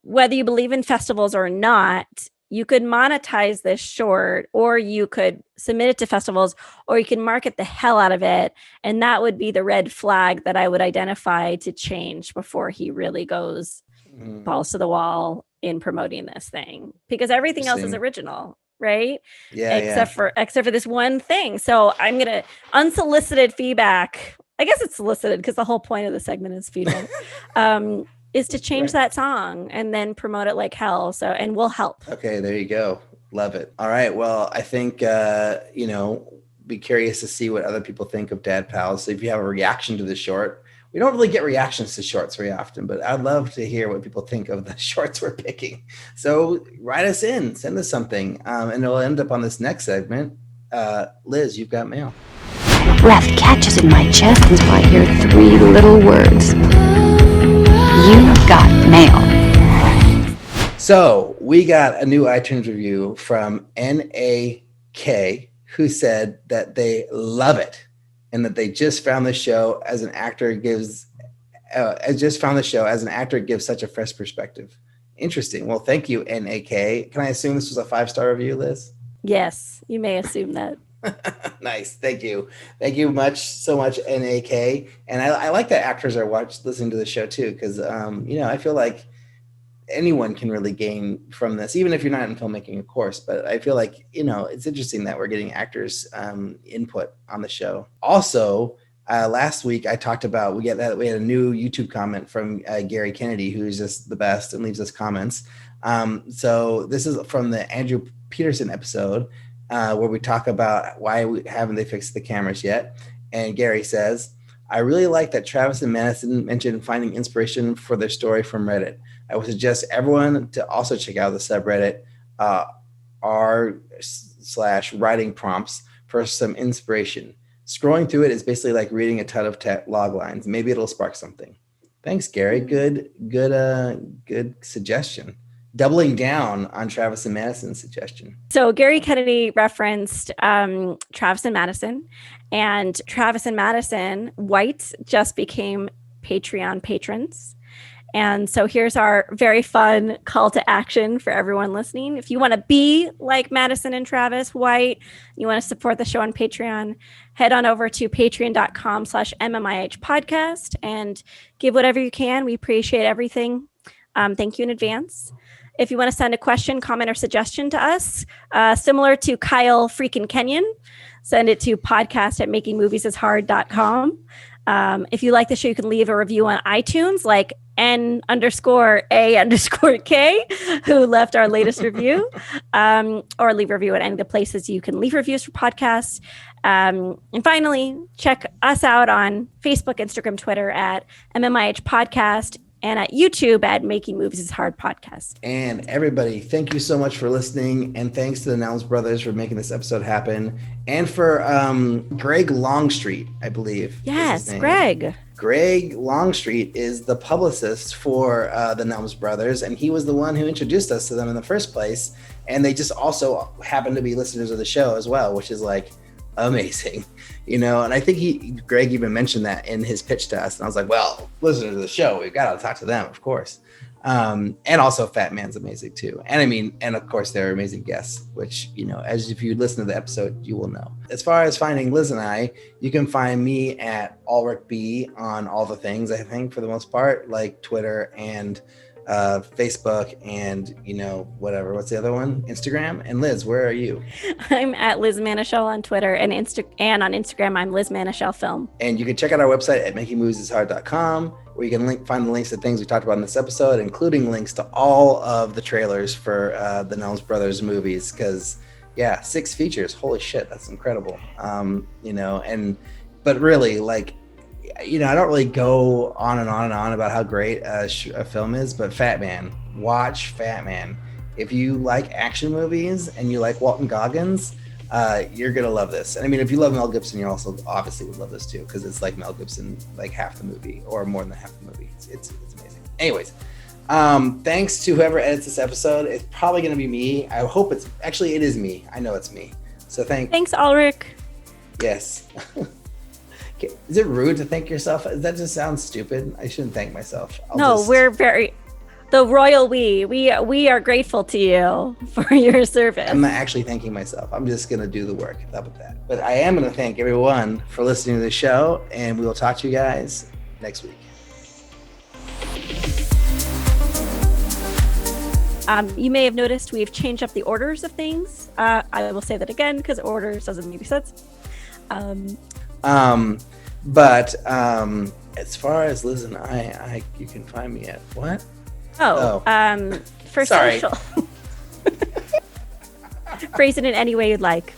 Speaker 3: whether you believe in festivals or not, you could monetize this short, or you could submit it to festivals, or you can market the hell out of it. And that would be the red flag that I would identify to change before he really goes balls to the wall in promoting this thing, because everything else is original, right?
Speaker 5: Yeah.
Speaker 3: Except for this one thing. So I'm going to unsolicited feedback. I guess it's solicited because the whole point of the segment is feedback. Is to change that song and then promote it like hell. So, and we'll help.
Speaker 5: Okay, there you go. Love it. All right. Well, I think, be curious to see what other people think of Dad Pals. So if you have a reaction to the short, we don't really get reactions to shorts very often, but I'd love to hear what people think of the shorts we're picking. So write us in, send us something. And it'll end up on this next segment. Liz, you've got mail.
Speaker 11: My breath catches in my chest until I hear 3 little words. You got mail.
Speaker 5: So we got a new iTunes review from NAK, who said that they love it and that they just found the show as an actor gives such a fresh perspective. Interesting. Well, thank you, NAK. Can I assume this was a 5-star review, Liz?
Speaker 3: Yes, you may assume that.
Speaker 5: Nice. Thank you so much, NAK. And I like that actors are listening to the show too, because I feel like anyone can really gain from this, even if you're not in filmmaking, of course. But I feel like it's interesting that we're getting actors input on the show. Also, last week I talked about we had a new YouTube comment from Gary Kennedy, who's just the best and leaves us comments. So this is from the Andrew Peterson episode. Where we talk about why haven't they fixed the cameras yet. And Gary says, I really like that Travis and Madison mentioned finding inspiration for their story from Reddit. I would suggest everyone to also check out the subreddit r/writing prompts for some inspiration. Scrolling through it is basically like reading a ton of log lines. Maybe it'll spark something. Thanks, Gary. Good suggestion. Doubling down on Travis and Madison's suggestion.
Speaker 3: So Gary Kennedy referenced Travis and Madison, and Travis and Madison White just became Patreon patrons. And so here's our very fun call to action for everyone listening. If you want to be like Madison and Travis White, you want to support the show on Patreon, head on over to patreon.com/MMIH podcast and give whatever you can. We appreciate everything. Thank you in advance. If you want to send a question, comment, or suggestion to us, similar to Kyle freaking Kenyon, send it to podcast@makingmoviesishard.com. If you like the show, you can leave a review on iTunes, like N_A_K, who left our latest review, or leave a review at any of the places you can leave reviews for podcasts. And finally, check us out on Facebook, Instagram, Twitter at MMIH Podcast, and at YouTube at Making Movies is Hard Podcast.
Speaker 5: And everybody, thank you so much for listening. And thanks to the Nelms brothers for making this episode happen. And for Greg Longstreet, I believe.
Speaker 3: Yes, Greg.
Speaker 5: Greg Longstreet is the publicist for the Nelms brothers. And he was the one who introduced us to them in the first place. And they just also happen to be listeners of the show as well, which is like amazing. And I think Greg even mentioned that in his pitch to us. And I was like, well, listeners to the show, we've got to talk to them, of course. And also Fatman's amazing too. And I mean, and of course they're amazing guests, which, you know, as if you listen to the episode, you will know. As far as finding Liz and I, you can find me at Alrik B on all the things, I think, for the most part, like Twitter and Facebook and, you know, whatever. What's the other one? Instagram. And Liz, where are you?
Speaker 3: I'm at Liz Manischel on Twitter and on Instagram, I'm Liz Manischel Film.
Speaker 5: And you can check out our website at makingmoviesishard.com, where you can find the links to things we talked about in this episode, including links to all of the trailers for the Nelms Brothers movies. Because, yeah, 6 features. Holy shit, that's incredible. You know, but really, like, you know, I don't really go on and on and on about how great a film is, but Fatman, watch Fatman. If you like action movies and you like Walton Goggins, you're gonna love this. And I mean, if you love Mel Gibson, you also obviously would love this too, because it's like Mel Gibson, like half the movie or more than half the movie. It's amazing. Anyways, thanks to whoever edits this episode. It's probably gonna be me. I hope it is me. I know it's me. So thanks,
Speaker 3: Alrik.
Speaker 5: Yes. Is it rude to thank yourself? That just sounds stupid. I shouldn't thank myself.
Speaker 3: We're the royal we are grateful to you for your service.
Speaker 5: I'm not actually thanking myself. I'm just going to do the work. How about that? But I am going to thank everyone for listening to the show, and we will talk to you guys next week.
Speaker 3: You may have noticed we've changed up the orders of things. I will say that again because orders doesn't make sense.
Speaker 5: But as far as Liz and I, you can find me at what?
Speaker 3: For
Speaker 5: Sorry.
Speaker 3: social. Phrase it in any way you'd like.